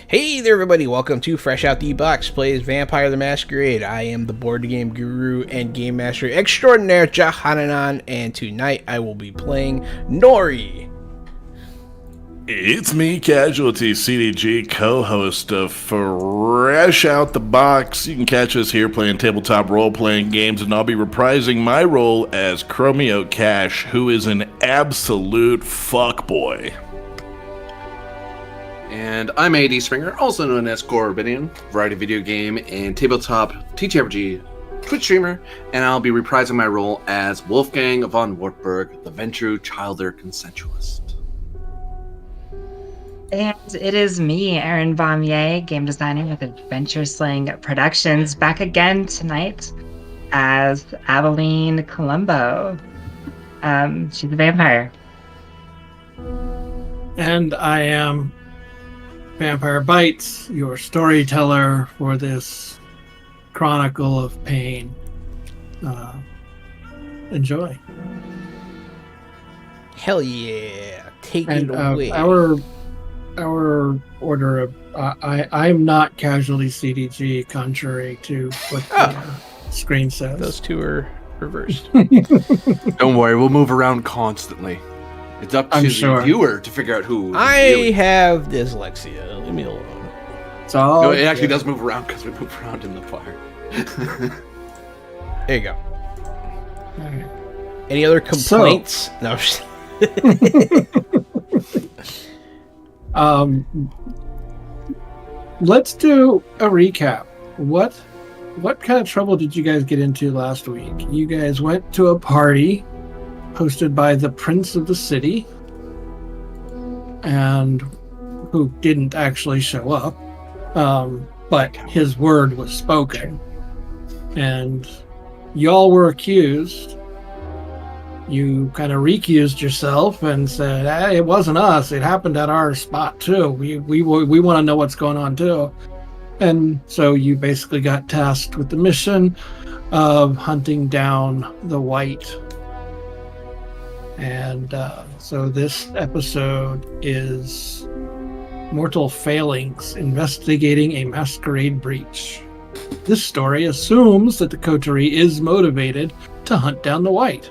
Hey there everybody, welcome to Fresh Out the Box Plays Vampire the Masquerade. I am the board game guru and game master extraordinaire Jahananan, and tonight I will be playing Nori. It's me, Casualty CDG, co-host of Fresh Out the Box. You can catch us here playing tabletop role-playing games, and I'll be reprising my role as Chromeo Cash, who is an absolute fuckboy. And I'm AD Springer, also known as Gorbidian, variety video game and tabletop TTRPG Twitch streamer, and I'll be reprising my role as Wolfgang von Wartburg, the Ventru Childer Consensualist. And it is me, Erin Baumier, game designer with Adventure Sling Productions, back again tonight as Aveline Colombo. She's a vampire. And I am Vampire Bites, your storyteller for this Chronicle of Pain. Enjoy. Hell yeah, take And it away. our order of I'm not Casualty CDG, contrary to what the screen says. Those two are reversed. Don't worry, we'll move around constantly. It's up to the viewer to figure out who. I have dyslexia, leave me alone. It's all No, it actually does move around because we move around in the fire. There you go. Right. Any other complaints? No. Let's do a recap. What kind of trouble did you guys get into last week? You guys went to a party hosted by the Prince of the City, and who didn't actually show up, but his word was spoken, and y'all were accused. You kind of recused yourself and said, "Hey, it wasn't us. It happened at our spot too. We want to know what's going on too." And so you basically got tasked with the mission of hunting down the Wight. And so this episode is Mortal Failings, investigating a masquerade breach. This story assumes that the Coterie is motivated to hunt down the Wight.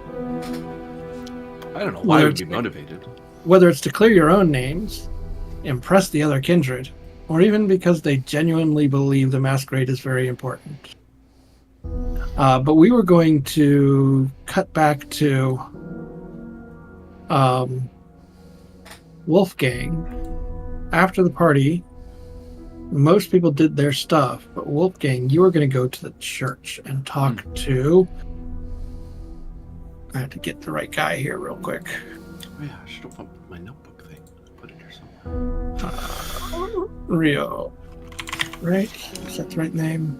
I don't know why would be motivated. Whether it's to clear your own names, impress the other kindred, or even because they genuinely believe the masquerade is very important. But we were going to cut back to Wolfgang. After the party, most people did their stuff, but Wolfgang, you were going to go to the church and talk to... I have to get the right guy here real quick. Oh yeah, I should have put my notebook thing. Put it here somewhere. Rio. Right? Is that the right name?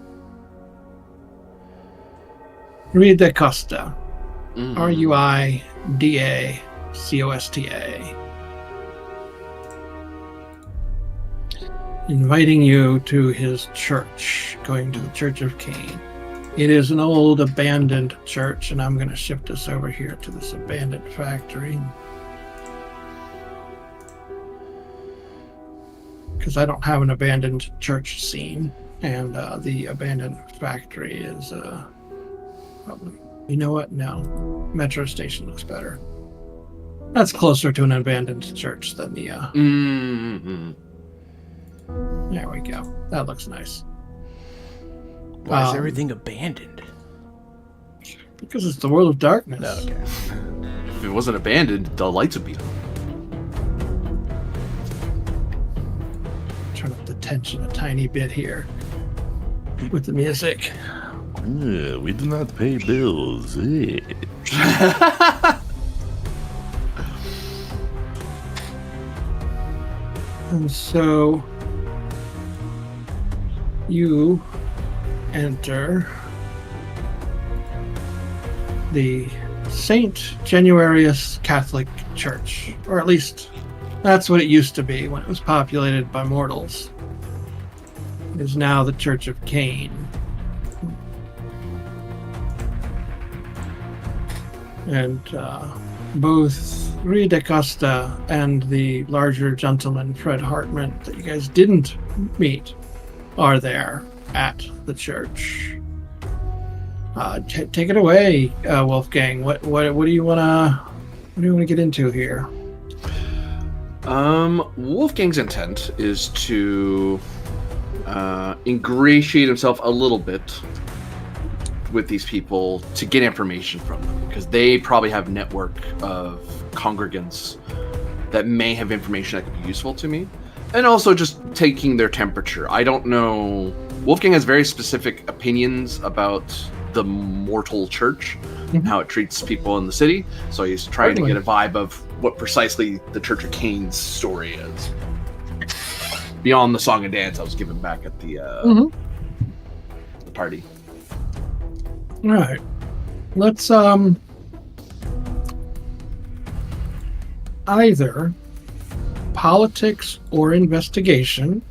Rio da Costa. Ruidacosta. Inviting you to his church, going to the Church of Caine. It is an old abandoned church, and I'm going to shift us over here to this abandoned factory. Because I don't have an abandoned church scene, and the abandoned factory is probably... You know what? No. Metro station looks better. That's closer to an abandoned church than the... There we go. That looks nice. Why is everything abandoned? Because it's the world of darkness. No, okay. If it wasn't abandoned, the lights would be on. Turn up the tension a tiny bit here with the music. We do not pay bills. And so you enter the St. Januarius Catholic Church, or at least that's what it used to be when it was populated by mortals. It is now the Church of Caine. And both Rui de Costa and the larger gentleman, Fred Hartman, that you guys didn't meet, are there at the church. Take it away, Wolfgang. What do you wanna get into here? Wolfgang's intent is to ingratiate himself a little bit with these people to get information from them, because they probably have a network of congregants that may have information that could be useful to me, and also just taking their temperature. I don't know. Wolfgang has very specific opinions about the mortal church and how it treats people in the city, so he's trying to get a vibe of what precisely the Church of Caine's story is, beyond the song and dance I was given back at the party. All right, let's either politics or investigation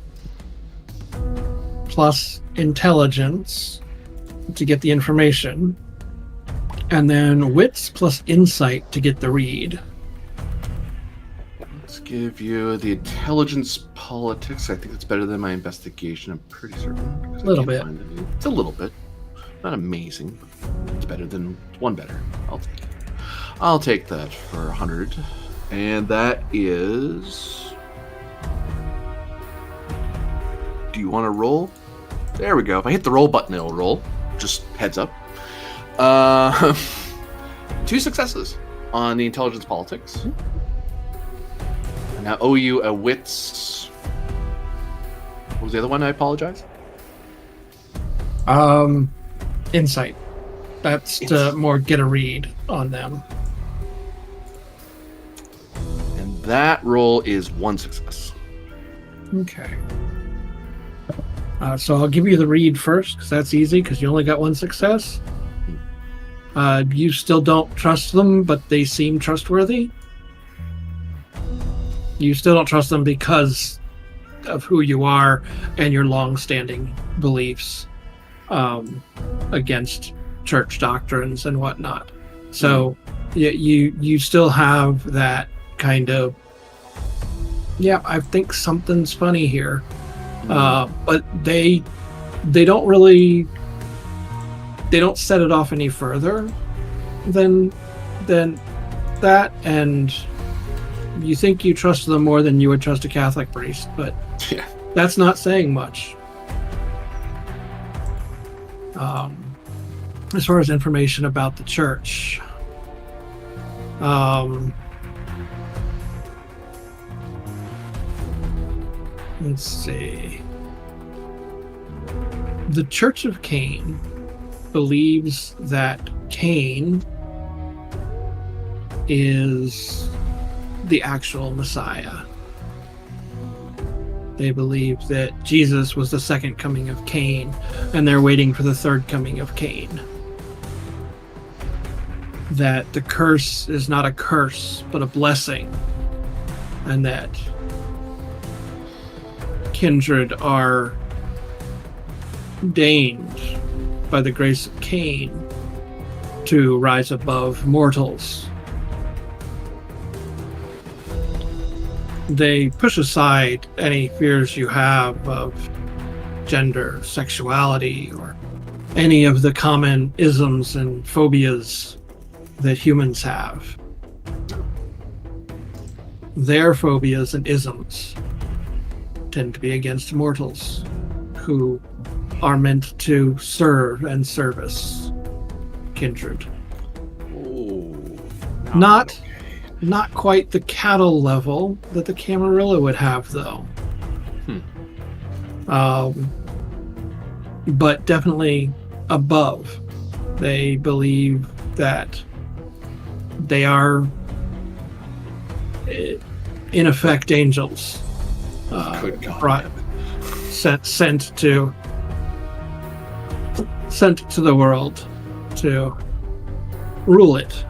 plus intelligence to get the information, and then wits plus insight to get the read. Let's give you the intelligence politics. I think it's better than my investigation. I'm pretty certain. A little bit. It's a little bit. Not amazing, but it's better than one better. I'll take it. I'll take that for 100. And that is... Do you want to roll? There we go. If I hit the roll button, it'll roll. Just heads up. 2 successes on the intelligence politics. And I owe you a wits... What was the other one? I apologize. Insight. That's to more get a read on them. And that roll is 1 success. Okay. So I'll give you the read first, because that's easy, because you only got 1 success. You still don't trust them, but they seem trustworthy. You still don't trust them because of who you are and your long-standing beliefs against church doctrines and whatnot. So you still have that kind of, yeah, I think something's funny here. But they don't set it off any further than that, and you think you trust them more than you would trust a Catholic priest, but that's not saying much. As far as information about the church, let's see. The Church of Caine believes that Cain is the actual Messiah. They believe that Jesus was the second coming of Cain, and they're waiting for the third coming of Cain. That the curse is not a curse, but a blessing, and that kindred are deigned by the grace of Cain to rise above mortals. They push aside any fears you have of gender, sexuality, or any of the common isms and phobias that humans have. Their phobias and isms tend to be against mortals who are meant to serve and service kindred. Not quite the cattle level that the Camarilla would have, though. But definitely above. They believe that they are, in effect, angels. Sent to the world to rule it.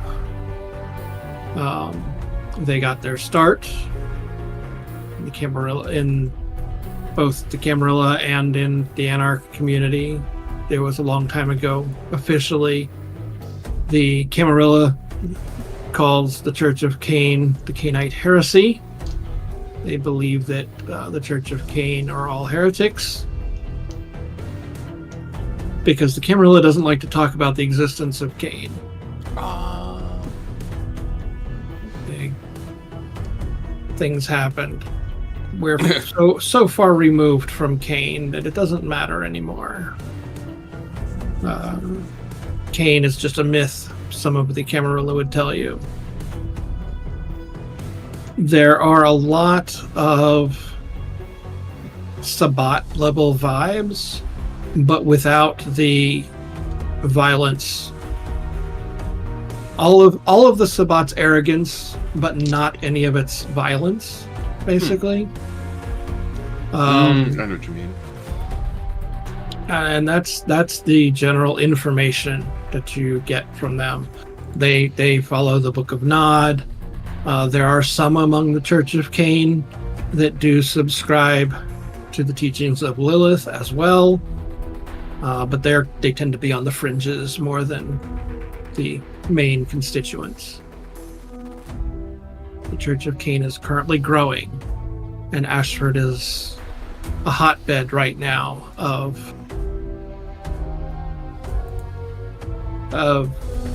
They got their start in the Camarilla, in both the Camarilla and in the Anarch community. There was a long time ago, officially, the Camarilla calls the Church of Caine the Cainite heresy. They believe that the Church of Caine are all heretics because the Camarilla doesn't like to talk about the existence of Caine. Things happened. We're so far removed from Caine that it doesn't matter anymore. Caine is just a myth, some of the Camarilla would tell you. There are a lot of Sabbat level vibes, but without the violence. All of the Sabbat's arrogance, but not any of its violence, basically. I know what you mean. And that's the general information that you get from them. They follow the Book of Nod. There are some among the Church of Caine that do subscribe to the teachings of Lilith as well, but they tend to be on the fringes more than the main constituents. The Church of Caine is currently growing, and Ashford is a hotbed right now of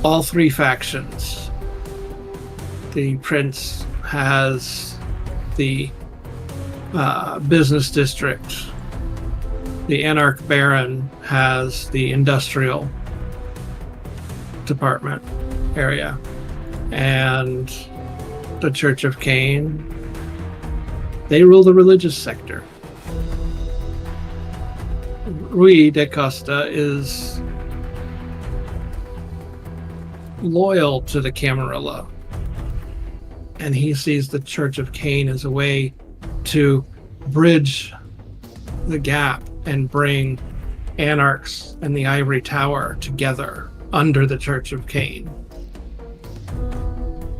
all three factions. The Prince has the business district. The Anarch Baron has the industrial department area. And the Church of Caine, they rule the religious sector. Rui de Costa is loyal to the Camarilla, and he sees the Church of Caine as a way to bridge the gap and bring Anarchs and the Ivory Tower together under the Church of Caine.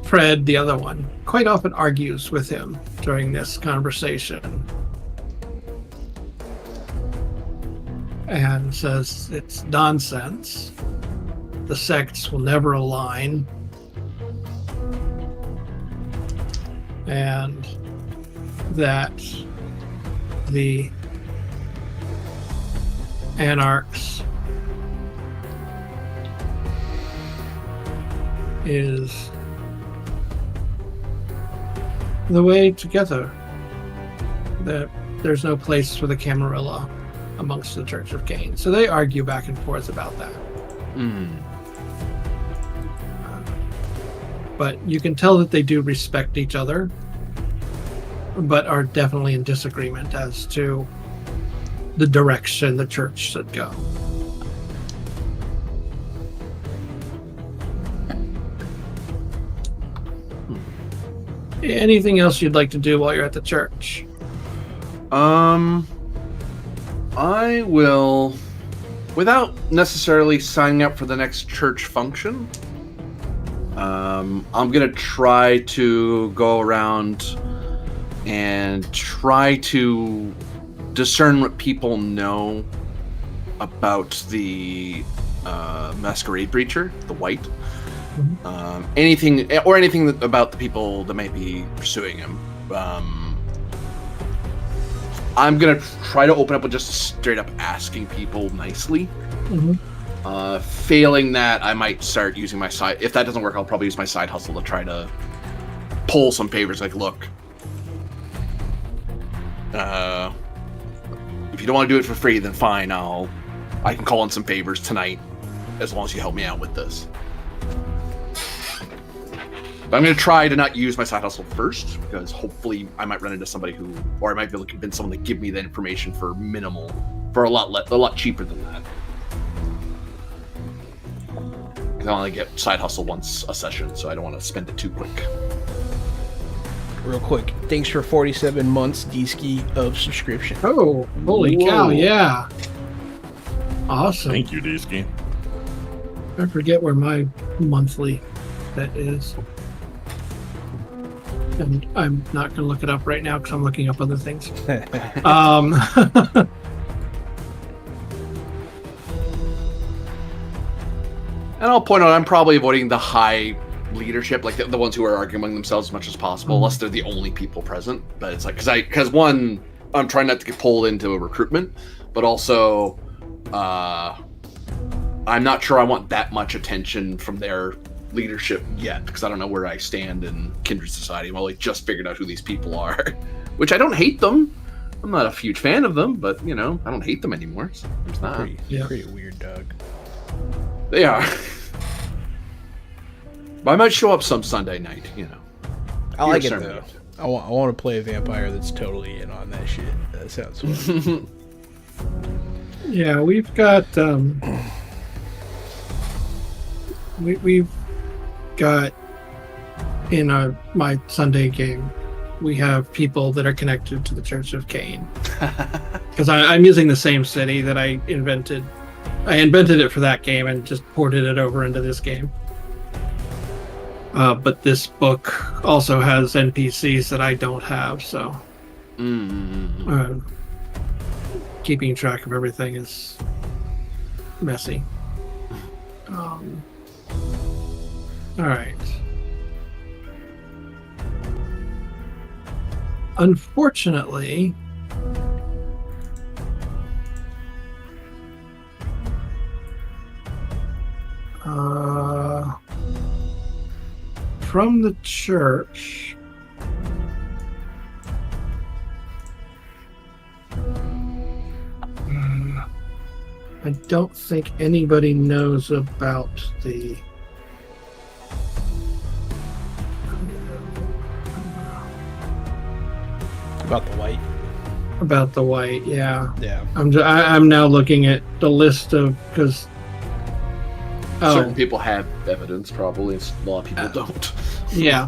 Fred, the other one, quite often argues with him during this conversation and says it's nonsense. The sects will never align. And that the Anarchs is the way together. That there's no place for the Camarilla amongst the Church of Caine. So they argue back and forth about that. But you can tell that they do respect each other, but are definitely in disagreement as to the direction the church should go. Anything else you'd like to do while you're at the church? I will, without necessarily signing up for the next church function, I'm gonna try to go around and try to discern what people know about the masquerade preacher, the Wight. Anything about the people that might be pursuing him. I'm gonna try to open up with just straight up asking people nicely. Failing that, I might start using my side. If that doesn't work, I'll probably use my side hustle to try to pull some favors. Like, look, if you don't want to do it for free, then fine. I can call in some favors tonight, as long as you help me out with this. But I'm going to try to not use my side hustle first, because hopefully I might run into somebody or I might be able to convince someone to give me the information for a lot cheaper than that. Because I only get side hustle once a session, so I don't want to spend it too quick. Real quick, thanks for 47 months, D-Ski, of subscription. Oh, holy cow, yeah. Awesome. Thank you, D-Ski. I forget where my monthly that is. And I'm not going to look it up right now because I'm looking up other things. And I'll point out I'm probably avoiding the high leadership, like the ones who are arguing among themselves as much as possible, unless they're the only people present. But it's like, because one, I'm trying not to get pulled into a recruitment, but also, I'm not sure I want that much attention from their leadership yet, because I don't know where I stand in Kindred Society. I've only just figured out who these people are, which I don't hate them. I'm not a huge fan of them, but I don't hate them anymore. So there's that. Pretty weird, Doug. They are. But I might show up some Sunday night. I like it though. I want to play a vampire that's totally in on that shit. That sounds fun. Yeah, we've got we've got in my Sunday game, we have people that are connected to the Church of Caine. Because I'm using the same city that I invented. I invented it for that game and just ported it over into this game. But this book also has NPCs that I don't have, so keeping track of everything is messy. All right. Unfortunately, from the church, I don't think anybody knows about the Wight. About the Wight, yeah. Yeah. I'm now looking at the list of, because certain people have evidence, probably. A lot of people don't. Yeah.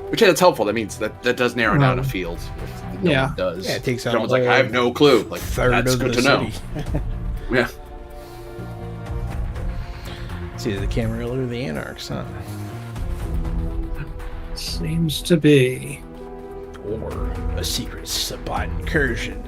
Which that's helpful. That means that does narrow down a field. If no one does. Yeah, it takes out someone's like, I have no clue. Like, third that's of good the to know. city. Yeah. It's either the Camarilla or the Anarchs, huh? Seems to be. Or a secret Sabbat incursion.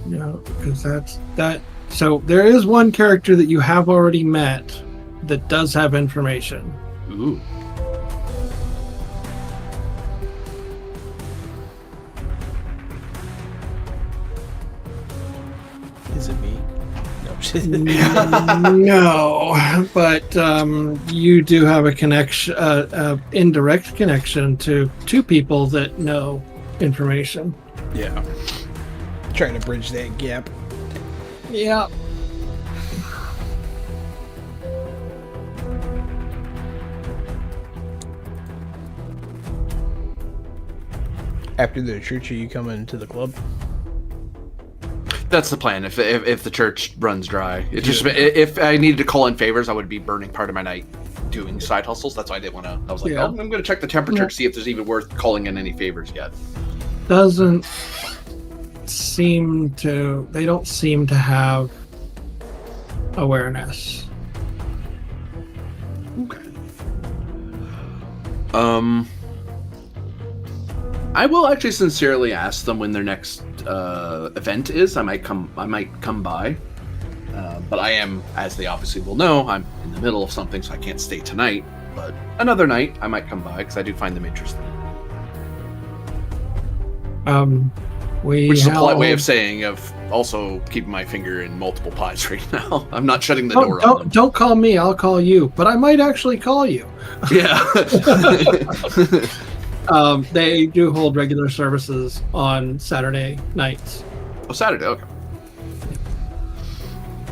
No, because that. So there is one character that you have already met that does have information. Ooh. Is it me? No, but you do have a connection, indirect connection to two people that know information. Yeah. Trying to bridge that gap. Yeah. After the church, are you coming to the club? That's the plan. If the church runs dry, if I needed to call in favors, I would be burning part of my night doing side hustles. That's why I didn't want to. I was like, I'm going to check the temperature to see if there's even worth calling in any favors yet. Doesn't seem to. They don't seem to have awareness. Okay. I will actually sincerely ask them when their next event is. I might come by, but I am, as they obviously will know, I'm in the middle of something, so I can't stay tonight. But another night, I might come by because I do find them interesting. Which is a polite way of saying of also keeping my finger in multiple pies right now. I'm not shutting the door on them. Don't call me. I'll call you. But I might actually call you. Yeah. They do hold regular services on Saturday nights. Oh, Saturday. Okay.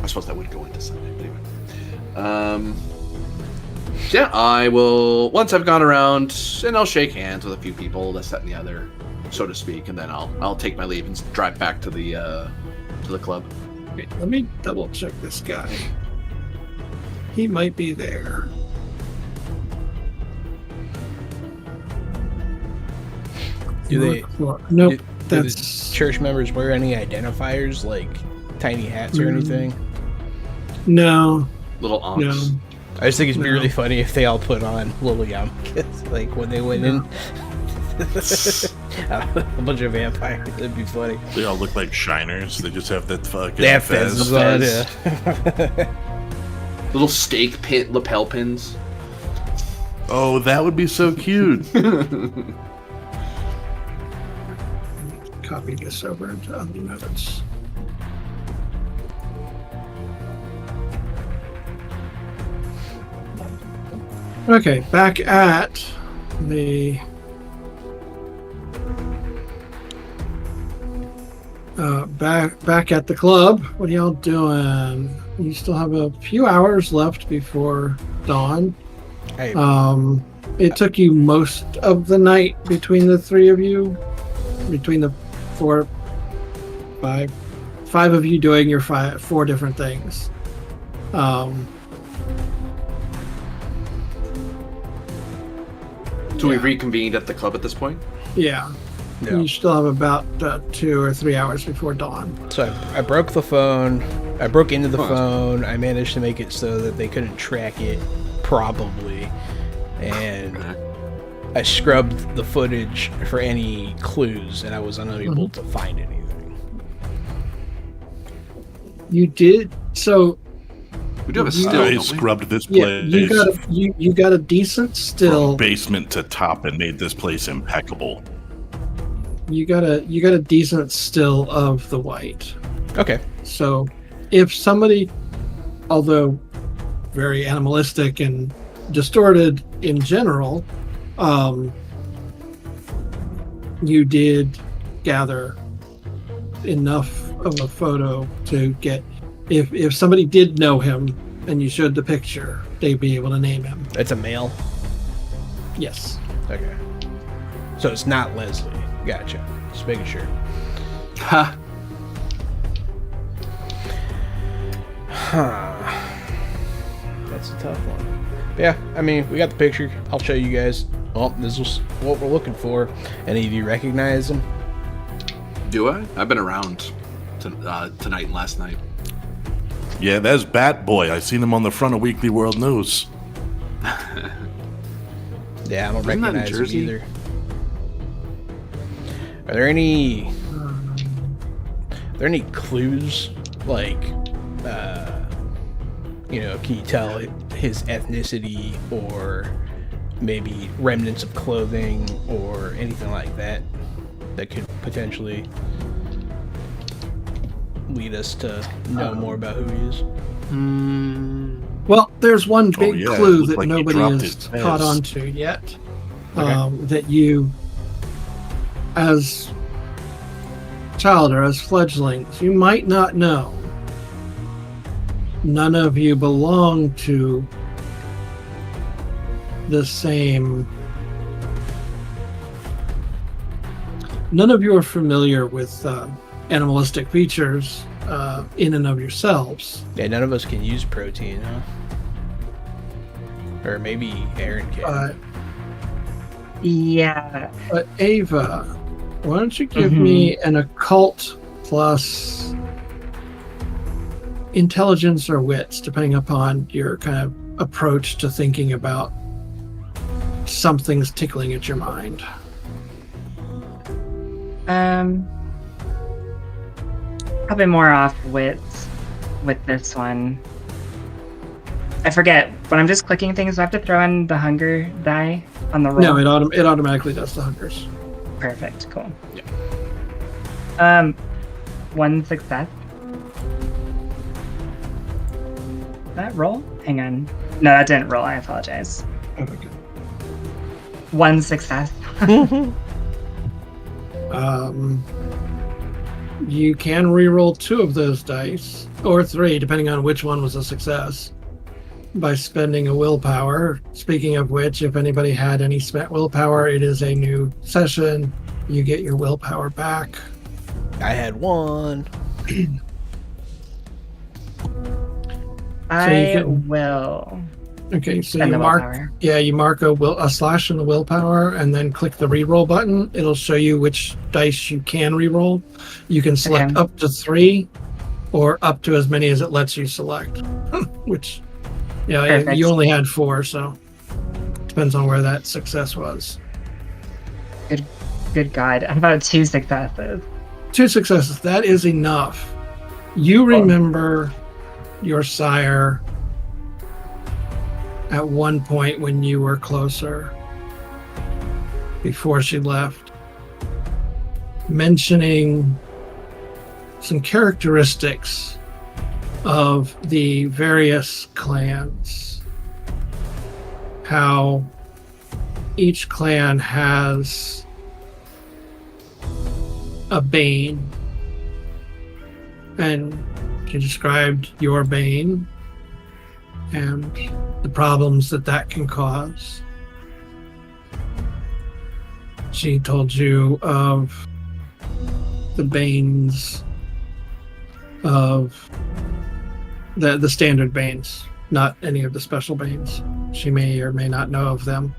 I suppose that would go into Sunday. But anyway. Yeah, I will, once I've gone around, and I'll shake hands with a few people, this, that, and the other, so to speak, and then I'll take my leave and drive back to the club. Okay, let me double check this guy. He might be there. Nope. Do the church members wear any identifiers, like tiny hats or anything? No. Little onks. No. I just think it'd be really funny if they all put on little yarmulkes, like when they went in. A bunch of vampires. That'd be funny. They all look like shiners. They just have that fucking They have fez. fezzes on, Fez. yeah. Little stake pin lapel pins. Oh, that would be so cute. Copy this over into other notes. Okay, back at the back at the club. What are y'all doing? You still have a few hours left before dawn. Hey, It took you most of the night between the three of you, between the five of you doing your four different things. So we reconvened at the club at this point? Yeah. Yeah. You still have about 2 or 3 hours before dawn. So I broke the phone. I broke into the Oh, phone. I managed to make it so that they couldn't track it, probably. And I scrubbed the footage for any clues, and I was unable to find anything. You did so. We do have a You- still, I don't we? scrubbed this Yeah, place you got a decent still. from basement to top and made this place impeccable. You got a decent still of the Wight. Okay. So, if somebody, although very animalistic and distorted in general, you did gather enough of a photo to get. If somebody did know him and you showed the picture, they'd be able to name him. It's a male. Yes. Okay. So it's not Leslie. Gotcha. Just making sure. Ha! That's a tough one. But yeah, I mean, we got the picture. I'll show you guys. Oh, this was what we're looking for. Any of you recognize him? Do I? I've been around tonight and last night. Yeah, that's Bat Boy. I seen him on the front of Weekly World News. Yeah, I don't Isn't that in recognize him Jersey? either. Are there any clues? Like, can you tell his ethnicity or maybe remnants of clothing or anything like that that could potentially lead us to know more about who he is? Well, there's one big yeah, it clue looked that like he nobody dropped has his caught fez. on to yet. Okay. That you, as child or as fledglings, you might not know. None of you belong to the same. None of you are familiar with animalistic features in and of yourselves. Yeah, none of us can use protein, huh? Or maybe Aaron can. Yeah. But Ava, why don't you give me an occult plus intelligence or wits, depending upon your kind of approach to thinking about something's tickling at your mind. Probably more off with this one. I forget when I'm just clicking things. Do I have to throw in the hunger die on the roll? No, it automatically does the hungers. Perfect. Cool. Yeah. One success. That roll? Hang on. No, that didn't roll. I apologize. Okay. One success. You can re-roll 2 of those dice, or 3, depending on which one was a success, by spending a willpower. Speaking of which, if anybody had any spent willpower, it is a new session. You get your willpower back. I had one. I will. Okay, so Spend you the mark. willpower. Yeah, you mark a slash in the willpower, and then click the re-roll button. It'll show you which dice you can re-roll. You can select Okay. up to 3, or up to as many as it lets you select. Which, yeah, Perfect. you only had 4, so depends on where that success was. Good God. How about 2 successes? 2 successes. That is enough. You remember your sire at one point when you were closer, before she left, mentioning some characteristics of the various clans. How each clan has a bane. And she described your bane and the problems that can cause. She told you of the banes of the standard banes, not any of the special banes. She may or may not know of them.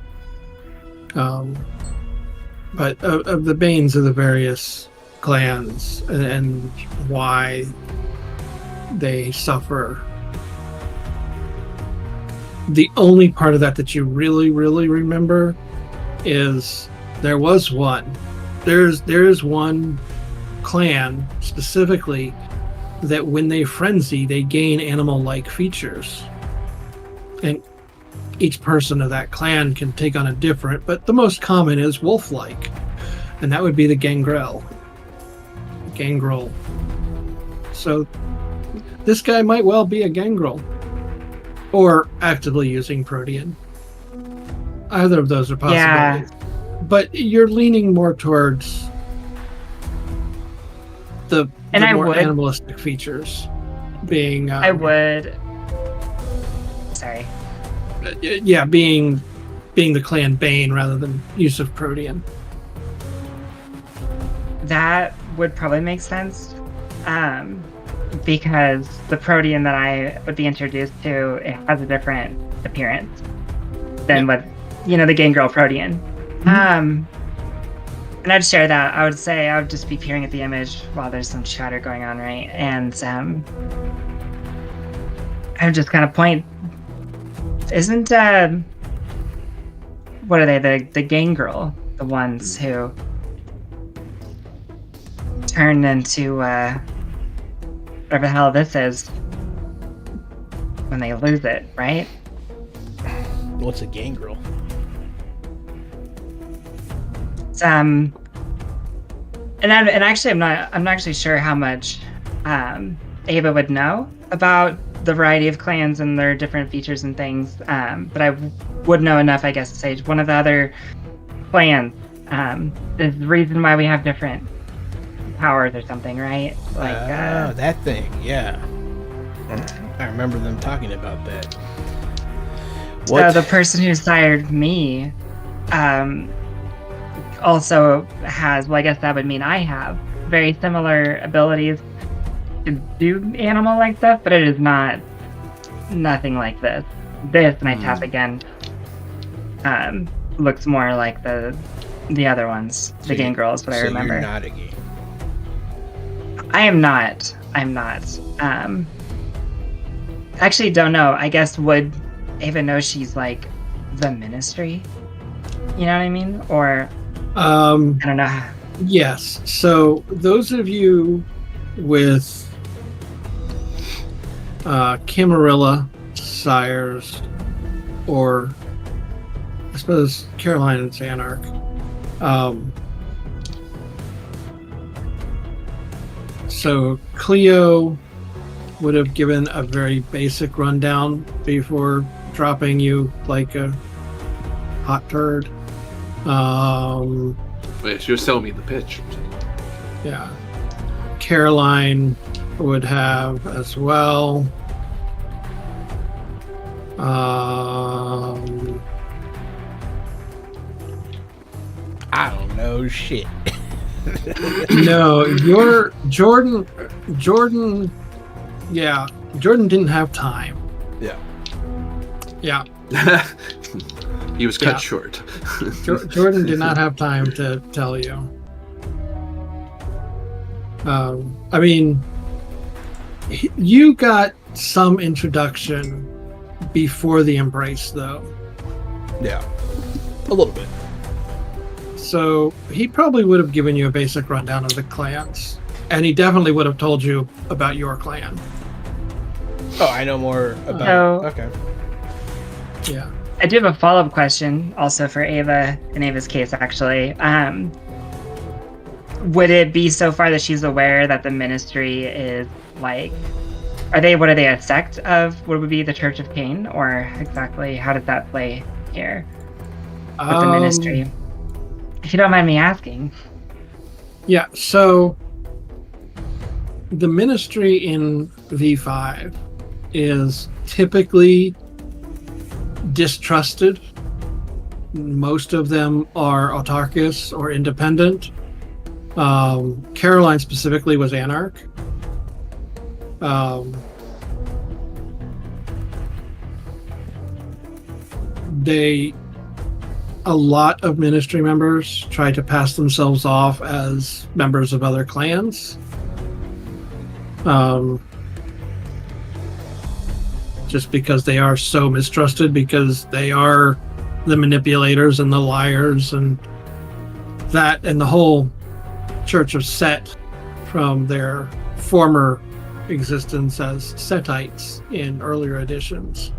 But of the banes of the various clans and why they suffer. The only part of that you really, really remember is there was one. There's one clan specifically that when they frenzy, they gain animal-like features. And each person of that clan can take on a different, but the most common is wolf-like. And that would be the gangrel. Gangrel. So this guy might well be a gangrel. Or actively using Protean. Either of those are possibilities. Yeah. But you're leaning more towards the more animalistic features being... I would... Sorry. Yeah, being the clan Bane rather than use of Protean. That would probably make sense. Because the Protean that I would be introduced to, it has a different appearance than what, the gangrel Protean. And I'd share that. I would say I would just be peering at the image while there's some chatter going on, right? And I would just kind of point. Isn't what are they? The gangrel, the ones who turn into whatever the hell this is when they lose it, right? What's a gangrel? And actually, I'm not actually sure how much Ava would know about the variety of clans and their different features and things. But I would know enough, I guess, to say one of the other clans is the reason why we have different powers or something, right? Like that thing, yeah. I remember them talking about that. So the person who sired me also has, well, I guess that would mean I have very similar abilities to do animal-like stuff, but it is nothing like this. This, and I tap again, looks more like the other ones, the gangrel is what I remember. You're not a gangrel. I am not. I'm not. Actually, don't know. I guess would Ava know she's like the ministry? You know what I mean? Or I don't know. Yes. So those of you with Camarilla sires, or I suppose Caroline and Xanarch, so Cleo would have given a very basic rundown before dropping you like a hot turd. Wait, she was telling me the pitch. Yeah. Caroline would have as well. I don't know shit. No, your Jordan. Yeah, Jordan didn't have time. Yeah. Yeah. He was cut short. Jordan did not have time to tell you. I mean, you got some introduction before the embrace, though. Yeah, a little bit. So he probably would have given you a basic rundown of the clans, and he definitely would have told you about your clan. Oh, I know more about. So- Okay. Yeah. I do have a follow-up question also for Ava, in Ava's case, actually. Would it be so far that she's aware that the ministry is like, what are they, a sect of what would be the Church of Caine, or exactly how does that play here with the ministry? If you don't mind me asking. Yeah, so the ministry in V5 is typically distrusted. Most of them are autarchist or independent. Caroline specifically was anarch. A lot of ministry members try to pass themselves off as members of other clans. Just because they are so mistrusted, because they are the manipulators and the liars, and that, and the whole Church of Set from their former existence as Setites in earlier editions.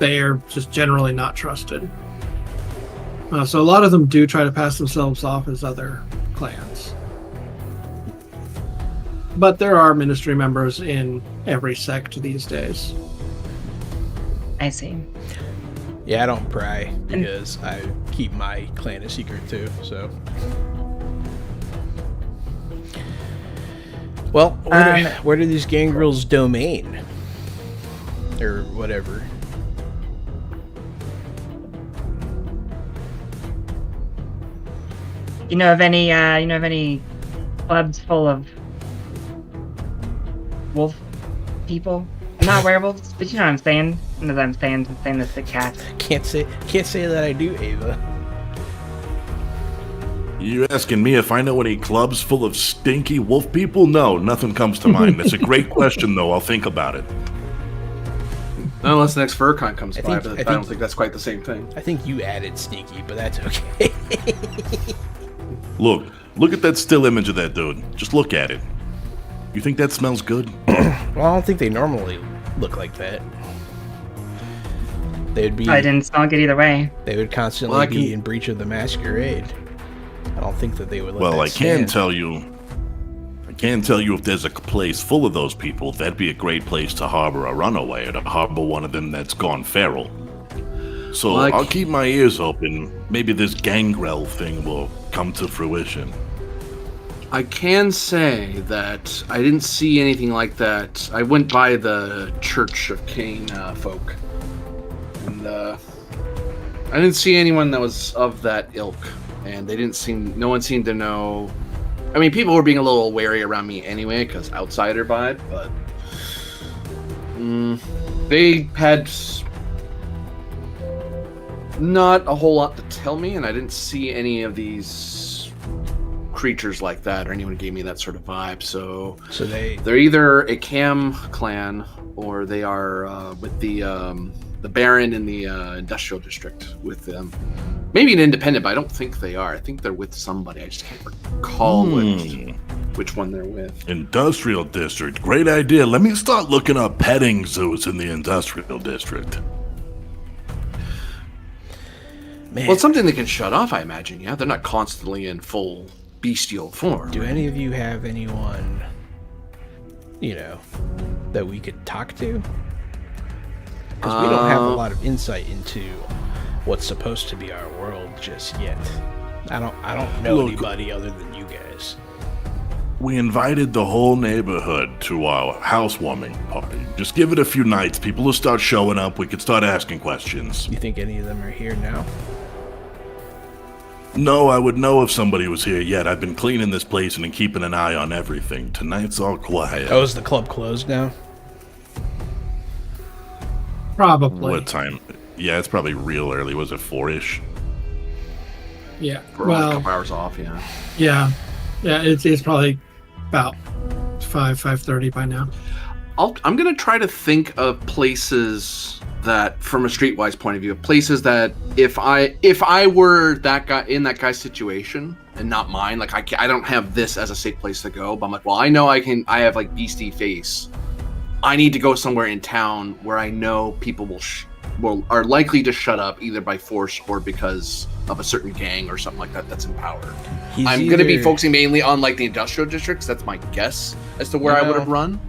They are just generally not trusted. So a lot of them do try to pass themselves off as other clans. But there are ministry members in every sect these days. I see. Yeah, I don't pry because I keep my clan a secret too. So. Well, where do these gangrels domain? Or whatever. You know of any clubs full of wolf people? Not werewolves, but you know what I'm saying. You know what I'm saying this to cat. Can't say that I do, Ava. You asking me if I know any clubs full of stinky wolf people? No, nothing comes to mind. That's a great question, though. I'll think about it. Not unless the next FurCon comes by, but I think- don't think that's quite the same thing. I think you added sneaky, but that's okay. Look at that still image of that dude. Just look at it. You think that smells good? Well, I don't think they normally look like that. They'd be. I didn't smell good either way. They would constantly Well, be in breach of the masquerade. I don't think that they would. Let Well, that I can stand. tell you if there's a place full of those people, that'd be a great place to harbor a runaway or to harbor one of them that's gone feral. So Like- I'll keep my ears open. Maybe this gangrel thing will come to fruition. I can say that I didn't see anything like that. I went by the Church of Caine folk, and I didn't see anyone that was of that ilk. And no one seemed to know. I mean, people were being a little wary around me anyway, because outsider vibe, but they had not a whole lot to tell me, and I didn't see any of these creatures like that, or anyone gave me that sort of vibe. So they're either a Cam clan, or they are with the Baron in the industrial district with them. Maybe an independent, but I don't think they are. I think they're with somebody. I just can't recall which one they're with. Industrial district. Great idea. Let me start looking up petting zoos in the industrial district. Man, Well, it's something they can shut off, I imagine. Yeah, they're not constantly in full bestial form. do any of you have anyone, that we could talk to? Because we don't have a lot of insight into what's supposed to be our world just yet. I don't know Look, anybody other than you guys. We invited the whole neighborhood to our housewarming party. Just give it a few nights. People will start showing up. We could start asking questions. You think any of them are here now? No, I would know if somebody was here yet. I've been cleaning this place and keeping an eye on everything. Tonight's all quiet. Oh, is the club closed now? Probably. What time? Yeah, it's probably real early. Was it 4-ish? Yeah. We're all a couple hours off, yeah. Yeah. It's probably about 5:30 by now. I'm gonna try to think of places that from a streetwise point of view, places that if I were that guy in that guy's situation and not mine, like I don't have this as a safe place to go, but I'm like, well, I know I have like beastie face. I need to go somewhere in town where I know people are likely to shut up either by force or because of a certain gang or something like that that's in power. I'm going to be focusing mainly on like the industrial districts. That's my guess as to where I would have run.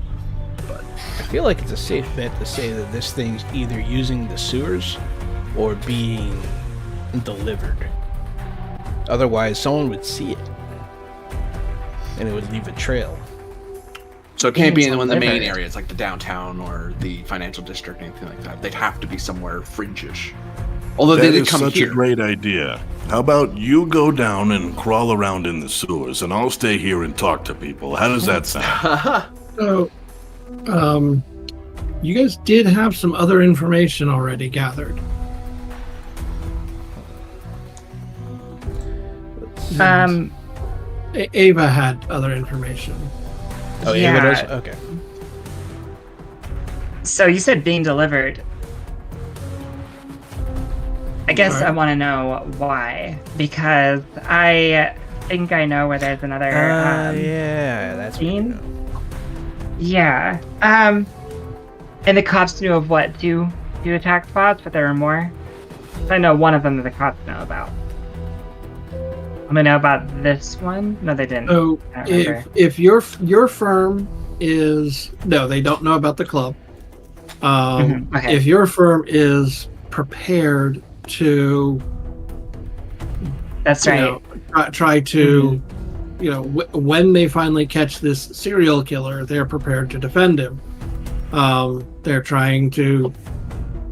But I feel like it's a safe bet to say that this thing's either using the sewers or being delivered. Otherwise, someone would see it, and it would leave a trail. So it can't be in one of the main areas, like the downtown or the financial district, anything like that. They'd have to be somewhere fringish. Although they did come here. That is such a great idea. How about you go down and crawl around in the sewers, and I'll stay here and talk to people. How does that sound? So, you guys did have some other information already gathered. Ava had other information. Oh, Ava does? Okay. So you said being delivered. I guess I want to know why, because I think I know where there's another. Yeah, that's scene. Yeah. And the cops knew of what, two attack spots, but there were more. I know one of them that the cops know about. I'm gonna know about this one. No, they didn't. So if your firm is they don't know about the club. Okay. If your firm is prepared to, that's right. Try to, when they finally catch this serial killer, they're prepared to defend him. They're trying to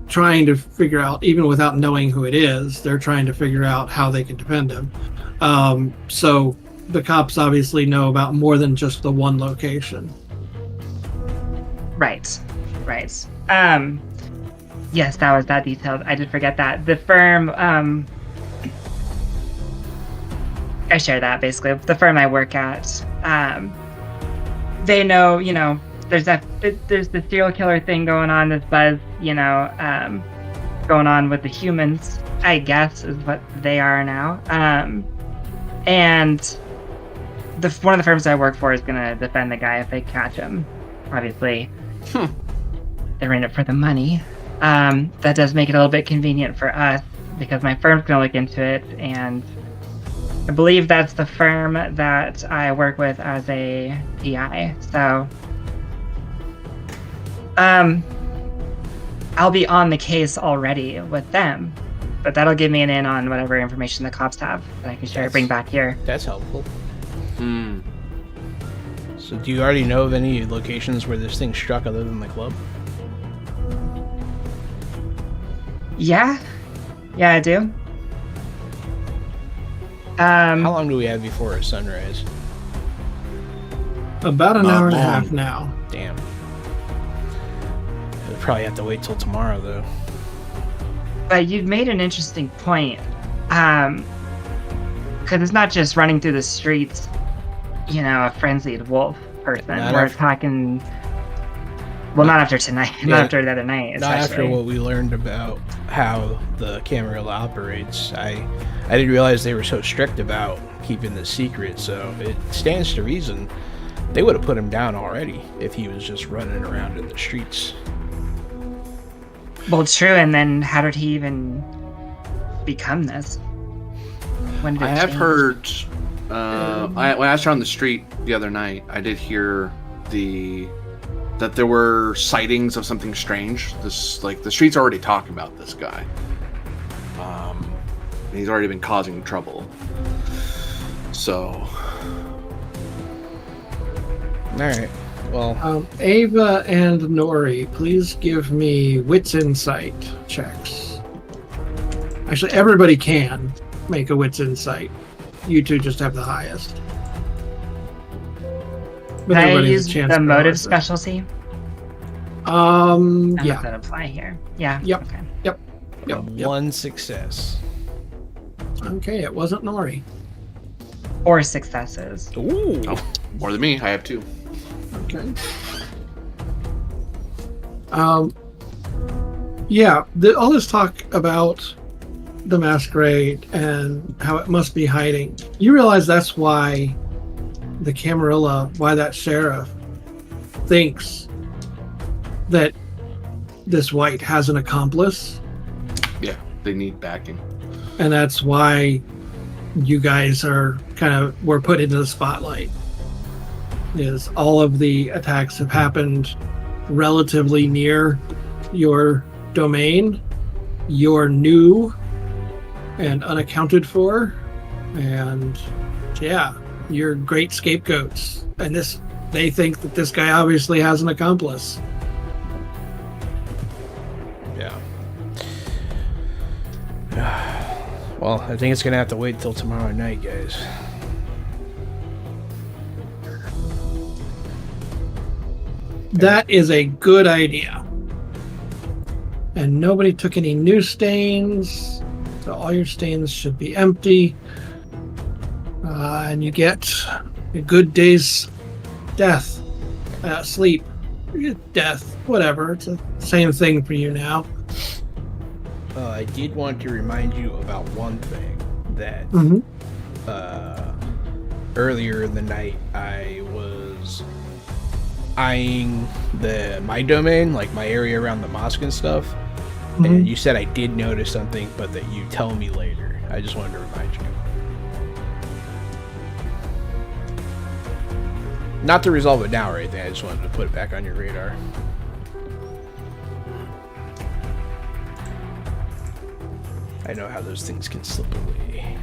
figure out, even without knowing who it is, they're trying to figure out how they can defend him. So the cops obviously know about more than just the one location. Right. Yes, that was that detailed. I did forget that. The firm, I share that basically. The firm I work at, they know, there's the serial killer thing going on, this buzz, going on with the humans, I guess, is what they are now. And one of the firms I work for is going to defend the guy if they catch him. Obviously, they're in it for the money. That does make it a little bit convenient for us because my firm's going to look into it, and I believe that's the firm that I work with as a PI. So, I'll be on the case already with them, but that'll give me an in on whatever information the cops have that I can share, bring back here. That's helpful. So do you already know of any locations where this thing struck other than the club? Yeah, I do. How long do we have before a sunrise? About an hour and a half now. Damn. We'll probably have to wait till tomorrow, though. But you've made an interesting point. Because it's not just running through the streets, a frenzied wolf person. We're talking... Well, not after tonight. Yeah, not after the other night, especially. Not after what we learned about how the Camarilla operates. I didn't realize they were so strict about keeping this secret, so it stands to reason they would have put him down already if he was just running around in the streets. Well, true, and then how did he even become this? When did it I have change? heard, when I was on the street the other night, I did hear that there were sightings of something strange. The streets already talking about this guy. And he's already been causing trouble. So. Alright, well. Ava and Nori, please give me wits insight checks. Actually, everybody can make a wits insight. You two just have the highest. Can I use the motive specialty? How Yeah. does that apply here? Yeah. Yep. Okay. Yep. One success. Okay, it wasn't Nori. 4 successes. Ooh. Oh, more than me. I have 2. Yeah, all this talk about the masquerade and how it must be hiding. You realize that's why the Camarilla, why that sheriff thinks that this Wight has an accomplice. Yeah, they need backing. And that's why you guys were put into the spotlight. Is all of the attacks have happened relatively near your domain. You're new and unaccounted for, and yeah, you're great scapegoats. And they think that this guy obviously has an accomplice. Yeah. Well, I think it's gonna have to wait till tomorrow night, guys. That is a good idea. And nobody took any new stains, so all your stains should be empty. And you get a good day's sleep. You get death, whatever. It's the same thing for you now. I did want to remind you about one thing that earlier in the night I was eyeing my domain, like my area around the mosque and stuff. And you said I did notice something, but that you tell me later. I just wanted to remind you. Not to resolve it now or anything, I just wanted to put it back on your radar. I know how those things can slip away.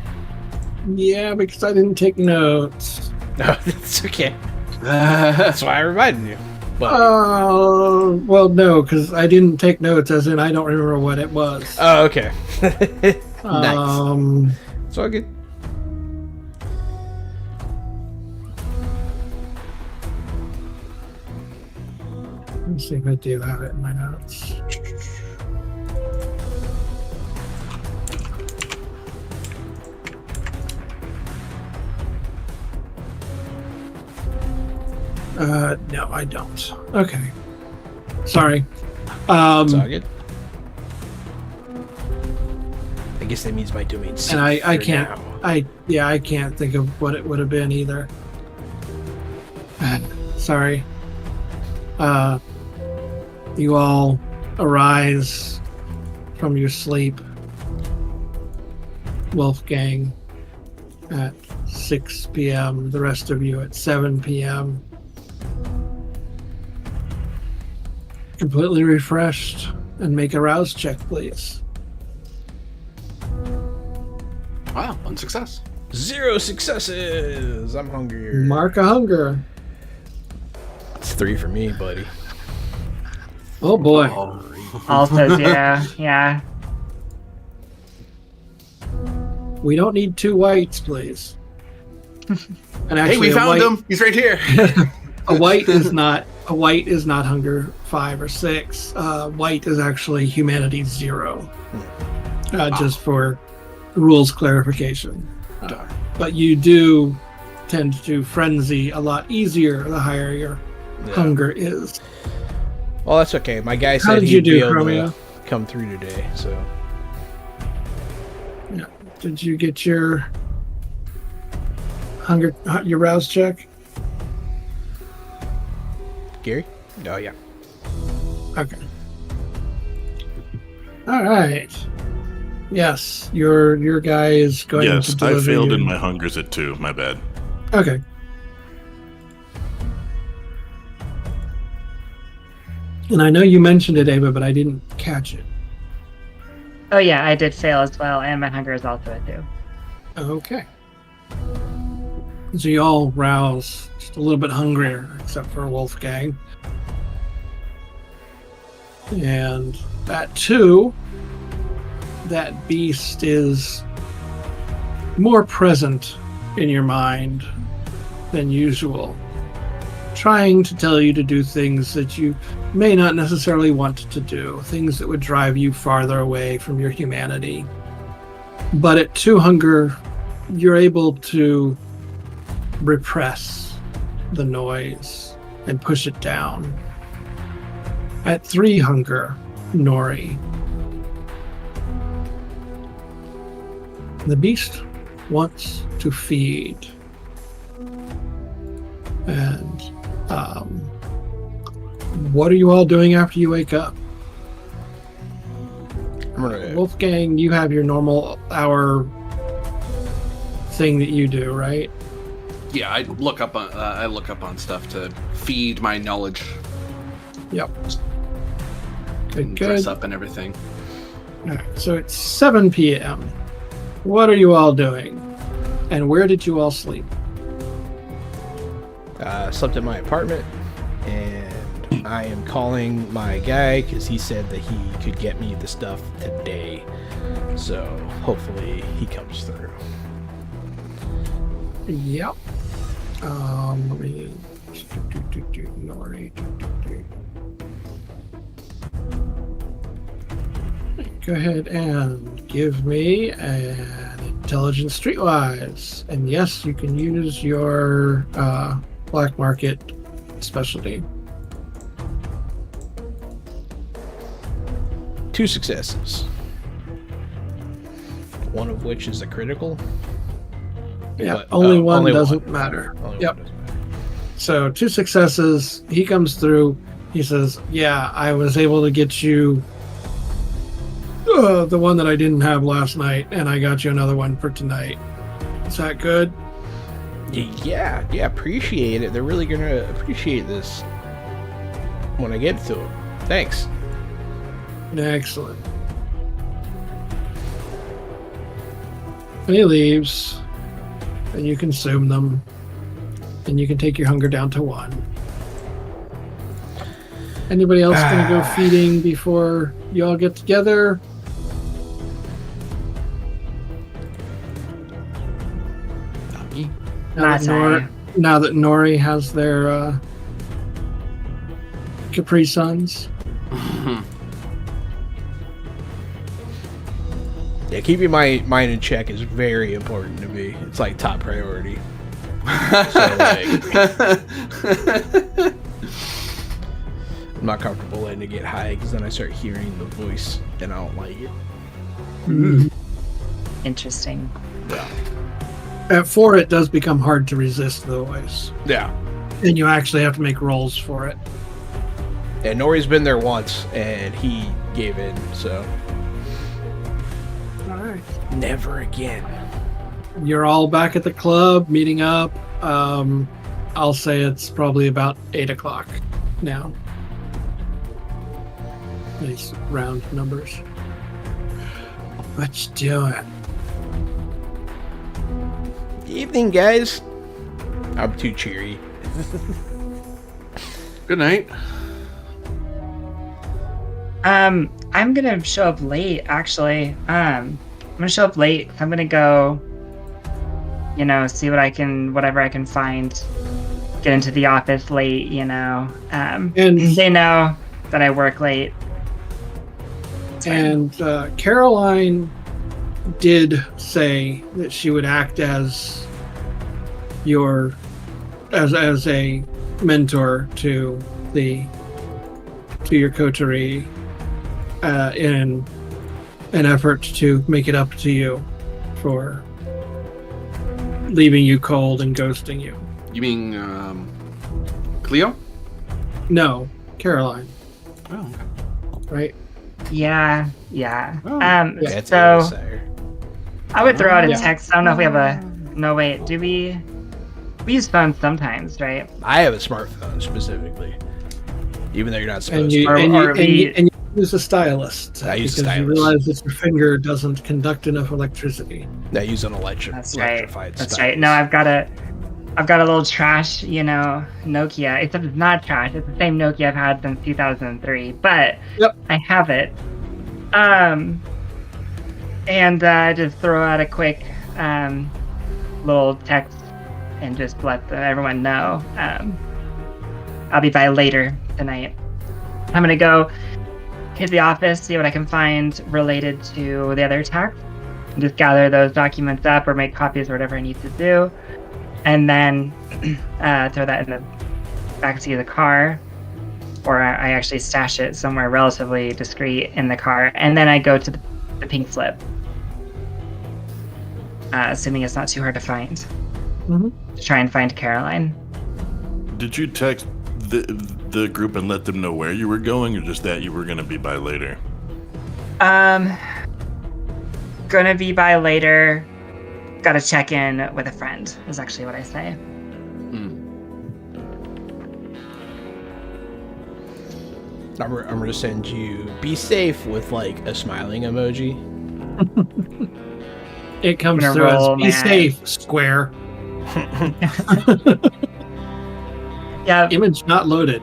Yeah, because I didn't take notes. No, that's okay. That's why I reminded you. But, well, no, because I didn't take notes, as in I don't remember what it was. oh, okay. Nice. It's all good. Let's see if I do have it in my notes. No, I don't. Okay. Sorry. It's all good. I guess that means my domain's and I can't. now. I can't think of what it would have been either. Sorry. You all arise from your sleep, Wolfgang, at 6 p.m. The rest of you at 7 p.m. Completely refreshed, and make a rouse check, please. Wow, one success. 0 successes. I'm hungrier. Mark a hunger. It's 3 for me, buddy. Oh boy. Also 0. Yeah. We don't need 2 whites, please. And actually, Hey, we found him. He's right here. A white is not hunger 5 or 6. White is actually humanity 0. Just for rules clarification. But you do tend to frenzy a lot easier the higher your hunger is. Well, that's okay. My guy How said did he'd you be do, able Chromio? to come through today, so. Yeah. Did you get your hunger, your rouse check? Gary? Oh, yeah. Okay. All right. Yes, your guy is going to Yes, deliver I failed you. in my hungers at 2. My bad. Okay. And I know you mentioned it, Ava, but I didn't catch it. Oh yeah, I did fail as well, and my hunger is also at 2. Okay. So you all rouse just a little bit hungrier, except for Wolfgang. And at 2, that beast is more present in your mind than usual, trying to tell you to do things that you may not necessarily want to do, things that would drive you farther away from your humanity. But at 2 hunger, you're able to repress the noise and push it down. At 3 hunger, Nori, The beast wants to feed. And what are you all doing after you wake up? Wolfgang, you have your normal hour thing that you do, right? Yeah, I look up on stuff to feed my knowledge. Yep. And dress up and everything. All right, so it's 7 p.m. What are you all doing? And where did you all sleep? Slept in my apartment, and I am calling my guy because he said that he could get me the stuff today. So hopefully he comes through. Yep. Let me... Nori. Go ahead and give me an intelligence streetwise. And yes, you can use your black market specialty. 2 successes. One of which is a critical. Yeah, But, only one only doesn't one. matter. Only Yep. one doesn't matter. So 2 successes. He comes through. He says, yeah, I was able to get you the one that I didn't have last night, and I got you another one for tonight. Is that good? Yeah, appreciate it. They're really gonna appreciate this when I get to them. Thanks. Excellent. And he leaves, and you consume them, and you can take your hunger down to 1. Anybody else gonna go feeding before you all get together? Now that Nori has their Capri Suns. Yeah, keeping my mind in check is very important to me. It's like top priority. So, I'm not comfortable letting it get high because then I start hearing the voice and I don't like it. Interesting. Yeah. At 4, it does become hard to resist the voice. Yeah. And you actually have to make rolls for it. And Nori's been there once and he gave in, so. Alright. Never again. You're all back at the club, meeting up. I'll say it's probably about 8 o'clock now. Nice round numbers. What you doing? Evening, guys. I'm too cheery. Good night. I'm gonna show up late, actually. I'm gonna show up late. I'm gonna go, see whatever I can find. Get into the office late, And they know that I work late. And Caroline did say that she would act as as a mentor to your coterie in an effort to make it up to you for leaving you cold and ghosting you. You mean Cleo? No, Caroline. Oh, okay. Right? Yeah. Oh. That's So Desire. I would throw out a Yeah. text. I don't know if we have a. No, wait. Do we? We use phones sometimes, right? I have a smartphone specifically. Even though you're not And supposed you, to. and, Or you, and you use a stylist. I use a because stylus. you realize that your finger doesn't conduct enough electricity. I use an That's right. electrified That's stylus. right. No, I've got a little trash, Nokia. Except it's not trash. It's the same Nokia I've had since 2003. But Yep. I have it. And just throw out a quick little text and just let everyone know. I'll be by later tonight. I'm gonna go hit the office, see what I can find related to the other attack, and just gather those documents up or make copies or whatever I need to do, and then throw that in the backseat of the car, or I actually stash it somewhere relatively discreet in the car, and then I go to the pink slip. assuming it's not too hard to find. Mhm. To try and find Caroline. Did you text the group and let them know where you were going, or just that you were going to be by later? Gonna be by later. Gotta check in with a friend, is actually what I say. I'm gonna send you be safe with like a smiling emoji. It comes I'm through gonna as roll, be man. safe, square. Yeah. Image not loaded.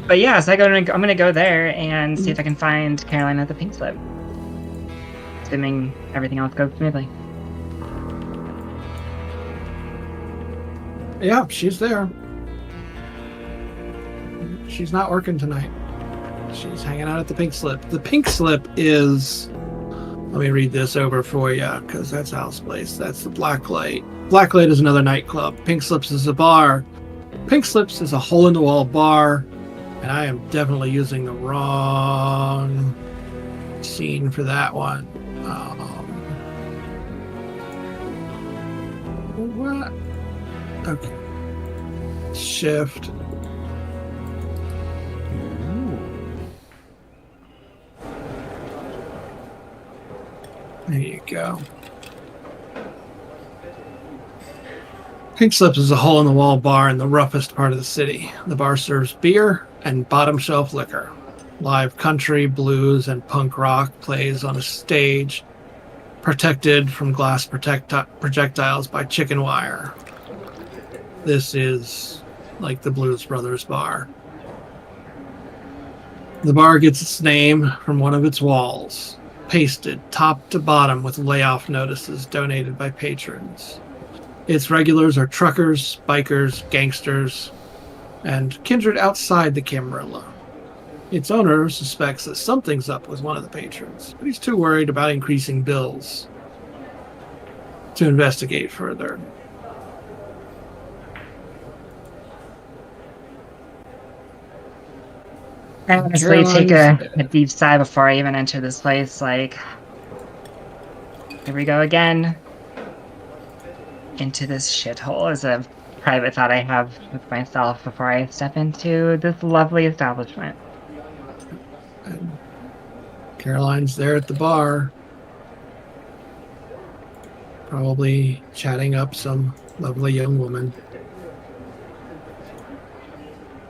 But yeah, so I'm gonna go there and see if I can find Caroline at the pink slip. Assuming everything else goes smoothly. Yeah, she's there. She's not working tonight. She's hanging out at the pink slip. The pink slip is... Let me read this over for you, because that's Al's place. That's the Black Light. Black Light is another nightclub. Pink Slips is a bar. Pink Slips is a hole-in-the-wall bar. And I am definitely using the wrong scene for that one. What? Okay. Shift. There you go. Pink Slips is a hole-in-the-wall bar in the roughest part of the city. The bar serves beer and bottom-shelf liquor. Live country, blues, and punk rock plays on a stage protected from glass projectiles by chicken wire. This is like the Blues Brothers bar. The bar gets its name from one of its walls, pasted top to bottom with layoff notices donated by patrons. Its regulars are truckers, bikers, gangsters, and kindred outside the Camarilla. Its owner suspects that something's up with one of the patrons, but he's too worried about increasing bills to investigate further. I honestly take a deep sigh before I even enter this place, like, here we go again. Into this shithole is a private thought I have with myself before I step into this lovely establishment. And Caroline's there at the bar, probably chatting up some lovely young woman.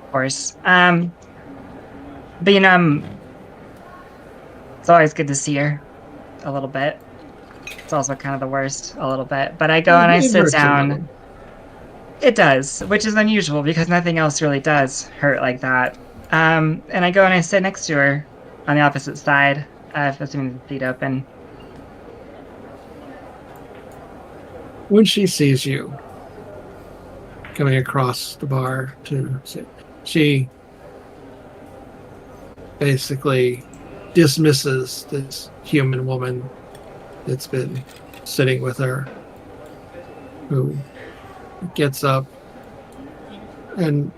Of course. But you know, it's always good to see her a little bit. It's also kind of the worst a little bit. But I go and I sit down. It does, which is unusual because nothing else really does hurt like that. And I go and I sit next to her on the opposite side, assuming the seat open. When she sees you coming across the bar to sit, she basically dismisses this human woman that's been sitting with her, who gets up, and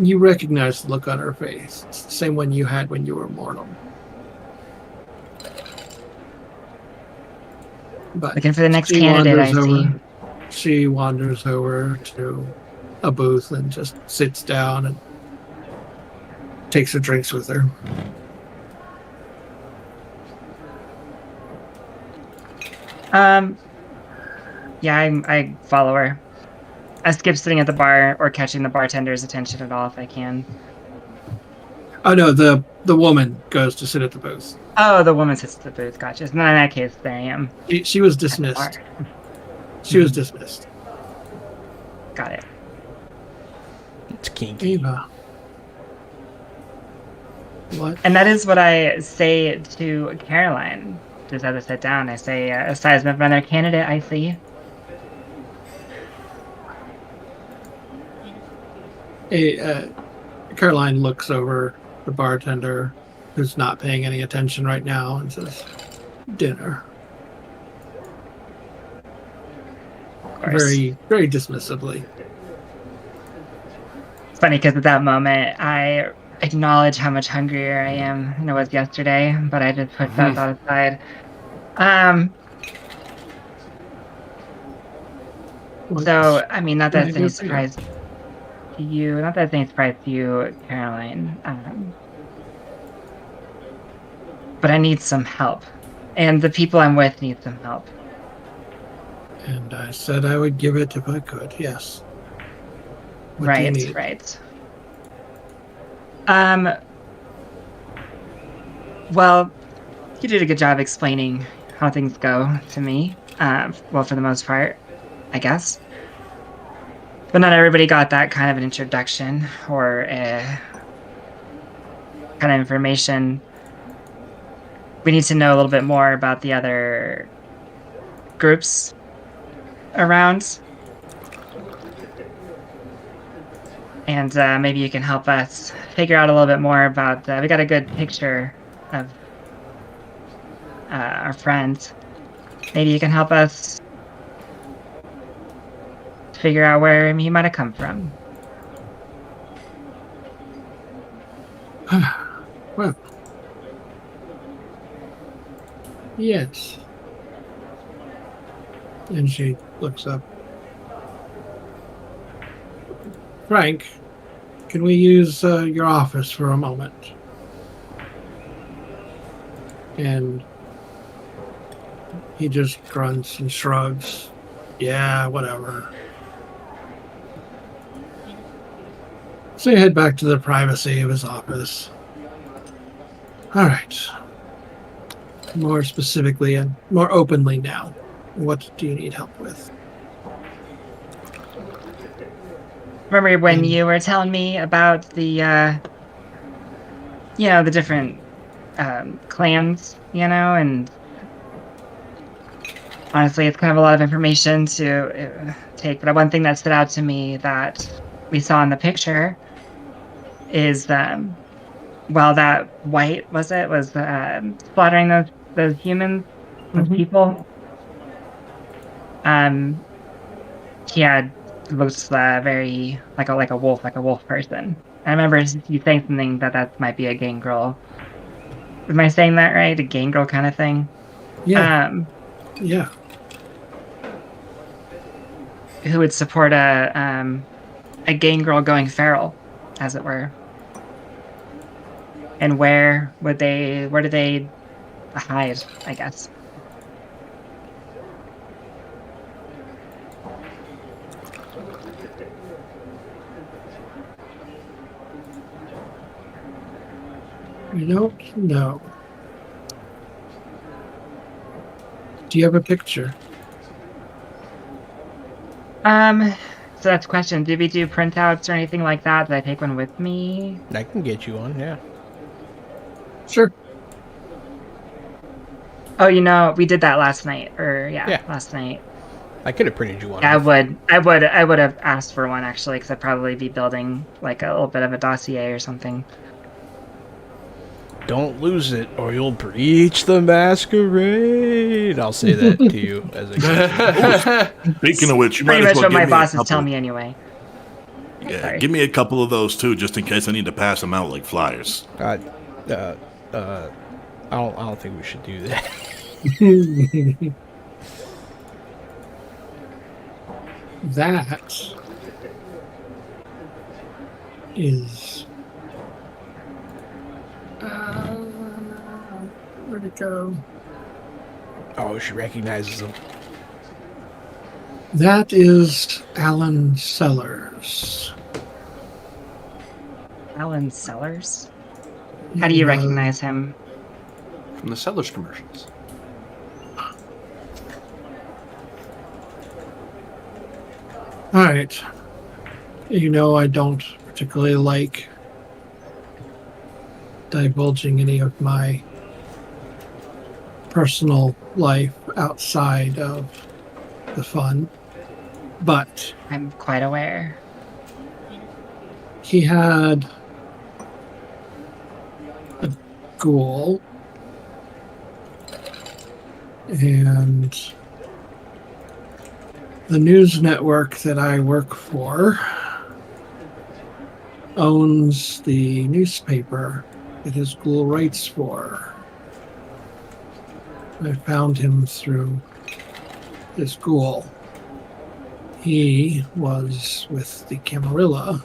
you recognize the look on her face. It's the same one you had when you were mortal. But Looking for the next candidate, I see. She wanders over to a booth and just sits down and takes her drinks with her. Yeah, I follow her. I skip sitting at the bar or catching the bartender's attention at all if I can. Oh no, the woman goes to sit at the booth. Oh, the woman sits at the booth. Gotcha. So in that case, there I am. She was dismissed. She was dismissed. Got it. It's kinky. Eva. What? And that is what I say to Caroline. Just as I sit down, I say, aside from another candidate, I see. Caroline looks over the bartender, who's not paying any attention right now, and says, "Dinner." Of course. Very, very dismissively. It's funny because at that moment, I acknowledge how much hungrier I am than I was yesterday, but I just put that thought aside. So, I mean, not that it's any surprise to you, not that it's any surprise to you, Caroline, but I need some help. And the people I'm with need some help. And I said I would give it if I could, yes. What do you need? Right. Well, you did a good job explaining how things go to me. Well, for the most part, I guess. But not everybody got that kind of an introduction or kind of information. We need to know a little bit more about the other groups around. And maybe you can help us figure out a little bit more about... we got a good picture of our friends. Maybe you can help us figure out where he might have come from. Well, yes. And she looks up. Frank, can we use your office for a moment? And he just grunts and shrugs. Yeah, whatever. So you head back to the privacy of his office. All right. More specifically and more openly now, what do you need help with? Remember when you were telling me about the, the different clans, and honestly, it's kind of a lot of information to take. But one thing that stood out to me that we saw in the picture is, well, that Wight, was slaughtering those humans, those people. He had looks very like a wolf person. I remember you saying something that might be a gangrel. Am I saying that right? A gangrel kind of thing? Yeah. Yeah. Who would support a gangrel going feral, as it were? And where do they hide, I guess? I don't know. Do you have a picture? So that's a question. Did we do printouts or anything like that? Did I take one with me? I can get you one, yeah. Sure. Oh, we did that last night. Last night. I could have printed you one. Yeah, I would have asked for one, actually, because I'd probably be building like a little bit of a dossier or something. Don't lose it, or you'll breach the masquerade. I'll say that to you as a Speaking of which, you pretty might as much well what my give me bosses a tell couple. me anyway. Yeah, Sorry. give me a couple of those too, just in case I need to pass them out like flyers. I don't think we should do that. That is where'd it go? Oh, she recognizes him. That is Alan Sellers. Alan Sellers? How do you recognize him? From the Sellers commercials. All right. I don't particularly like divulging any of my personal life outside of the fun, but I'm quite aware. he had a ghoul, and the news network that I work for owns the newspaper that his ghoul writes for. I found him through his ghoul. He was with the Camarilla,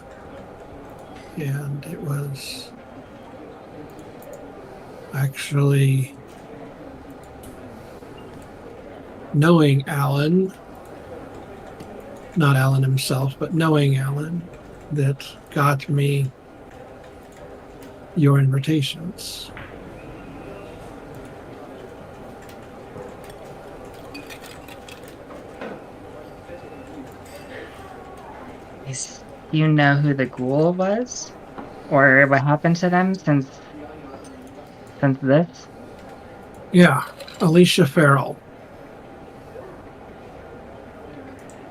and it was actually knowing Alan, not Alan himself, but knowing Alan, that got me your invitations. Do you know who the ghoul was? Or what happened to them since this? Yeah, Alicia Farrell.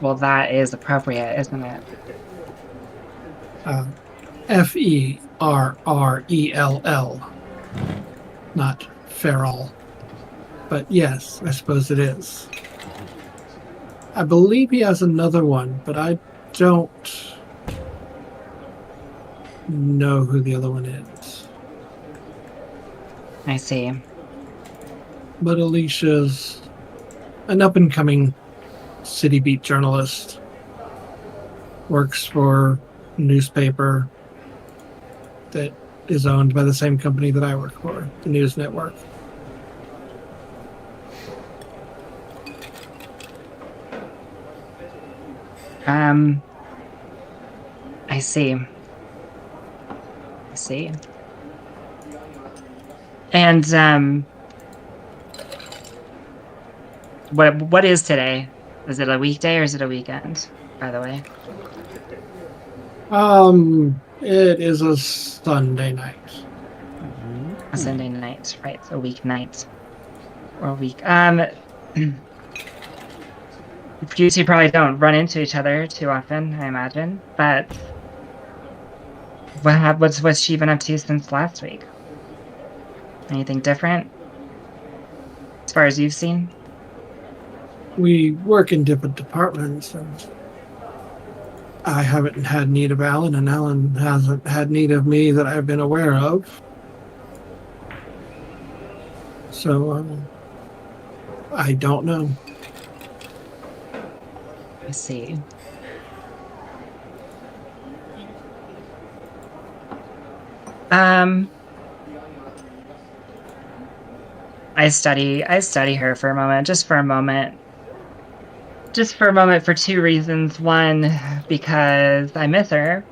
Well, that is appropriate, isn't it? Ferrell, not Farrell. But yes, I suppose it is. I believe he has another one, but I don't know who the other one is. I see. But Alicia's an up-and-coming city beat journalist. Works for a newspaper that is owned by the same company that I work for, the News Network. I see. And what is today? Is it a weekday or is it a weekend, by the way? It is a Sunday night. A Sunday night, right? A weeknight. Or a week. You two probably don't run into each other too often, I imagine. But what's she been up to since last week? Anything different, as far as you've seen? We work in different departments, and I haven't had need of Alan, and Alan hasn't had need of me that I've been aware of. So, I don't know. I see. I study her for a moment, just for a moment, for two reasons. One, because I miss her,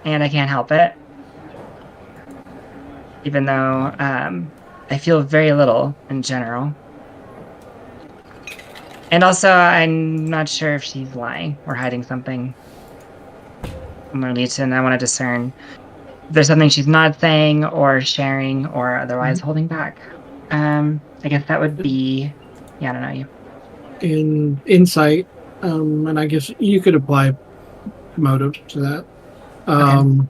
and I can't help it. Even though I feel very little in general. And also, I'm not sure if she's lying or hiding something. I'm gonna need to, and I want to discern if there's something she's not saying or sharing or otherwise holding back. I guess that would be, yeah, I don't know you. In insight, and I guess you could apply motive to that. Okay.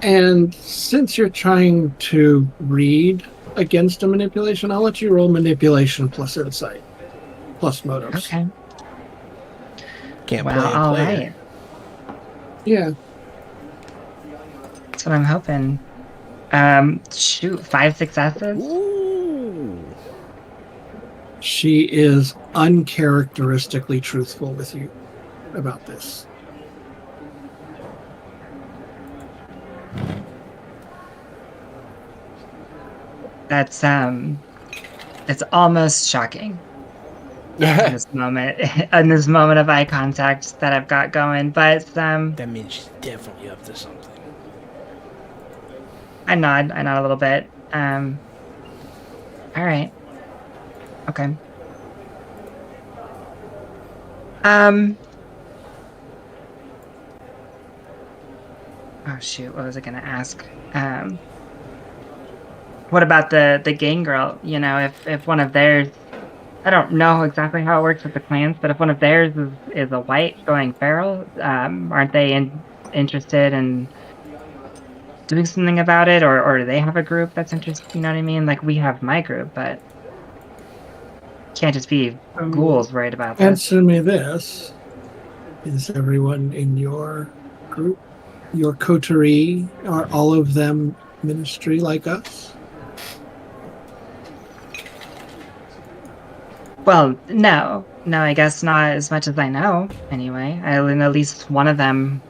And since you're trying to read against a manipulation, I'll let you roll manipulation plus insight plus motives. Okay. Can't Well, play all it. right. Yeah. That's what I'm hoping. Shoot, 5 successes. Ooh. She is uncharacteristically truthful with you about this. That's it's almost shocking. in this moment of eye contact that I've got going, but That means she's definitely up to something. I nod a little bit. All right. Okay. Oh shoot, what was I gonna ask? What about the gang girl? You know, if one of theirs, I don't know exactly how it works with the clans, but if one of theirs is a Wight going feral, aren't they interested in doing something about it, or do they have a group that's interested? You know what I mean? Like we have my group, but can't just be ghouls worried about this. Answer me this. Is everyone in your group, your coterie, are all of them ministry like us? Well, no. No, I guess not as much as I know, anyway. At least one of them,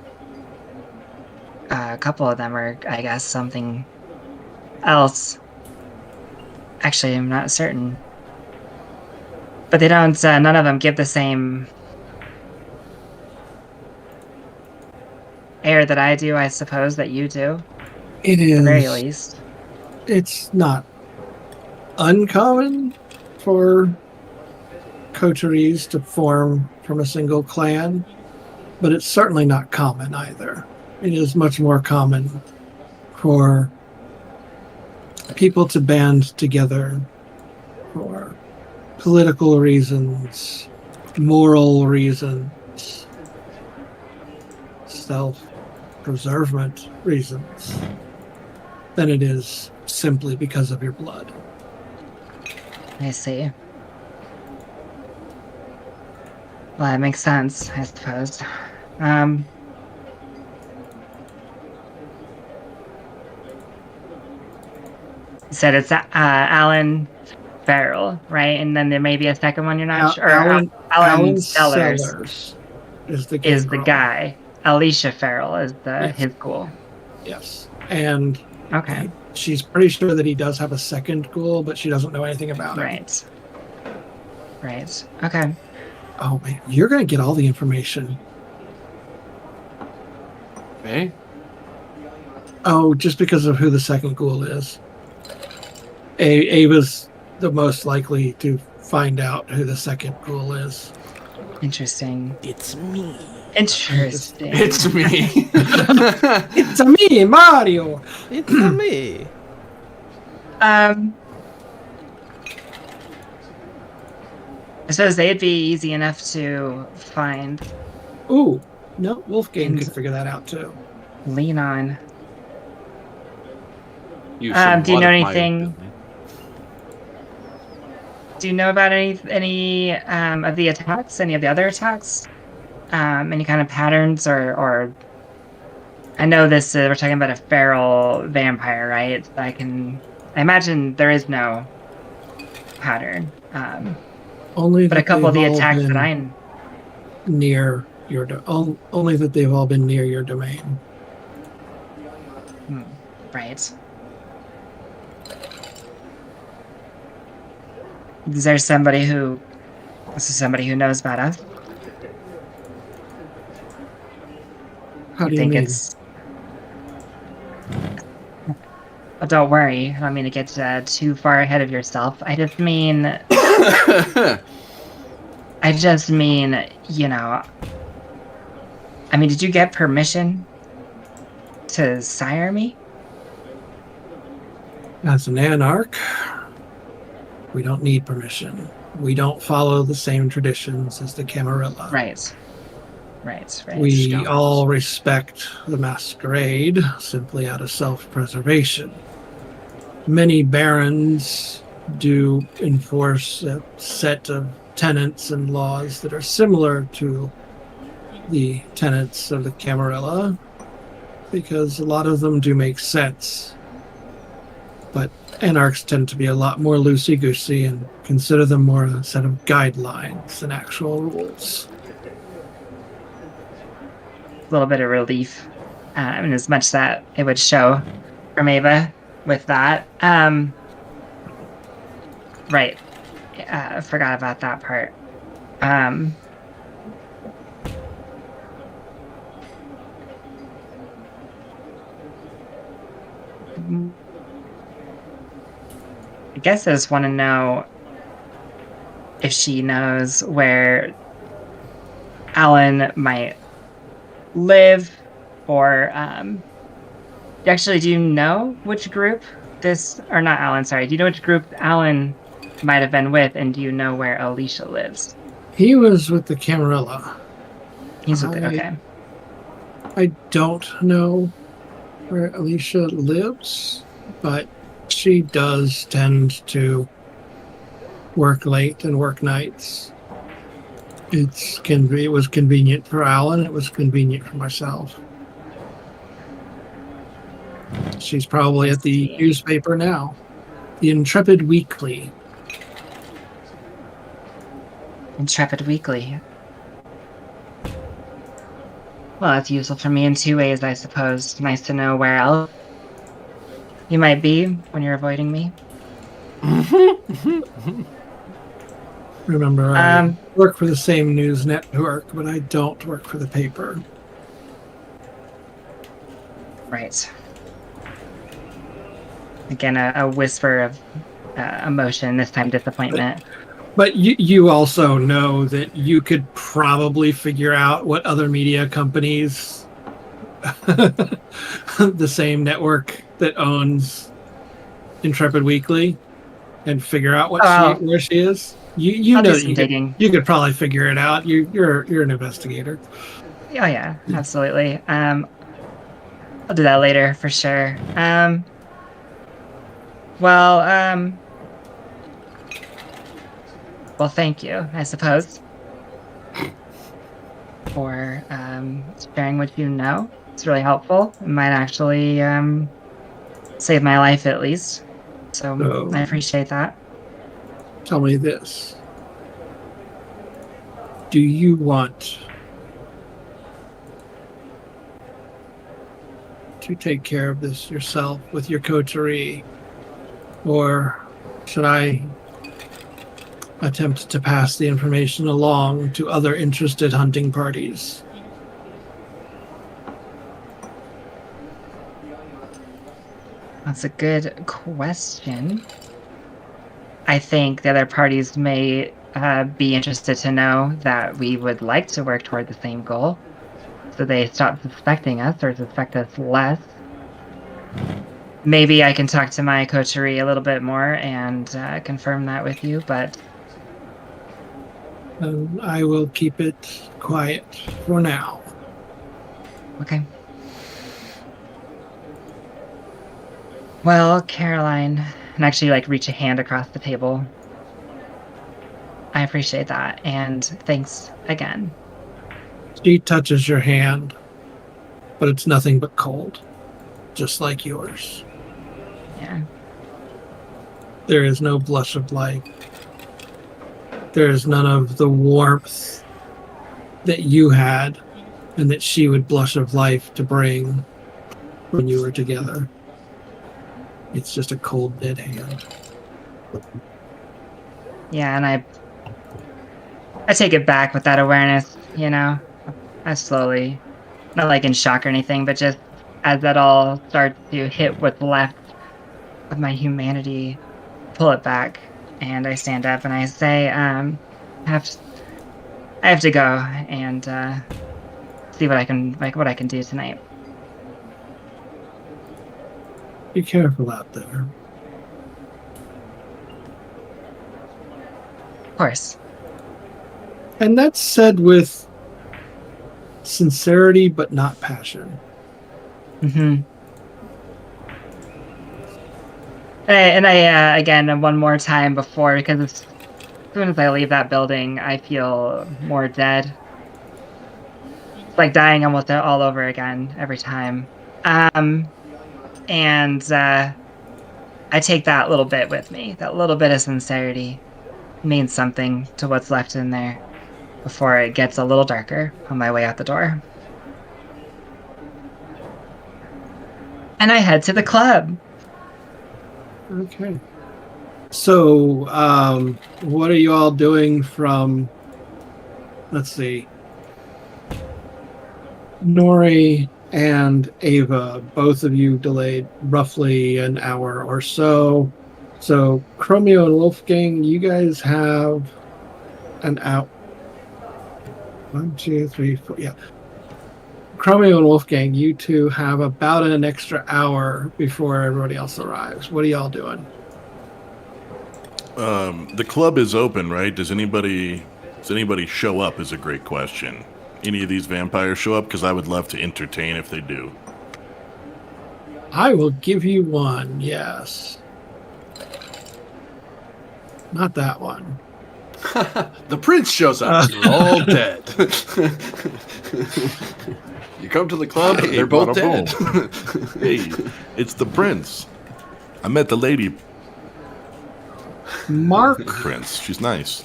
a couple of them are, I guess, something else. Actually, I'm not certain. But they don't, none of them give the same air that I do, I suppose, that you do. It At the very is. least. It's not uncommon for coteries to form from a single clan, but it's certainly not common either. It is much more common for people to band together for political reasons, moral reasons, self-preservement reasons, than it is simply because of your blood. I see. Well, that makes sense, I suppose. You said it's Alan Farrell, right? And then there may be a second one you're not sure. Alan Sellers is the is the girl. guy. Alicia Farrell is Yes. his goal. Yes, and Okay, she's pretty sure that he does have a second ghoul, but she doesn't know anything about it. right. Right. Okay. Oh man, you're gonna get all the information. Hey, Oh, just because of who the second ghoul is. Ava's the most likely to find out who the second ghoul is. Interesting. It's me. Interesting. it's me. It's a me, Mario. It's me. I suppose they'd be easy enough to find. Ooh, no, Wolfgang And- could figure that out too. Lean on. You Do you know modify anything? it. Do you know about any of the attacks? Any of the other attacks? Any kind of patterns or I know this. We're talking about a feral vampire, right? I imagine there is no pattern. Only But a that couple of they've the all attacks that been near your only that they've all been near your domain. Right. Is there somebody who knows about us? How do you think mean? it's? Oh, don't worry. I don't mean to get too far ahead of yourself. I just mean, you know. I mean, did you get permission to sire me? As an anarch, we don't need permission. We don't follow the same traditions as the Camarilla. Right. We Scoundrels. all respect the masquerade simply out of self-preservation. Many barons do enforce a set of tenets and laws that are similar to the tenets of the Camarilla, because a lot of them do make sense. But anarchs tend to be a lot more loosey-goosey and consider them more a set of guidelines than actual rules. A little bit of relief, and as much that it would show from Ava with that. Right. I forgot about that part. I guess I just want to know if she knows where Alan might live, or actually, do you know which group this, or not Alan, sorry, do you know which group Alan might have been with, and do you know where Alicia lives? He was with the Camarilla. He's with it, okay. I don't know where Alicia lives, but she does tend to work late and work nights. It was convenient for Alan. It was convenient for myself. She's probably at the newspaper now. The Intrepid Weekly. Intrepid Weekly. Well, that's useful for me in two ways, I suppose. Nice to know where else you might be when you're avoiding me. Remember, I work for the same news network, but I don't work for the paper. Right. Again, a whisper of emotion, this time disappointment. But you also know that you could probably figure out what other media companies, the same network that owns Intrepid Weekly, and figure out where she is. You know that you could probably figure it out. You're an investigator. Oh yeah, absolutely. I'll do that later for sure. Well, thank you, I suppose, for sharing what you know. It's really helpful. It might actually save my life at least. So I appreciate that. Tell me this. Do you want to take care of this yourself with your coterie, or should I attempt to pass the information along to other interested hunting parties? That's a good question. I think the other parties may be interested to know that we would like to work toward the same goal, so they stop suspecting us or suspect us less. Maybe I can talk to my coterie a little bit more and confirm that with you, but I will keep it quiet for now. Okay. Well, Caroline, and actually reach a hand across the table. I appreciate that, and thanks again. She touches your hand, but it's nothing but cold, just like yours. Yeah. There is no blush of light. There is none of the warmth that you had and that she would blush of life to bring when you were together. It's just a cold, dead hand. Yeah, and I take it back with that awareness, I slowly, not in shock or anything, but just as that all starts to hit what's left of my humanity, pull it back, and I stand up and I say, I have to go and see what I can do tonight. Be careful out there. Of course. And that's said with sincerity, but not passion. Mm-hmm. And I again, one more time before, because as soon as I leave that building, I feel more dead. It's like dying almost all over again every time. And I take that little bit with me. That little bit of sincerity means something to what's left in there before it gets a little darker on my way out the door. And I head to the club. Okay. So, what are you all doing from, let's see, Nori and Ava, both of you delayed roughly an hour or so. So, Chromio and Wolfgang, you guys have an hour. 1, 2, 3, 4, yeah. Chromio and Wolfgang, you two have about an extra hour before everybody else arrives. What are y'all doing? The club is open, right? Does anybody show up is a great question. Any of these vampires show up? Because I would love to entertain if they do. I will give you one, yes. Not that one. The prince shows up. You're all dead. You come to the club, Hey, they're both bada dead. Hey, it's the prince. I met the lady Mark prince. She's nice.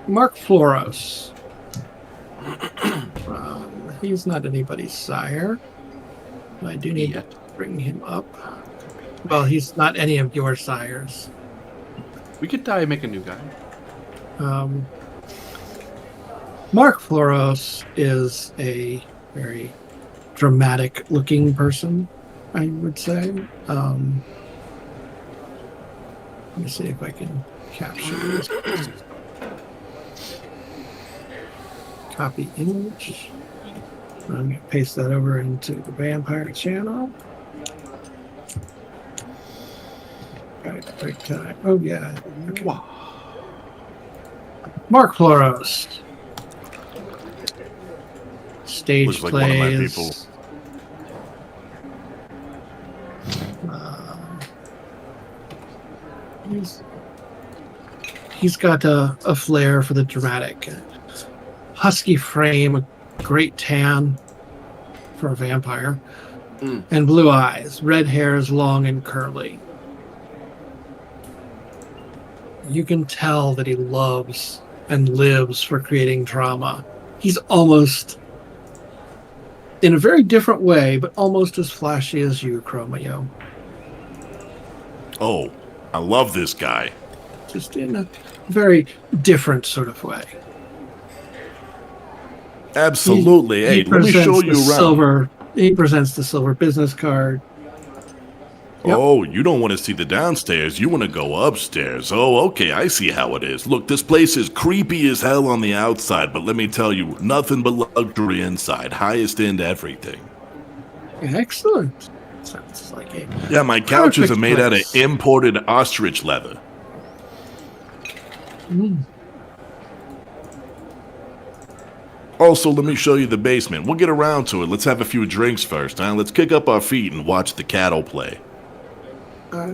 Floros. He's not anybody's sire. I do need to bring him up. Well, he's not any of your sires. We could die and make a new guy. Mark Floros is a very dramatic-looking person, I would say. Let me see if I can capture this. Copy image. I'm going to paste that over into the vampire channel. Got it right time. Oh, yeah. Wow. Mark Floros. Stage Looks like plays. one of my people. He's got a flair for the dramatic. Husky frame, a great tan for a vampire, and blue eyes. Red hair is long and curly. You can tell that he loves and lives for creating drama. He's almost, in a very different way, but almost as flashy as you, Chromio. Oh, I love this guy. Just in a very different sort of way. Absolutely. Hey, let me show you around. He presents the silver business card. Yep. Oh, you don't want to see the downstairs. You want to go upstairs. Oh, okay. I see how it is. Look, this place is creepy as hell on the outside, but let me tell you, nothing but luxury inside. Highest end everything. Excellent. Sounds like a Yeah, my couches perfect are made out of place. imported ostrich leather. Also, let me show you the basement. We'll get around to it. Let's have a few drinks first, huh? Let's kick up our feet and watch the cattle play. I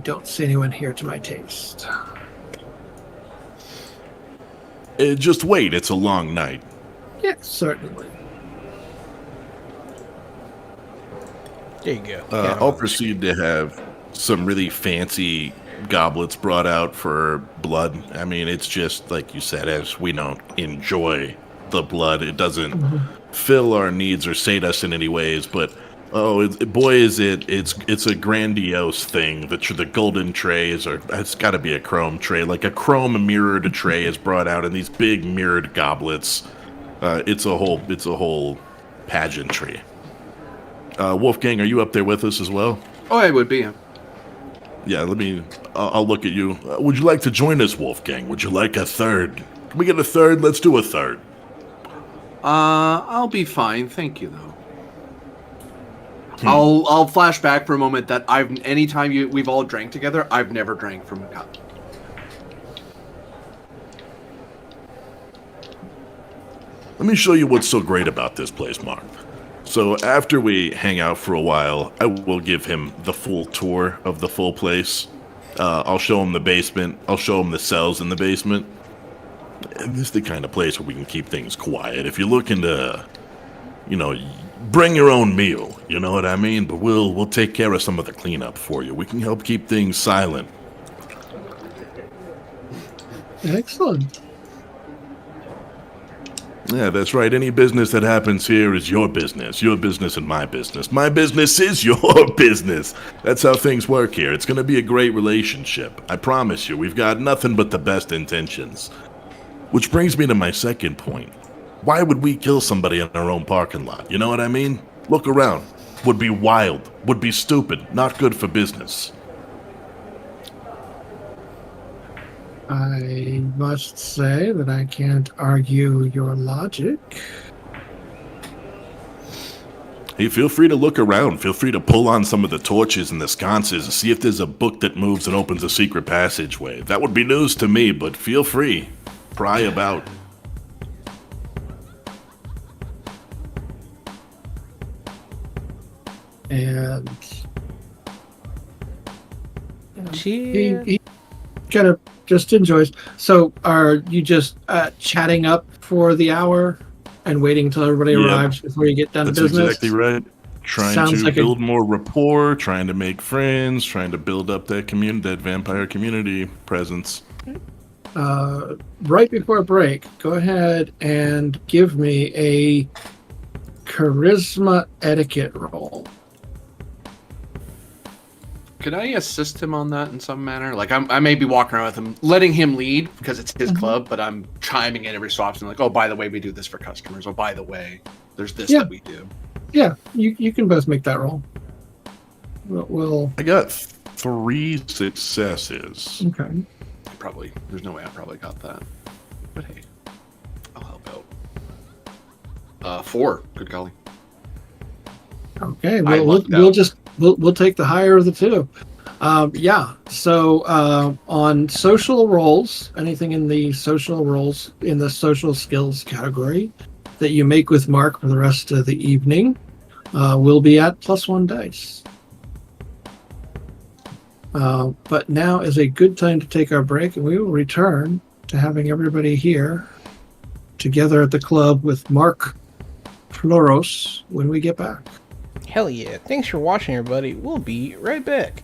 don't see anyone here to my taste. Just wait, it's a long night. Yes, certainly. There you go. I'll proceed to have some really fancy goblets brought out for blood. I mean, it's just, like you said, as we don't enjoy the blood, it doesn't fill our needs or sate us in any ways, but boy is it's a grandiose thing. The golden trays, or it's got to be a chrome tray, like a chrome mirrored tray is brought out in these big mirrored goblets. It's a whole pageantry. Wolfgang, are you up there with us as well? Oh, I would be. Yeah, I'll look at you. Would you like to join us, Wolfgang? Would you like a third? Can we get a third? Let's do a third. I'll be fine. Thank you, though. I'll flash back for a moment that anytime we've all drank together, I've never drank from a cup. Let me show you what's so great about this place, Mark. So after we hang out for a while, I will give him the full tour of the full place. I'll show him the basement. I'll show him the cells in the basement. And this is the kind of place where we can keep things quiet. If you're looking to, bring your own meal, you know what I mean? But we'll take care of some of the cleanup for you. We can help keep things silent. Excellent. Yeah, that's right. Any business that happens here is your business. Your business and my business. My business is your business. That's how things work here. It's going to be a great relationship. I promise you, we've got nothing but the best intentions. Which brings me to my second point. Why would we kill somebody in our own parking lot? You know what I mean? Look around. Would be wild. Would be stupid. Not good for business. I must say that I can't argue your logic. Hey, feel free to look around. Feel free to pull on some of the torches and the sconces and see if there's a book that moves and opens a secret passageway. That would be news to me, but feel free. Pry about. And He kind of just enjoys. So, are you just chatting up for the hour and waiting until everybody arrives before you get down to That's business? exactly right. Trying to build more rapport, trying to make friends, trying to build up that community, that vampire community presence. Right before break, go ahead and give me a charisma etiquette roll. Could I assist him on that in some manner? Like, I may be walking around with him, letting him lead because it's his club, but I'm chiming in every so often, like, oh, by the way, we do this for customers. Oh, by the way, there's this that we do. Yeah, you can both make that roll. We'll I got 3 successes. okay. There's no way I probably got that. But hey, I'll help out. 4. Good golly. Okay, we'll take the higher of the two. So on social roles, anything in the social roles in the social skills category that you make with Mark for the rest of the evening will be at +1 dice. But now is a good time to take our break, and we will return to having everybody here together at the club with Mark Floros when we get back. Hell yeah. Thanks for watching, everybody. We'll be right back.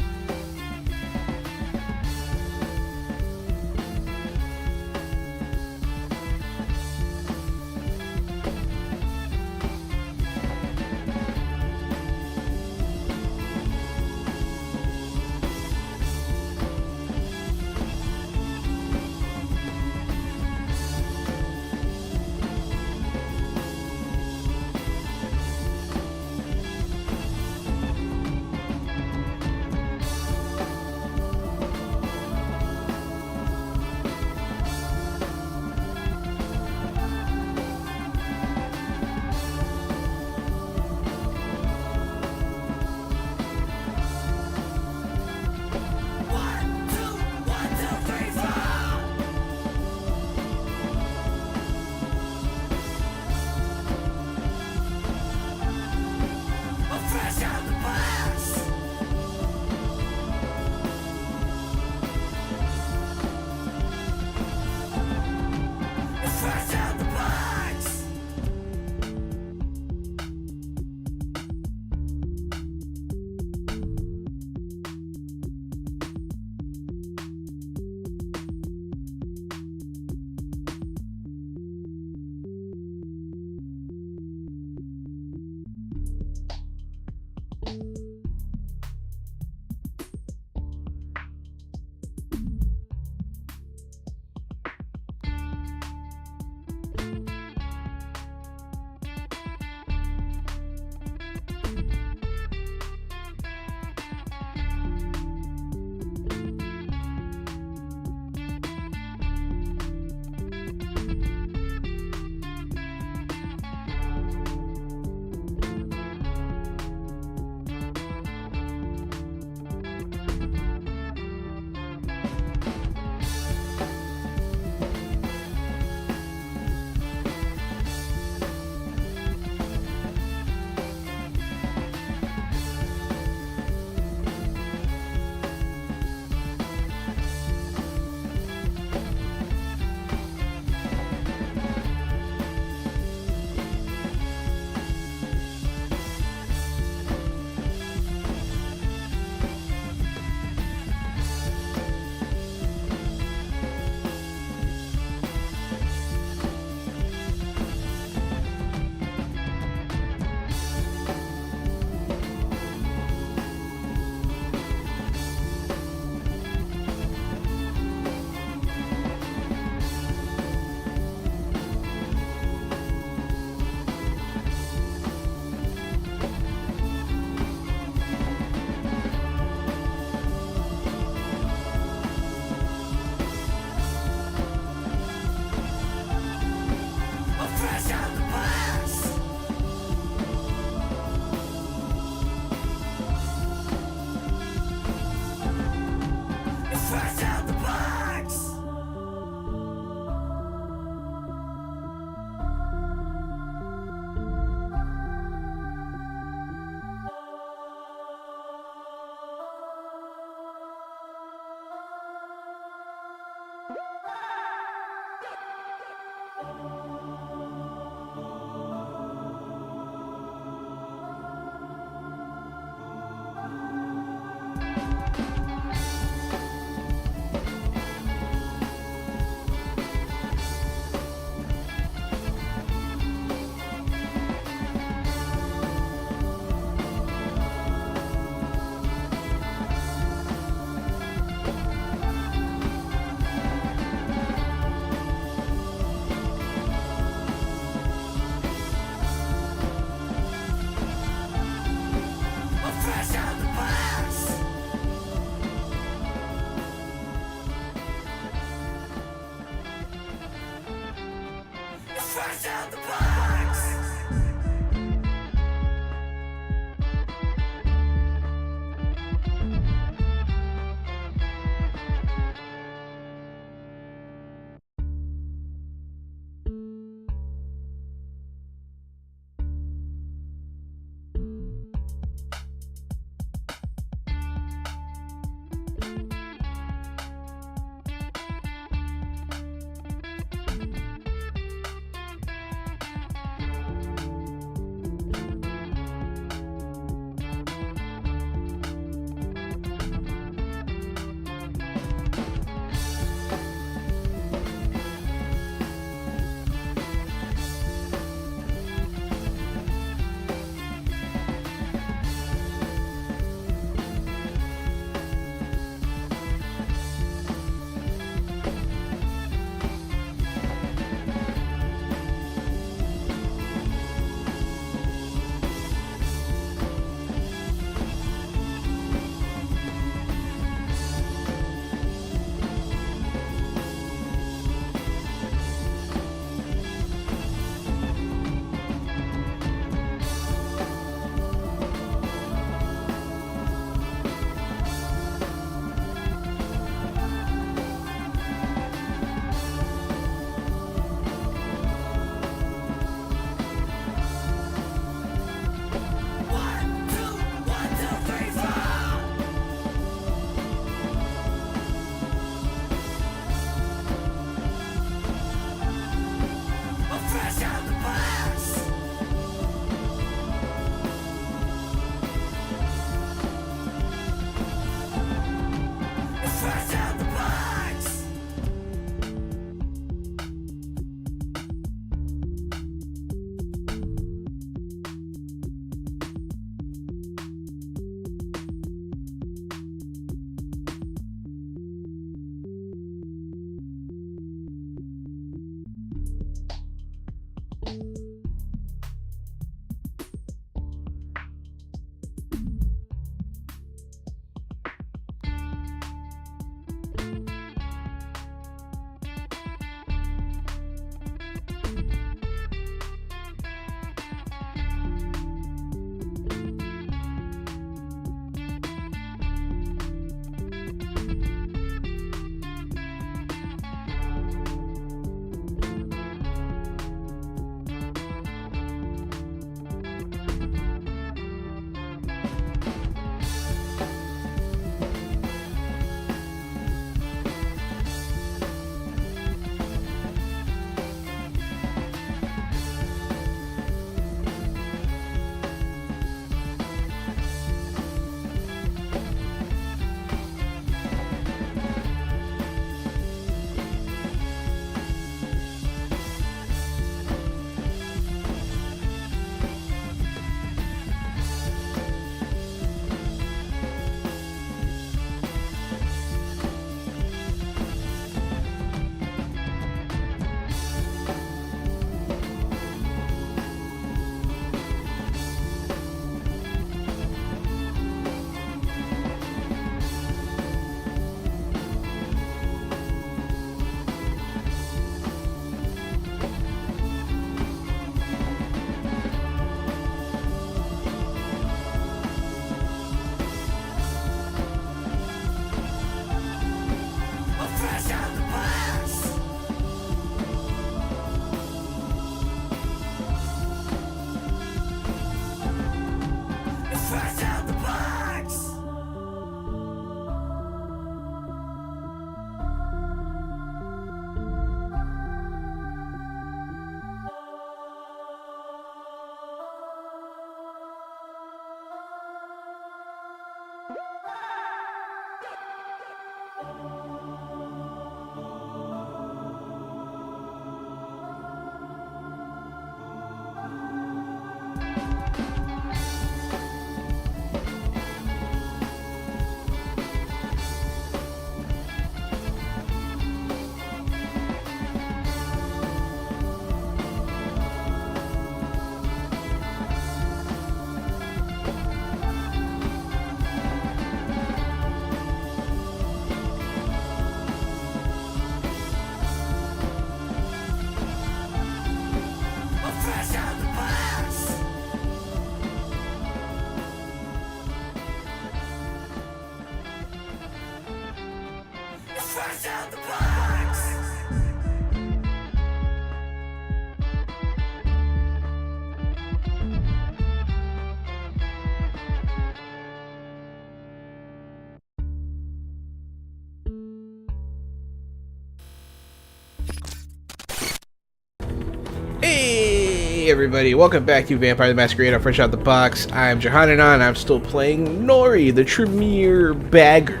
Hey everybody, welcome back to Vampire the Masquerade on Fresh Out the Box. I'm Johanna and I'm still playing Nori, the Tremere Bagger.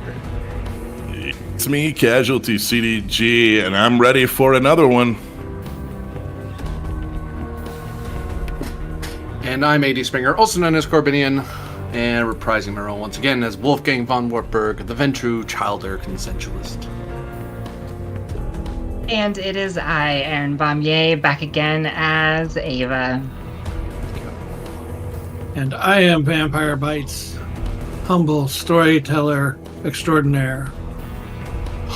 It's me, Casualty CDG, and I'm ready for another one. And I'm AD Springer, also known as Corbinian, and reprising my role once again as Wolfgang von Wartburg, the Ventru Childer Consensualist. And it is I, Aaron Baumier, back again as Ava. And I am Vampire Bites, humble storyteller extraordinaire.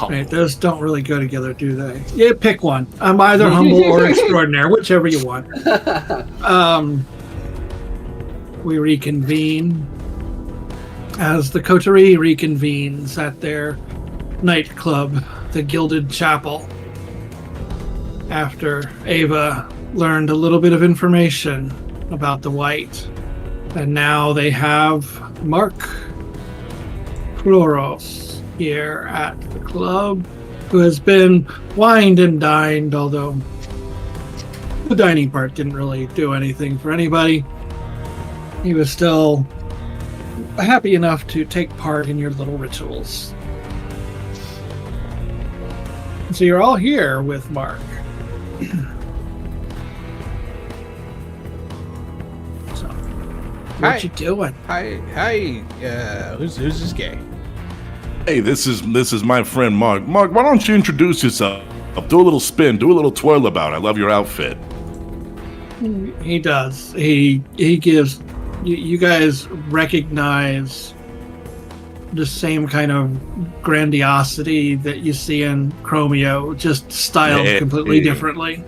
Right, those don't really go together, do they? Yeah, pick one. I'm either humble or extraordinaire, whichever you want. We reconvene as the Coterie reconvenes at their nightclub, the Gilded Chapel, after Ava learned a little bit of information about the Wight. And now they have Mark Floros here at the club, who has been wined and dined, although the dining part didn't really do anything for anybody. He was still happy enough to take part in your little rituals. So you're all here with Mark. So, what you doing? Hi, who's this guy? Hey, this is my friend Mark. Mark, why don't you introduce yourself? Do a little spin, do a little twirl about it. I love your outfit. He does. He gives. You guys recognize the same kind of grandiosity that you see in Chromio, just styled completely differently.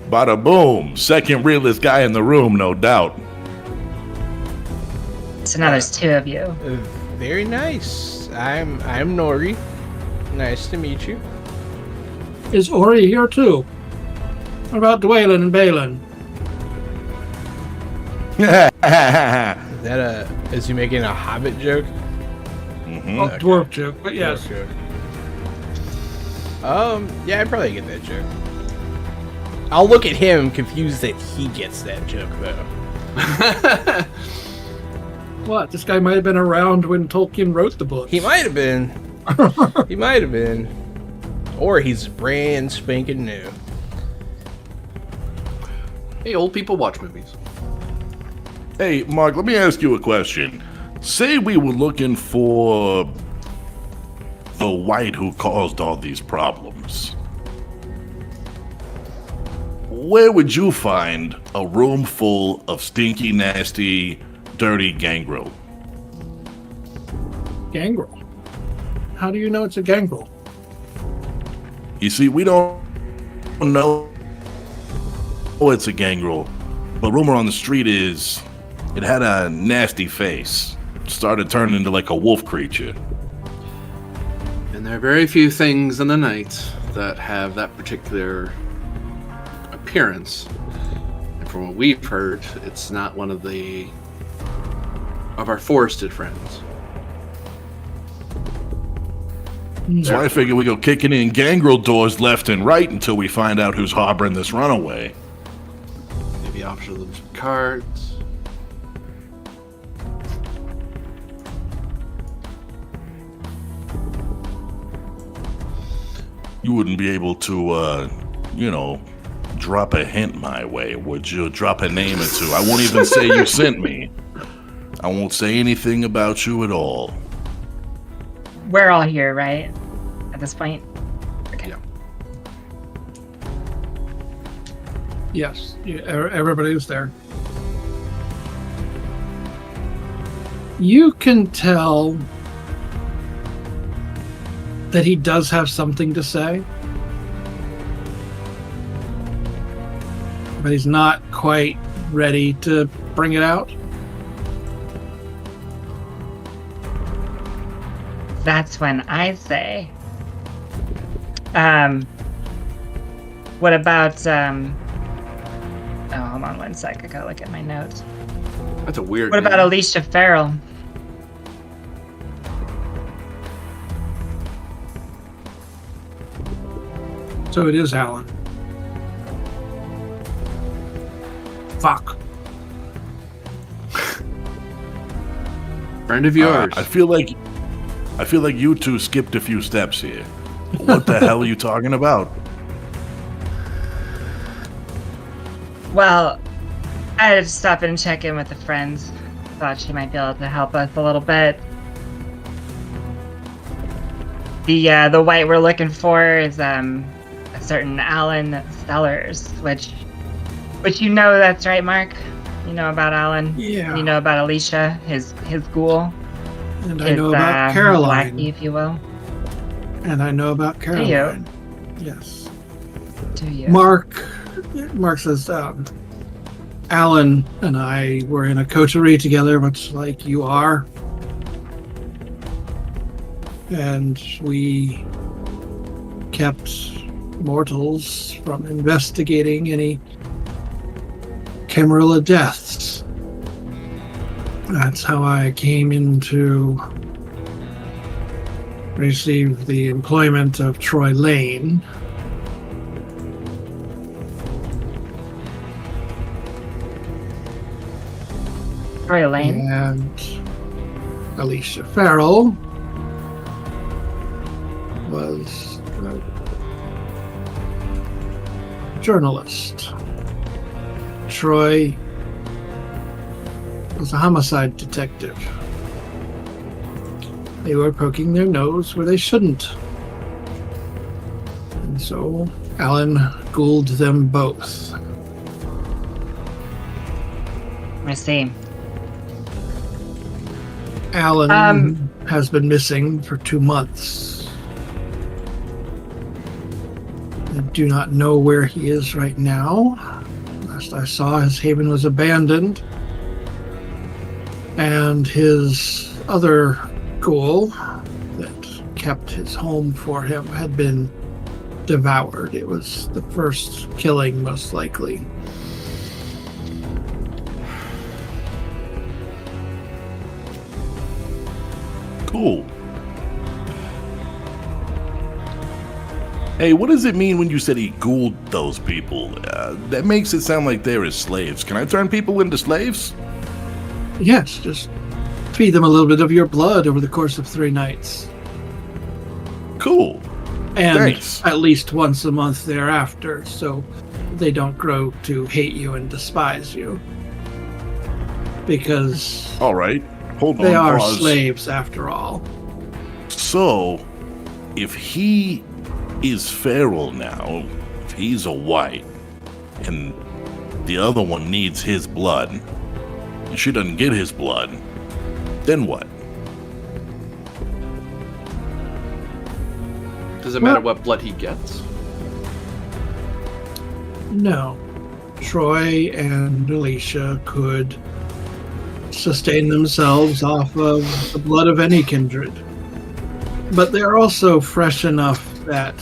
Bada boom. Second realest guy in the room, no doubt. So now there's two of you. Very nice. I'm Nori. Nice to meet you. Is Ori here too? What about Dwaylen and Balin? Is he making a Hobbit joke? Mm-hmm. Oh, dwarf joke, but yes. Dwarf joke. Yeah, I probably get that joke. I'll look at him confused that he gets that joke though. What? This guy might have been around when Tolkien wrote the book. He might have been. He might have been. Or he's brand spanking new. Hey, old people watch movies. Hey, Mark, let me ask you a question. Say we were looking for the Wight who caused all these problems. Where would you find a room full of stinky, nasty, dirty gangrel? Gangrel? How do you know it's a gangrel? You see, we don't know it's a gangrel, but rumor on the street is it had a nasty face. Started turning into like a wolf creature. And there are very few things in the night that have that particular appearance. And from what we've heard, it's not one of our forested friends. So I figure we go kicking in gangrel doors left and right until we find out who's harboring this runaway. Maybe offer them some cards. You wouldn't be able to, drop a hint my way, would you? Drop a name or two. I won't even say you sent me. I won't say anything about you at all. We're all here, right? At this point? Okay. Yeah. Yes, everybody was there. You can tell that he does have something to say, but he's not quite ready to bring it out. That's when I say, what about, oh, hold on one sec, I gotta look at my notes. That's a weird What about name. Alicia Farrell? So it is Alan. Fuck. Friend of yours. I feel like you two skipped a few steps here. What the hell are you talking about? Well, I had to stop in and check in with a friend. Thought she might be able to help us a little bit. The Wight we're looking for is a certain Alan Sellers, which you know, that's right, Mark. You know about Alan. Yeah. You know about Alicia, his ghoul. And I know about Caroline. Lackey, if you will. And I know about Caroline. Do you? Yes. Do you? Mark says, Alan and I were in a coterie together, much like you are. And we kept mortals from investigating any Camarilla deaths. That's how I came into receive the employment of Troy Lane. Troy Lane. And Alicia Farrell was a journalist. Troy was a homicide detective. They were poking their nose where they shouldn't. And so Alan ghouled them both. I see. Alan has been missing for 2 months. I do not know where he is right now. Last I saw, his haven was abandoned. And his other ghoul that kept his home for him had been devoured. It was the first killing, most likely. Cool. Hey, what does it mean when you said he ghouled those people? That makes it sound like they're his slaves. Can I turn people into slaves? Yes, just feed them a little bit of your blood over the course of 3 nights. Cool. And Thanks. at least once a month thereafter, so they don't grow to hate you and despise you. Because All right. Hold on. they are pause. slaves after all. So, if he is feral now, if he's a Wight, and the other one needs his blood, and she doesn't get his blood, then what? Does it matter what blood he gets? No. Troy and Alicia could sustain themselves off of the blood of any kindred. But they're also fresh enough that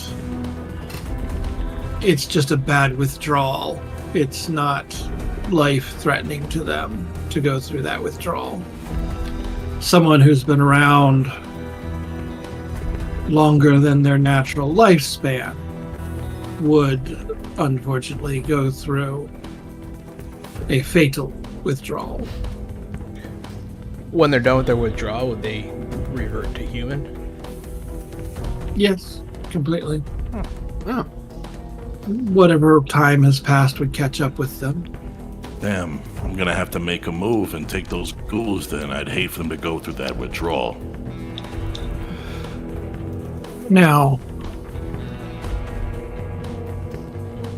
it's just a bad withdrawal. It's not life-threatening to them to go through that withdrawal. Someone who's been around longer than their natural lifespan would unfortunately go through a fatal withdrawal. When they're done with their withdrawal, would they revert to human? Yes, completely. Oh. Whatever time has passed would catch up with them. Damn, I'm gonna have to make a move and take those ghouls then. I'd hate for them to go through that withdrawal. Now,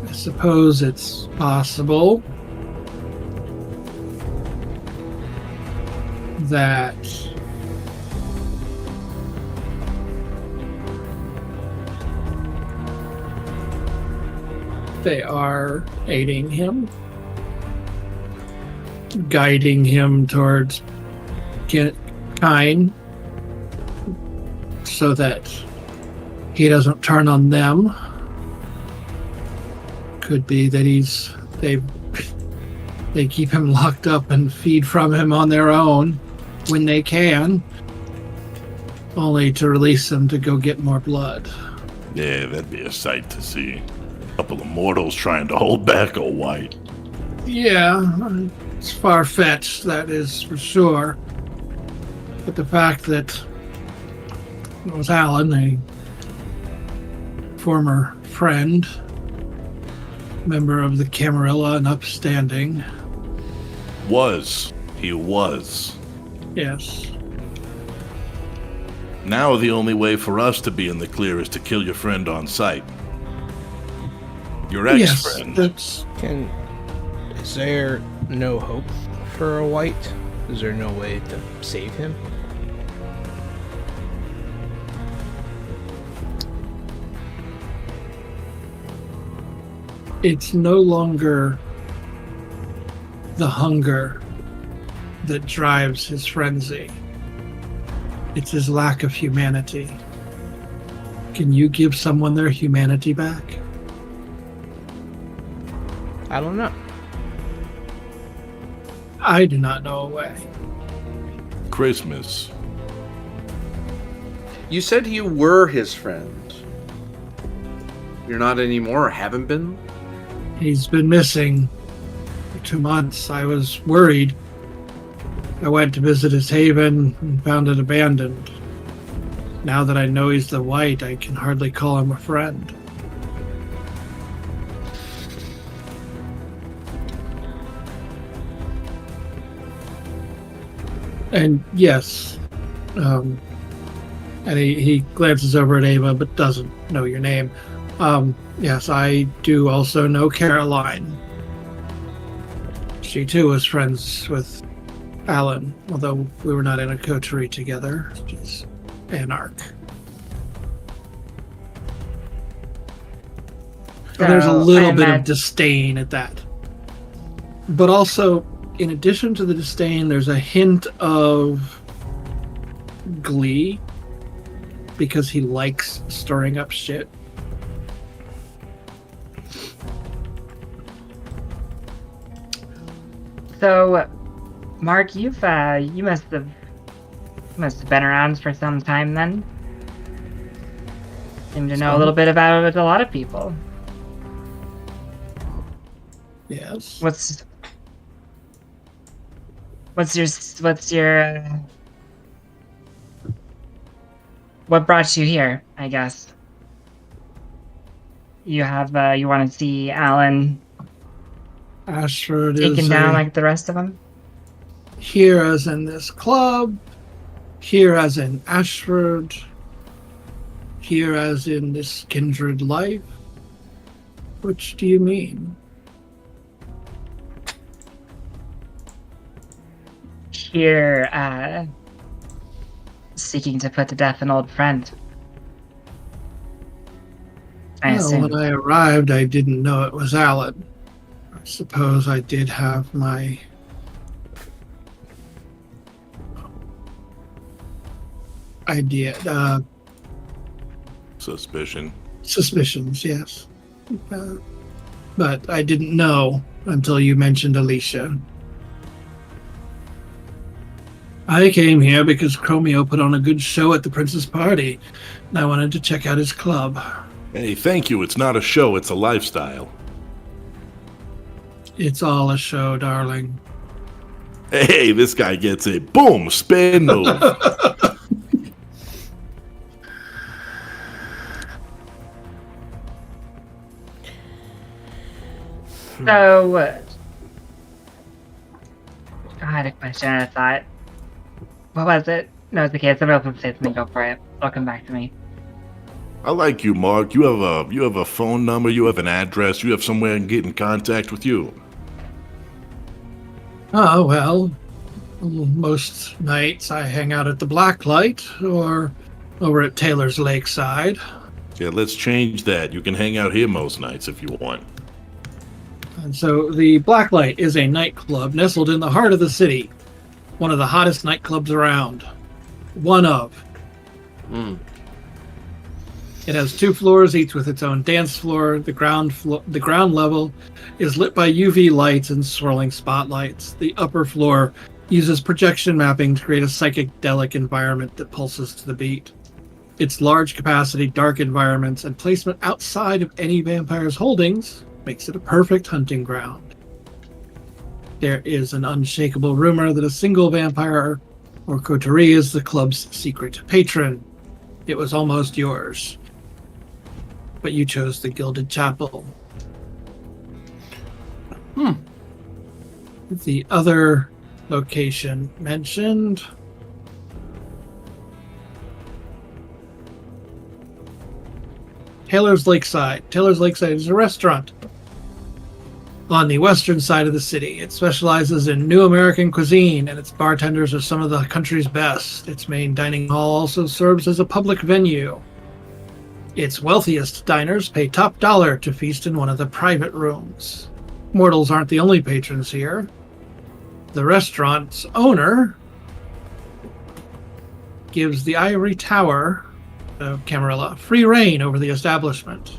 I suppose it's possible that they are aiding him, guiding him towards Caine so that he doesn't turn on them. Could be that they keep him locked up and feed from him on their own when they can, only to release him to go get more blood. Yeah, that'd be a sight to see. A couple of mortals trying to hold back a Wight. Yeah, it's far-fetched, that is for sure. But the fact that it was Alan, a former friend, member of the Camarilla and upstanding. He was. Yes. Now the only way for us to be in the clear is to kill your friend on sight. Your ex-friend. Yes, that's... Is there no hope for a Wight? Is there no way to save him? It's no longer the hunger that drives his frenzy. It's his lack of humanity. Can you give someone their humanity back? I don't know. I do not know a way. Christmas. You said you were his friend. You're not anymore, or haven't been? He's been missing for 2 months. I was worried. I went to visit his haven and found it abandoned. Now that I know he's the Wight, I can hardly call him a friend. And yes, and he glances over at Ava but doesn't know your name. Yes, I do also know Caroline. She too was friends with Alan, although we were not in a coterie together. She's Anarch. So there's a little bit of disdain at that. But also, in addition to the disdain, there's a hint of glee because he likes stirring up shit. So, Mark, you must have been around for some time then. Seem to know a little bit about it with a lot of people. Yes. What's your what brought you here, I guess? You want to see Alan Ashford taken is down like the rest of them? here as in this club, here as in Ashford, here as in this kindred life. Which do you mean? Here, seeking to put to death an old friend. I Well, assume. when I arrived, I didn't know it was Alan. I suppose I did have my suspicions, yes. But I didn't know until you mentioned Alicia. I came here because Chromio put on a good show at the Prince's party, and I wanted to check out his club. Hey, thank you. It's not a show, it's a lifestyle. It's all a show, darling. Hey, this guy gets a boom, spin move. So, I had a question and I thought, what was it? No, it's okay. Somebody else will say something. Go for it. It'll come back to me. I like you, Mark. You have a phone number, you have an address, you have somewhere I can get in contact with you. Oh, well, most nights I hang out at the Blacklight or over at Taylor's Lakeside. Yeah, let's change that. You can hang out here most nights if you want. And so the Blacklight is a nightclub nestled in the heart of the city. One of the hottest nightclubs around. One of. It has 2 floors, each with its own dance floor. The ground level is lit by UV lights and swirling spotlights. The upper floor uses projection mapping to create a psychedelic environment that pulses to the beat. Its large capacity, dark environments, and placement outside of any vampire's holdings makes it a perfect hunting ground. There is an unshakable rumor that a single vampire or Coterie is the club's secret patron. It was almost yours, but you chose the Gilded Chapel. The other location mentioned... Taylor's Lakeside. Taylor's Lakeside is a restaurant on the western side of the city. It specializes in new American cuisine, and its bartenders are some of the country's best. Its main dining hall also serves as a public venue. Its wealthiest diners pay top dollar to feast in one of the private rooms. Mortals aren't the only patrons here. The restaurant's owner gives the Ivory Tower of Camarilla free reign over the establishment.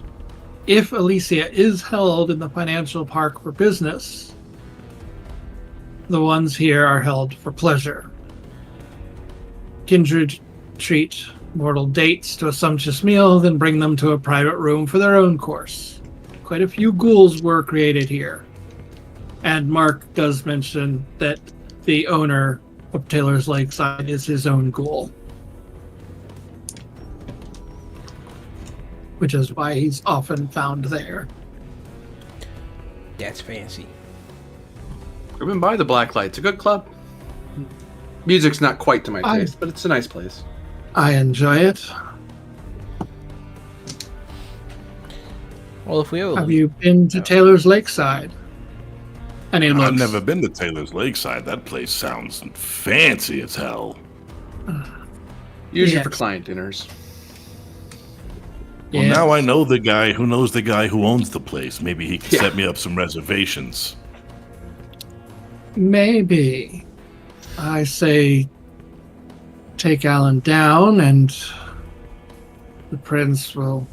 If Elysia is held in the financial park for business, the ones here are held for pleasure. Kindred treat mortal dates to a sumptuous meal, then bring them to a private room for their own course. Quite a few ghouls were created here. And Mark does mention that the owner of Taylor's Lakeside is his own ghoul, which is why he's often found there. That's fancy. I've been by the Blacklight. It's a good club. Music's not quite to my taste, but it's a nice place. I enjoy it. Well, if we Have you been to Taylor's Lakeside? And I've never been to Taylor's Lakeside. That place sounds fancy as hell. Usually Yes. for client dinners. Well, Yes. now I know the guy who knows the guy who owns the place. Maybe he can set me up some reservations. Maybe. I say take Alan down, and the prince will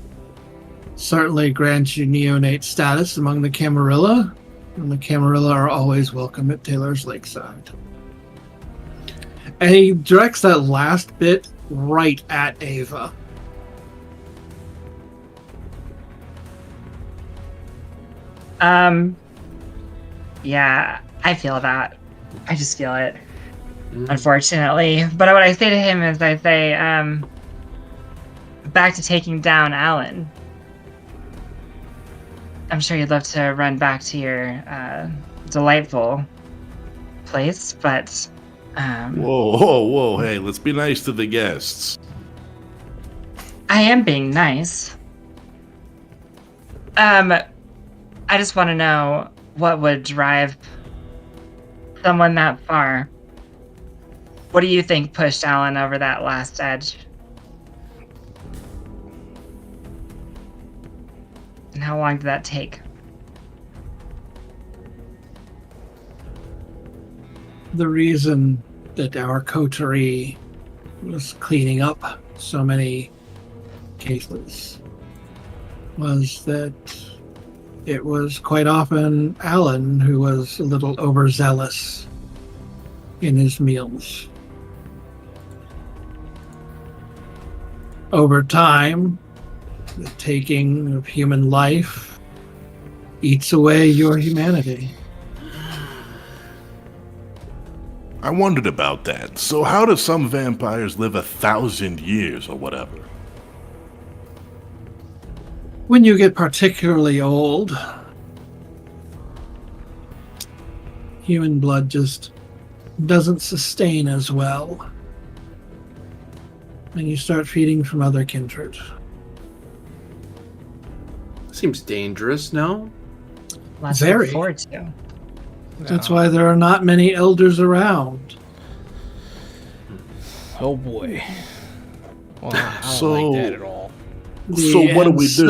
certainly grant you neonate status among the Camarilla, and the Camarilla are always welcome at Taylor's Lakeside. And he directs that last bit right at Ava. Yeah, I feel that. I just feel it, unfortunately. But what I say to him is I say, back to taking down Alan. I'm sure you'd love to run back to your delightful place, but... Whoa, hey, let's be nice to the guests. I am being nice. I just want to know what would drive someone that far. What do you think pushed Alan over that last edge? And how long did that take? The reason that our coterie was cleaning up so many cases was that it was quite often Alan who was a little overzealous in his meals. Over time, the taking of human life eats away your humanity. I wondered about that. So how do some vampires live 1,000 years or whatever? When you get particularly old, human blood just doesn't sustain as well. And you start feeding from other kindred. Seems dangerous, no? Lots to Very. look forward to. That's why there are not many elders around. Oh boy. Well, I don't So- like that at all. So what do we do?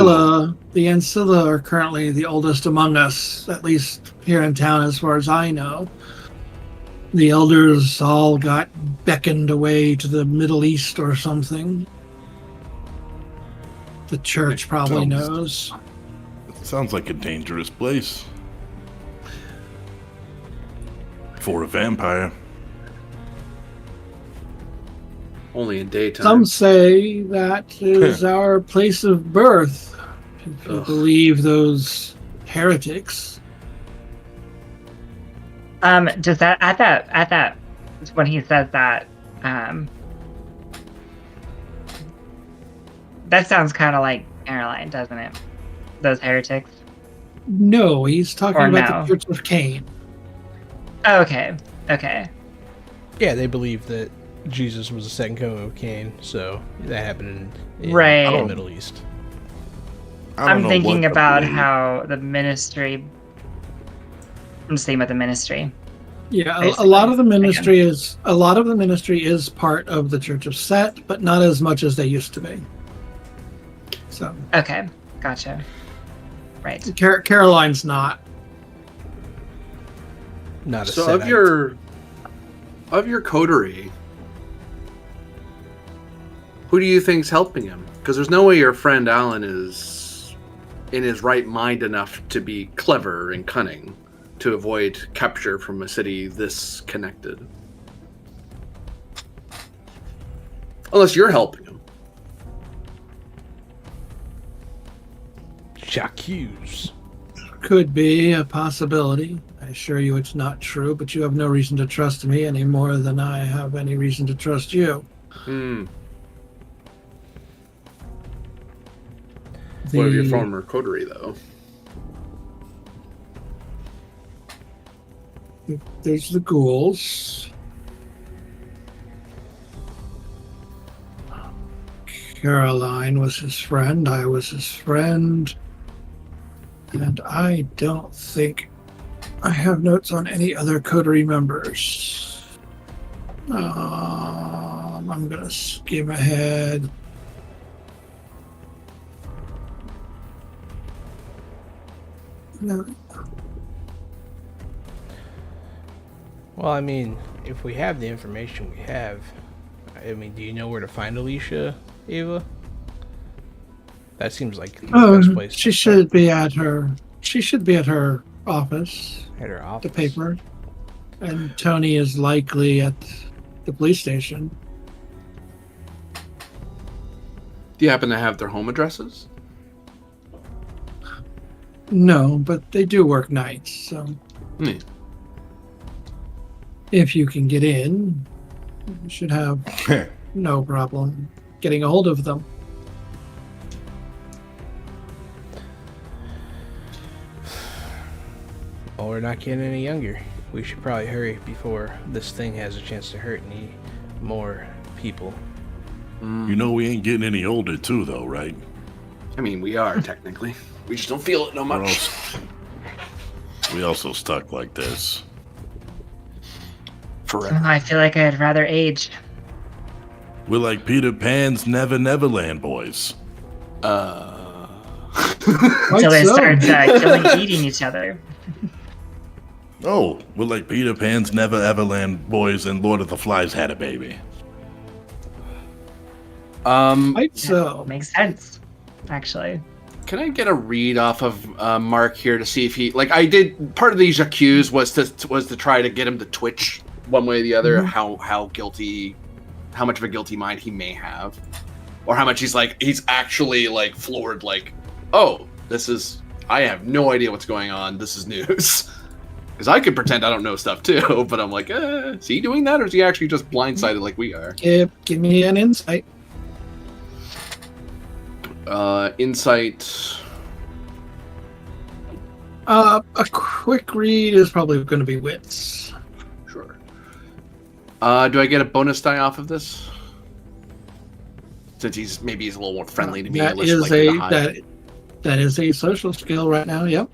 The Ancilla are currently the oldest among us, at least here in town as far as I know. The elders all got beckoned away to the Middle East or something. The church probably knows. Sounds like a dangerous place. For a vampire. Only in daytime. Some say that is our place of birth, if you Ugh. believe those heretics. Just at that when he says that, that sounds kind of like Caroline, doesn't it? Those heretics. No, he's talking Or about no. the Church of Caine. Oh, okay. Yeah, they believe that Jesus was the second coming of Cain, so that happened in Right. the Middle East. I don't I'm know thinking what to about believe. how the ministry. I'm just thinking about the ministry. Yeah, a Basically, lot of the ministry is part of the Church of Set, but not as much as they used to be. So Okay, gotcha. Right. Caroline's not. Not a So Setite. of your coterie, who do you think's helping him? Because there's no way your friend Alan is in his right mind enough to be clever and cunning to avoid capture from a city this connected. Unless you're helping him. J'accuse. Could be a possibility. I assure you it's not true, but you have no reason to trust me any more than I have any reason to trust you. What of your former coterie, though? There's the ghouls. Caroline was his friend. I was his friend. And I don't think I have notes on any other coterie members. I'm going to skim ahead. No. Well, I mean, if we have the information we have, I mean, do you know where to find Alicia, Ava? That seems like the best place. She to start. should be at her. She should be at her office. At her office. The paper. And Tony is likely at the police station. Do you happen to have their home addresses? No, but they do work nights, so if you can get in, you should have no problem getting a hold of them. Well, we're not getting any younger. We should probably hurry before this thing has a chance to hurt any more people. You know we ain't getting any older too, though, right? I mean, we are, technically. We just don't feel it no much. We also stuck like this. Forever. I feel like I'd rather age. We're like Peter Pan's Never Neverland boys. Until they start killing, eating each other. Oh, we're like Peter Pan's Never Everland boys and Lord of the Flies had a baby. Right, so Makes sense, actually. Can I get a read off of Mark here to see if he I did part of these accused was to try to get him to twitch one way or the other, how guilty, how much of a guilty mind he may have, or how much he's actually floored, oh, I have no idea what's going on, this is news. Because I could pretend I don't know stuff too, but I'm like, is he doing that, or is he actually just blindsided like we are? give me an insight. Insight. A quick read is probably going to be wits. Sure. Do I get a bonus die off of this? Since he's a little more friendly to me. That less is likely to hide. that is a social skill right now. Yep.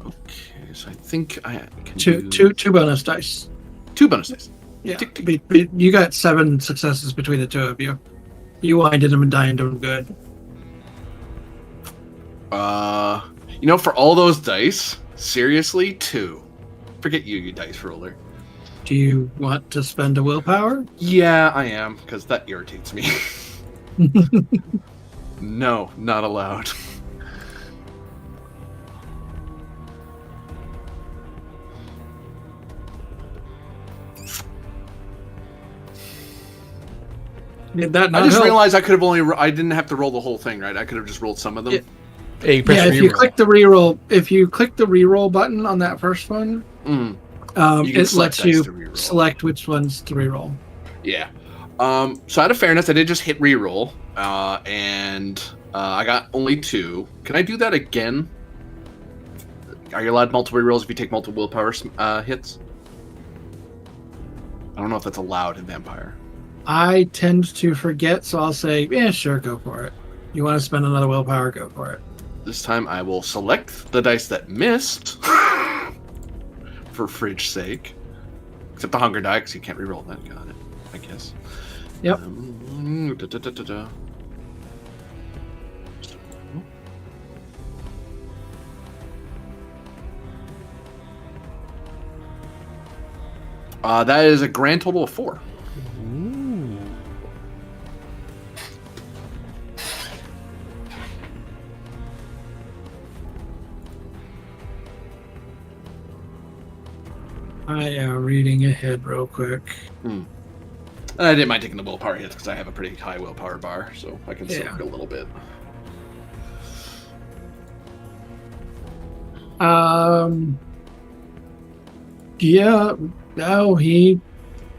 Okay, so I think I can Two bonus dice. 2 bonus dice. Yeah. Tick, tick. You got 7 successes between the two of you. You winded them and dined them good. For all those dice, seriously, 2. Forget you dice roller. Do you want to spend a willpower? Yeah, I am, because that irritates me. No, not allowed. Did that I not just help? realized I could have I didn't have to roll the whole thing, right? I could have just rolled some of them. Yeah. Hey, you press Yeah, if you reroll. click the reroll, if you click the reroll button on that first one, You can It select lets dice you to reroll. select which ones to reroll. Yeah. So out of fairness, I did just hit reroll, and I got only 2. Can I do that again? Are you allowed multiple rerolls if you take multiple willpower hits? I don't know if that's allowed in Vampire. I tend to forget, so I'll say, yeah, sure, go for it. You want to spend another willpower, go for it. This time I will select the dice that missed, for fridge's sake. Except the hunger die, because you can't reroll that. Got it, I guess. Yep. That is a grand total of 4. I am reading ahead real quick. And I didn't mind taking the willpower hits because I have a pretty high willpower bar, so I can soak a little bit. Yeah, no, he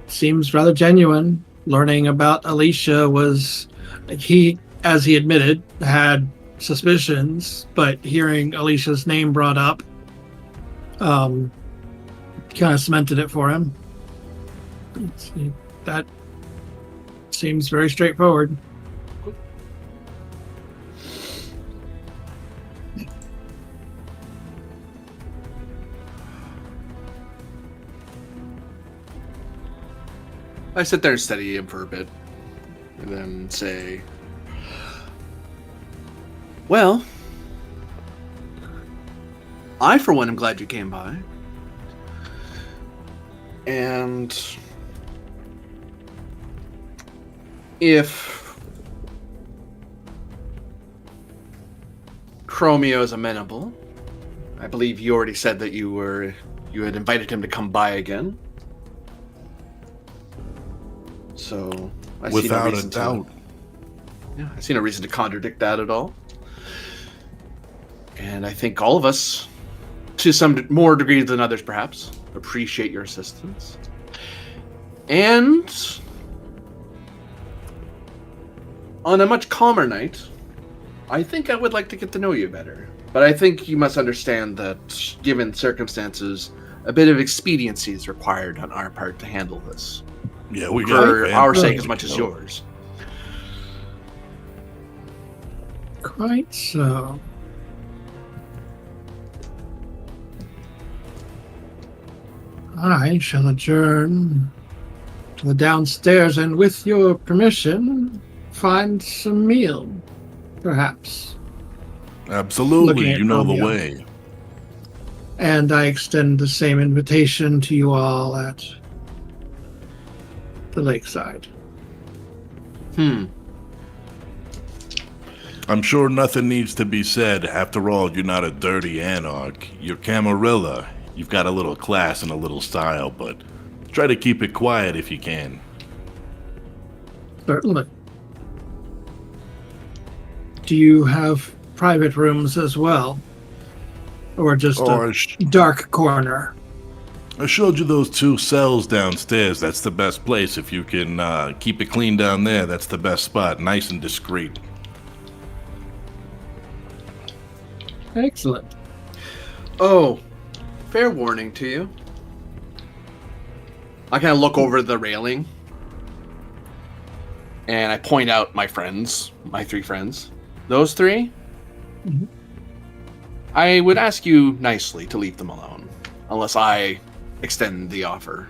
seems rather genuine. Learning about Alicia was, he, as he admitted, had suspicions, but hearing Alicia's name brought up, kind of cemented it for him. That seems very straightforward. I sit there and study him for a bit, and then say, well, I, for one, am glad you came by. And if Chromio is amenable, I believe you already said that you had invited him to come by again. So I see no Without a reason doubt. I see no reason to contradict that at all. And I think all of us, to some more degree than others perhaps, appreciate your assistance. And on a much calmer night, I think I would like to get to know you better. But I think you must understand that, given circumstances, a bit of expediency is required on our part to handle this. Yeah, we got For it, our man. sake as much as yours. Quite so. I shall adjourn to the downstairs and, with your permission, find some meal, perhaps. Absolutely, Looking at you know the Romeo. way. And I extend the same invitation to you all at the lakeside. I'm sure nothing needs to be said. After all, you're not a dirty anarch. You're Camarilla. You've got a little class and a little style, but try to keep it quiet if you can. Certainly. Do you have private rooms as well? Or just a dark corner? I showed you those 2 cells downstairs. That's the best place. If you can keep it clean down there, that's the best spot. Nice and discreet. Excellent. Oh, fair warning to you. I kind of look over the railing and I point out my friends, my 3 friends. Those 3? Mhm. I would ask you nicely to leave them alone, unless I extend the offer.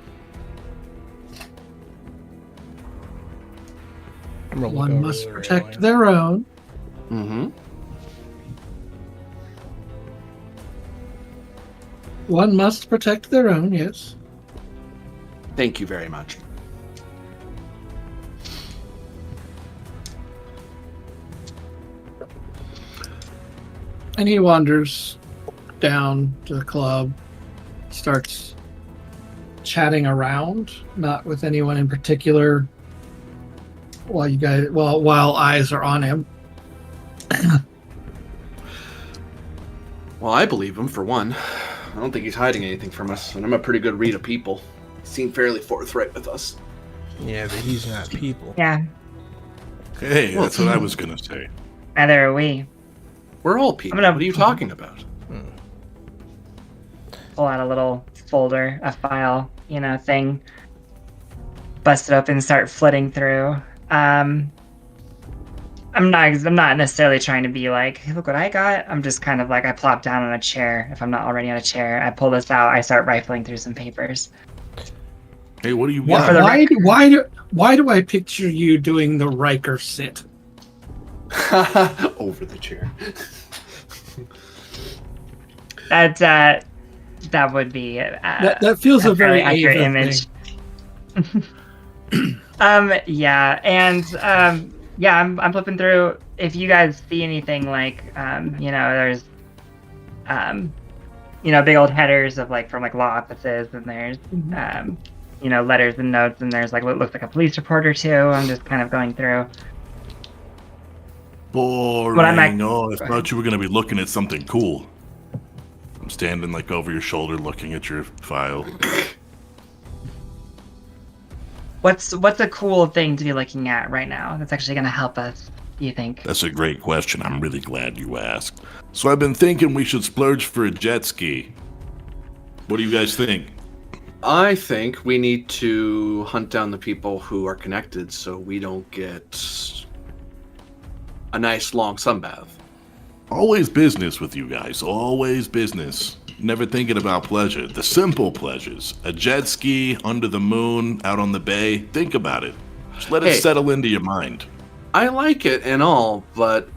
I'm gonna look One over must the protect railing. their own. Mm-hmm. One must protect their own, yes. Thank you very much. And he wanders down to the club, starts chatting around, not with anyone in particular, while eyes are on him. Well, I believe him, for one. I don't think he's hiding anything from us, and I'm a pretty good read of people. He seemed fairly forthright with us. Yeah, but he's not people. Yeah, Hey, that's what I was gonna say. neither are we. We're all people. I'm gonna- What are you talking about? Pull out a little folder, a file, thing. Bust it open and start flitting through. I'm not necessarily trying to be like, hey, look what I got. I'm just kind of like, I plop down on a chair. If I'm not already on a chair, I pull this out. I start rifling through some papers. Hey, what do you Yeah, for want? the Why do I picture you doing the Riker sit? Over the chair. That would be That feels a very fairly accurate Ava image. thing. I'm flipping through. If you guys see anything like, there's, big old headers of from law offices, and there's, letters and notes, and there's what looks like a police report or two. I'm just kind of going through. Boring. What I'm I thought you were gonna be looking at something cool. I'm standing over your shoulder, looking at your file. What's a cool thing to be looking at right now that's actually going to help us, do you think? That's a great question. I'm really glad you asked. So I've been thinking we should splurge for a jet ski. What do you guys think? I think we need to hunt down the people who are connected so we don't get a nice long sunbath. Always business with you guys. Always business. Never thinking about pleasure. The simple pleasures. A jet ski, under the moon, out on the bay. Think about it. Just let it settle into your mind. I like it and all, but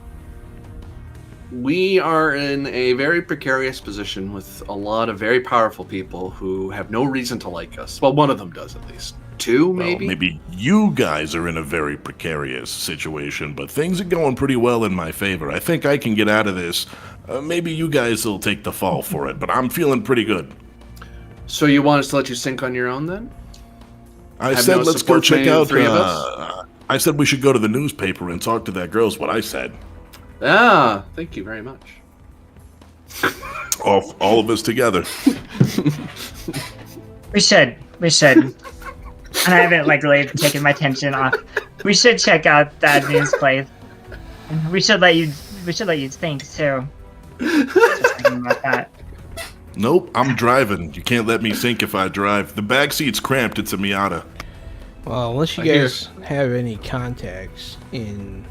we are in a very precarious position with a lot of very powerful people who have no reason to like us. Well, one of them does at least. Two, maybe? Well, maybe you guys are in a very precarious situation, but things are going pretty well in my favor. I think I can get out of this. Maybe you guys will take the fall for it, but I'm feeling pretty good. So you want us to let you sink on your own then? I Have said no let's go support from check any of the out. three of us? I said we should go to the newspaper and talk to that girl. Is what I said. Ah, thank you very much. All of us together. We should. And I haven't really taken my attention off. We should check out that news place. We should let you think too. Just thinking about that. Nope, I'm driving. You can't let me think if I drive. The back seat's cramped. It's a Miata. Well, unless you guys have any contacts in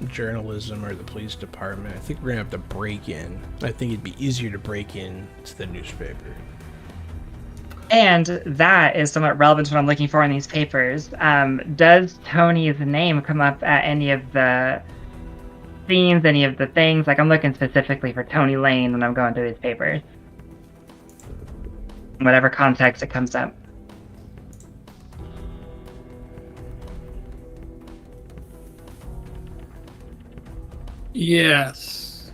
journalism or the police department, I think we're gonna have to break in. I think it'd be easier to break in to the newspaper. And that is somewhat relevant to what I'm looking for in these papers. Does Tony's name come up at any of the scenes, any of the things? I'm looking specifically for Tony Lane when I'm going through these papers. Whatever context it comes up. Yes.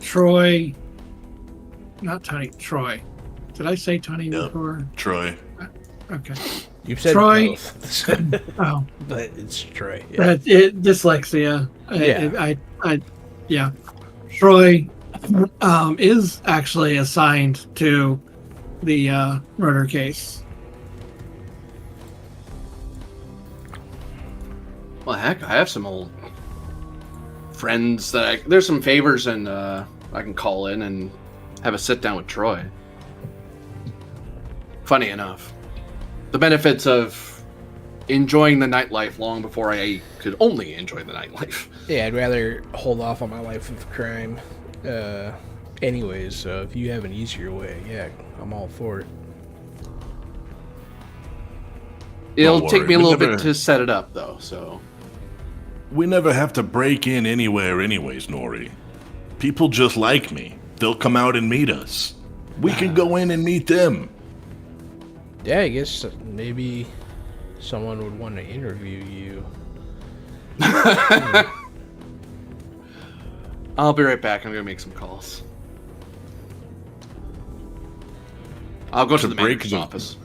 Troy. Not Tony. Troy. Did I say Tony before? Troy. Okay. You've said Troy. both. Oh. But it's Troy. Yeah. But dyslexia. Yeah. Troy is actually assigned to the murder case. Well, heck, I have some old friends that there's some favors, and I can call in and have a sit down with Troy. Funny enough, the benefits of enjoying the nightlife long before I could only enjoy the nightlife. Yeah, I'd rather hold off on my life of crime. Anyways, so if you have an easier way, yeah, I'm all for it. It'll Don't take worry, me a we little never- bit to set it up, though, so... We never have to break in anywhere anyways, Nori. People just like me. They'll come out and meet us. We can go in and meet them. Yeah, I guess maybe someone would want to interview you. I'll be right back. I'm gonna make some calls. I'll go to the manager's office.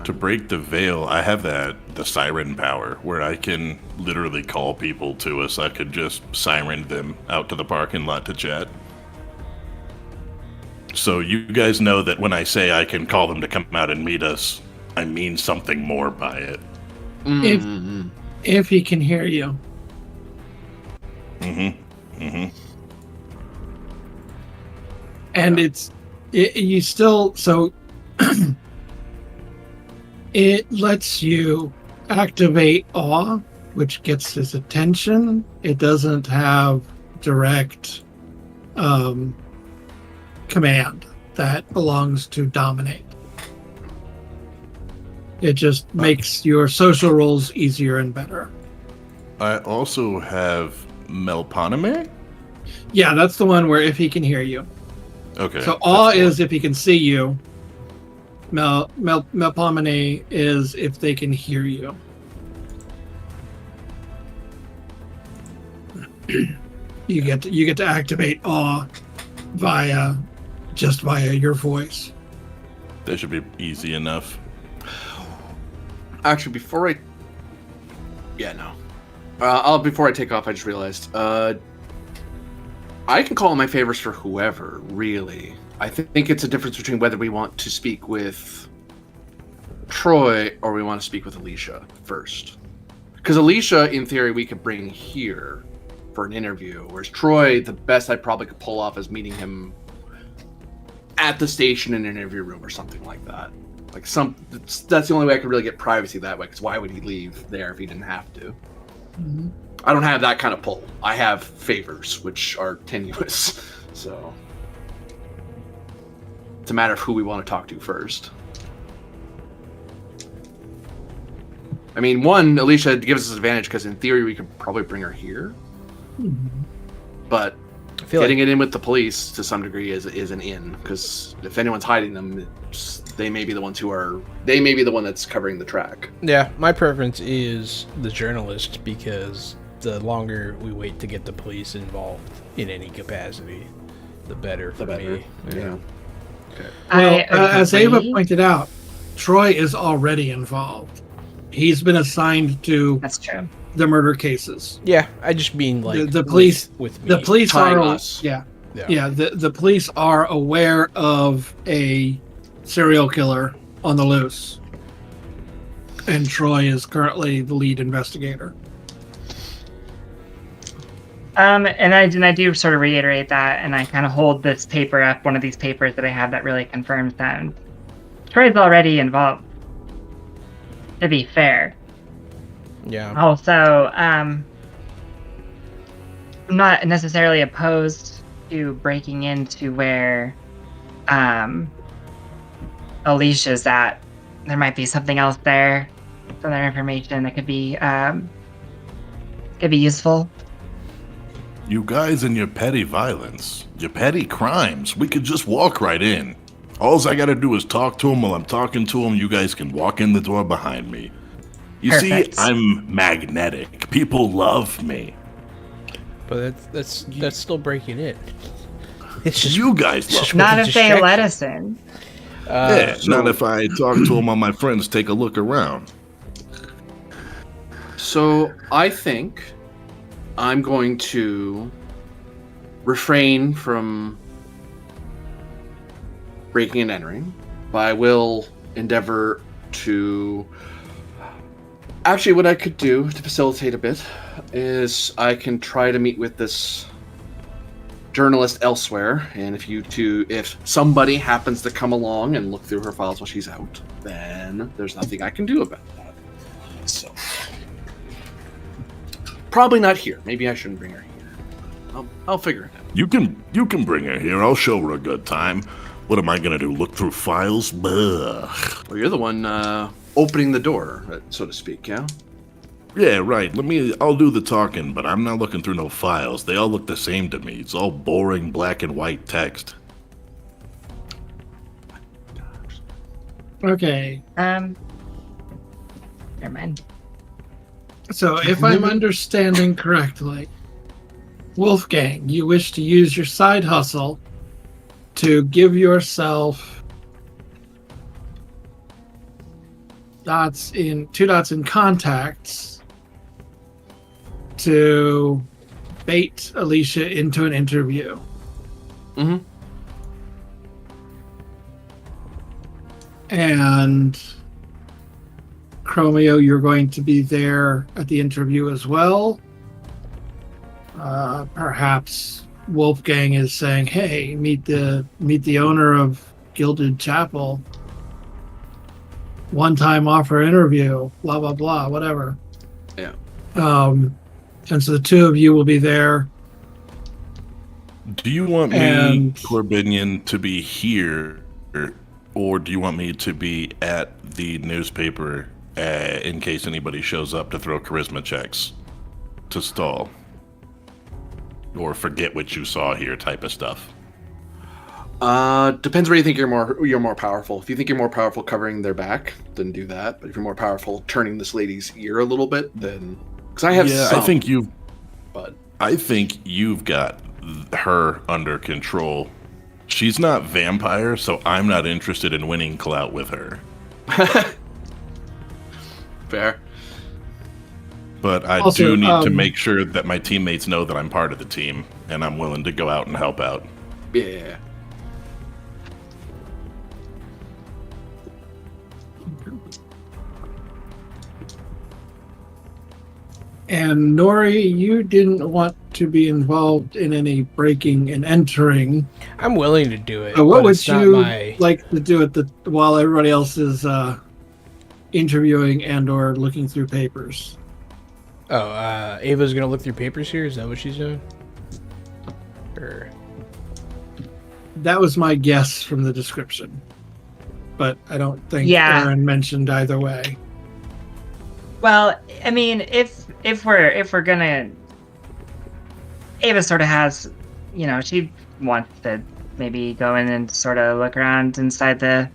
To break the veil, I have the siren power where I can literally call people to us. I could just siren them out to the parking lot to chat. So you guys know that when I say I can call them to come out and meet us, I mean something more by it. If he can hear you. And you still, so it lets you activate awe, which gets his attention. It doesn't have direct command that belongs to dominate. It just makes your social roles easier and better. I also have Melponime? Yeah, that's the one where if he can hear you. Okay. So awe is if he can see you. Melpomene is if they can hear you. You get to activate awe via your voice. That should be easy enough. Actually, before I take off, I just realized I can call on my favors for whoever, really. I think it's a difference between whether we want to speak with Troy or we want to speak with Alicia first. Because Alicia, in theory, we could bring here for an interview, whereas Troy, the best I probably could pull off is meeting him at the station in an interview room or something like that. That's the only way I could really get privacy that way, because why would he leave there if he didn't have to? Mm-hmm. I don't have that kind of pull. I have favors, which are tenuous. So it's a matter of who we want to talk to first. I mean, one, Alicia gives us an advantage because in theory we could probably bring her here. Mm-hmm. But getting it in with the police to some degree is an in, because if anyone's hiding them, they may be the one that's covering the track. Yeah, my preference is the journalist, because the longer we wait to get the police involved in any capacity, the better for me. Yeah. Okay. Well, as Ava pointed out, Troy is already involved. He's been assigned to That's true. the murder cases. Yeah, I just mean like the police. with me. The police Time are us. yeah. The police are aware of a serial killer on the loose, and Troy is currently the lead investigator. And I do sort of reiterate that, and I kind of hold this paper up, one of these papers that I have that really confirms that Troy's already involved. To be fair. Yeah. Also, I'm not necessarily opposed to breaking into where Alicia's at. There might be something else there, some other information that could be useful. You guys and your petty violence, your petty crimes, we could just walk right in. All I gotta do is talk to him while I'm talking to him. You guys can walk in the door behind me. You Perfect. see, I'm magnetic. People love me. But that's still breaking in. It's just You guys love me. Not a if they distraction. let us in. Yeah, not if I talk to him while my friends take a look around. So I think I'm going to refrain from breaking and entering, but I will endeavor to... Actually, what I could do to facilitate a bit is I can try to meet with this journalist elsewhere, and if somebody happens to come along and look through her files while she's out, then there's nothing I can do about that. So probably not here. Maybe I shouldn't bring her here. I'll figure it out. You can bring her here. I'll show her a good time. What am I gonna do? Look through files? Ugh. Well, you're the one opening the door, so to speak, yeah? Yeah, right. I'll do the talking, but I'm not looking through no files. They all look the same to me. It's all boring black and white text. Okay. Never mind. So if I'm understanding correctly, Wolfgang, you wish to use your side hustle to give yourself two dots in contacts to bait Alicia into an interview. Mm-hmm. And Chromio, you're going to be there at the interview as well. Perhaps Wolfgang is saying, "Hey, meet the owner of Gilded Chapel. One-time offer interview. Blah blah blah. Whatever." Yeah. And so the two of you will be there. Do you want me, And- Corbinian, to be here, or do you want me to be at the newspaper in case anybody shows up to throw charisma checks to stall? Or forget what you saw here type of stuff? Depends where you think you're more powerful. If you think you're more powerful covering their back, then do that. But if you're more powerful turning this lady's ear a little bit, then because I have some, I think you've got her under control. She's not vampire, so I'm not interested in winning clout with her. Fair. But I Also, do need to make sure that my teammates know that I'm part of the team and I'm willing to go out and help out. Yeah. And Nori, you didn't want to be involved in any breaking and entering. I'm willing to do it. So what but would it's not you my... like to do while everybody else is interviewing and or looking through papers? Oh, Ava's gonna look through papers here? Is that what she's doing? Or... That was my guess from the description. But I don't think Yeah. Aaron mentioned either way. Well, I mean, if we're gonna, Ava sort of has, she wants to maybe go in and sort of look around inside the,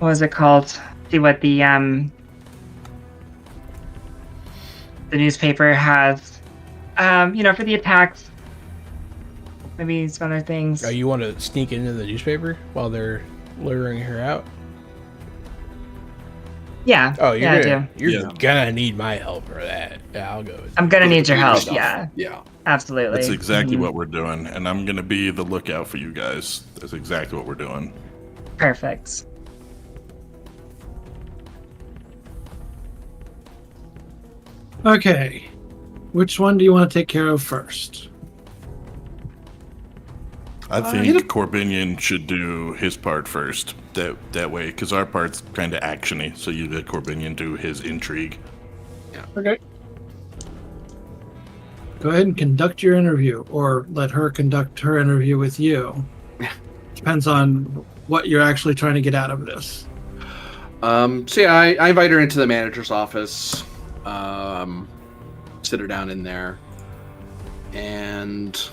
what was it called? See what the newspaper has, for the attacks. Maybe some other things. Oh, you want to sneak into the newspaper while they're luring her out? Yeah. Oh, I do. You're gonna need my help for that. Yeah, I'll go. I'm gonna need your help. Stuff. Yeah. Yeah. Absolutely. That's exactly Mhm. what we're doing, and I'm going to be the lookout for you guys. That's exactly what we're doing. Perfect. Okay. Which one do you want to take care of first? I think Corbinian should do his part first. That way, because our part's kind of actiony, so you let Corbinian do his intrigue. Okay. Go ahead and conduct your interview, or let her conduct her interview with you. Depends on what you're actually trying to get out of this. So yeah, I invite her into the manager's office, sit her down in there, and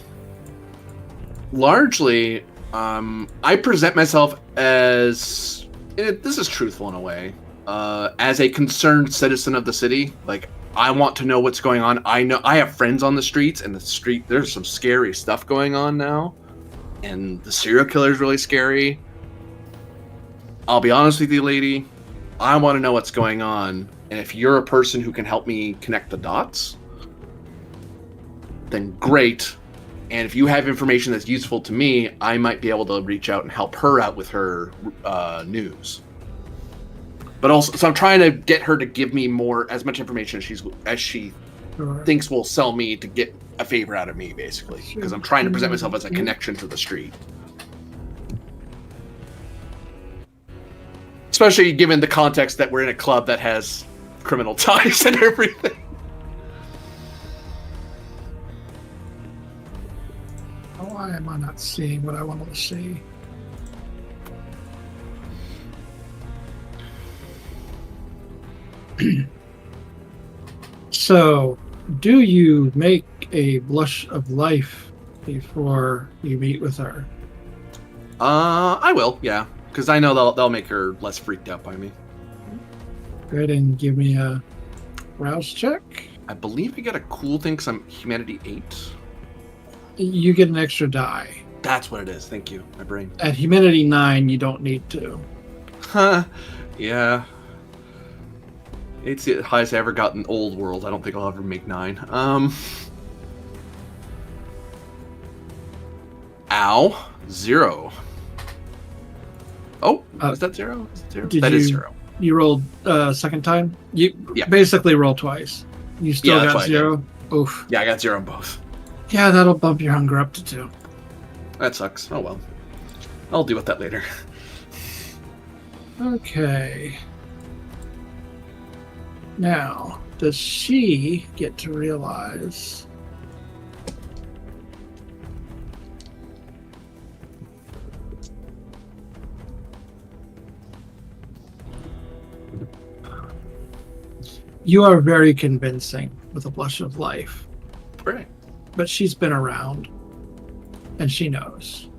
largely, I present myself as, this is truthful in a way, as a concerned citizen of the city. Like, I want to know what's going on. I know I have friends on the streets, and there's some scary stuff going on now, and the serial killer is really scary. I'll be honest with you, lady. I want to know what's going on, and if you're a person who can help me connect the dots, then great. And if you have information that's useful to me, I might be able to reach out and help her out with her news. But also, so I'm trying to get her to give me as much information as she Sure. thinks will sell me to get a favor out of me, basically. Because I'm trying to present myself as a connection to the street. Especially given the context that we're in a club that has criminal ties and everything. Why am I not seeing what I wanted to see? So, do you make a blush of life before you meet with her? I will, yeah. Because I know they'll make her less freaked out by me. Go ahead and give me a rouse check. I believe I get a cool thing because I'm Humanity 8. You get an extra die. That's what it is. Thank you. My brain. At Humanity 9, you don't need to. Huh. Yeah. 8's the highest I ever got in Old World. I don't think I'll ever make 9. Ow. 0. Oh, is that 0? Is it 0? Did That is you- 0. You rolled second time? You Yeah. basically roll twice. You still Yeah, that's got what I 0? Oof. Yeah, I got 0 on both. Yeah, that'll bump your hunger up to 2. That sucks. Oh well. I'll deal with that later. Okay. Now, does she get to realize... You are very convincing with a blush of life, Right. but she's been around, and she knows.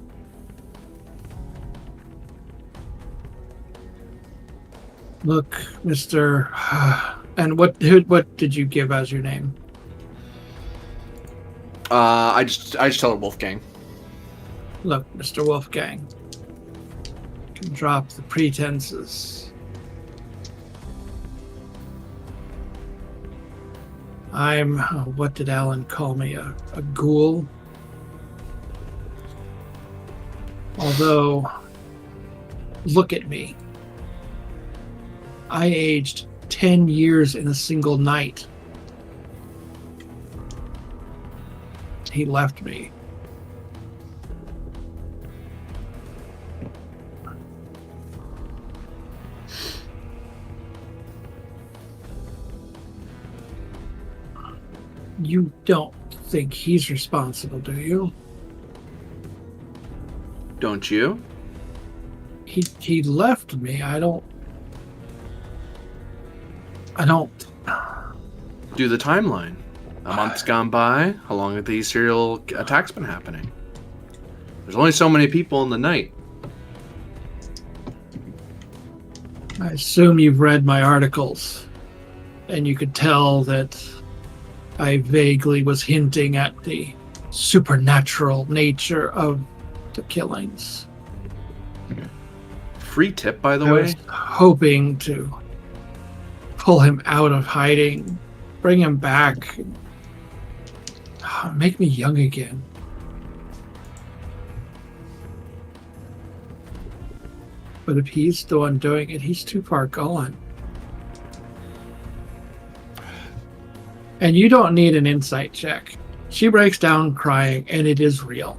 Look, Mr. And what did you give as your name? I just tell her Wolfgang. Look, Mr. Wolfgang. Can drop the pretenses. I'm, what did Alan call me? A ghoul? Although, look at me. I aged 10 years in a single night. He left me. You don't think he's responsible, do you? Don't you? He left me. I don't. Do the timeline. A month's gone by. How long have these serial attacks been happening? There's only so many people in the night. I assume you've read my articles, and you could tell that I vaguely was hinting at the supernatural nature of the killings. Free tip, by the I way. was hoping to pull him out of hiding, bring him back, make me young again. But if he's the one doing it, he's too far gone. And you don't need an insight check. She breaks down crying, and it is real.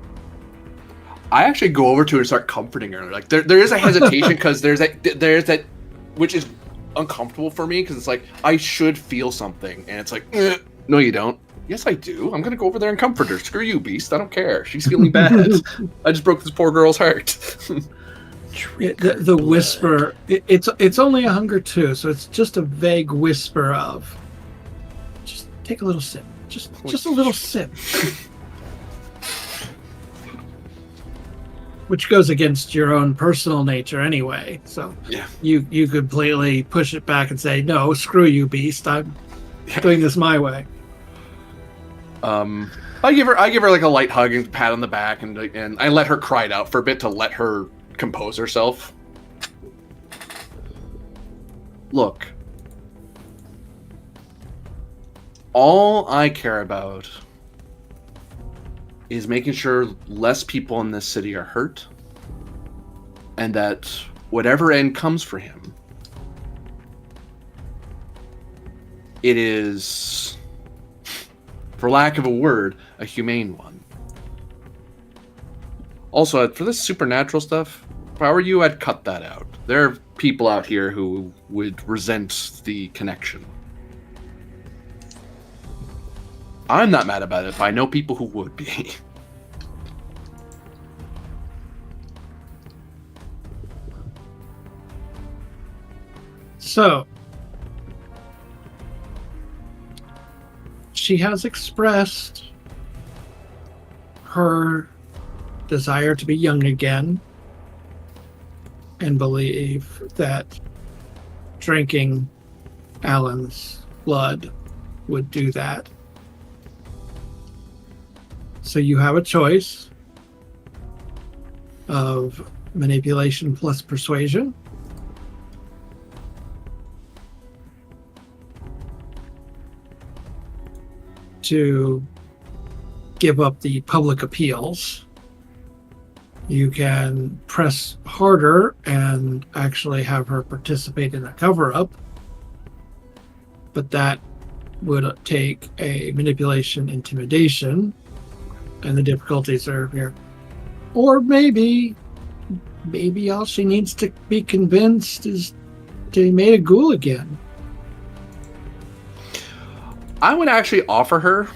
I actually go over to her and start comforting her. Like there is a hesitation because there's that, which is uncomfortable for me because it's like I should feel something, and it's like, no, you don't. Yes, I do. I'm gonna go over there and comfort her. Screw you, Beast. I don't care. She's feeling bad. I just broke this poor girl's heart. The whisper. It's only a hunger too, so it's just a vague whisper of. Just take a little sip. Just a little sip. Which goes against your own personal nature anyway. So Yeah. you completely push it back and say, no, screw you, Beast. I'm doing this my way. I give her like a light hug and pat on the back, and I let her cry it out for a bit to let her compose herself. Look, all I care about is making sure less people in this city are hurt, and that whatever end comes for him, it is, for lack of a word, a humane one. Also, for this supernatural stuff, if I were you, I'd cut that out. There are people out here who would resent the connection. I'm not mad about it, but I know people who would be. So, she has expressed her desire to be young again and believe that drinking Alan's blood would do that. So you have a choice of manipulation plus persuasion. To give up the public appeals You can press harder and actually have her participate in a cover-up, but that would take a manipulation intimidation, and the difficulties are here. Or maybe all she needs to be convinced is they made a ghoul again. I would actually offer her,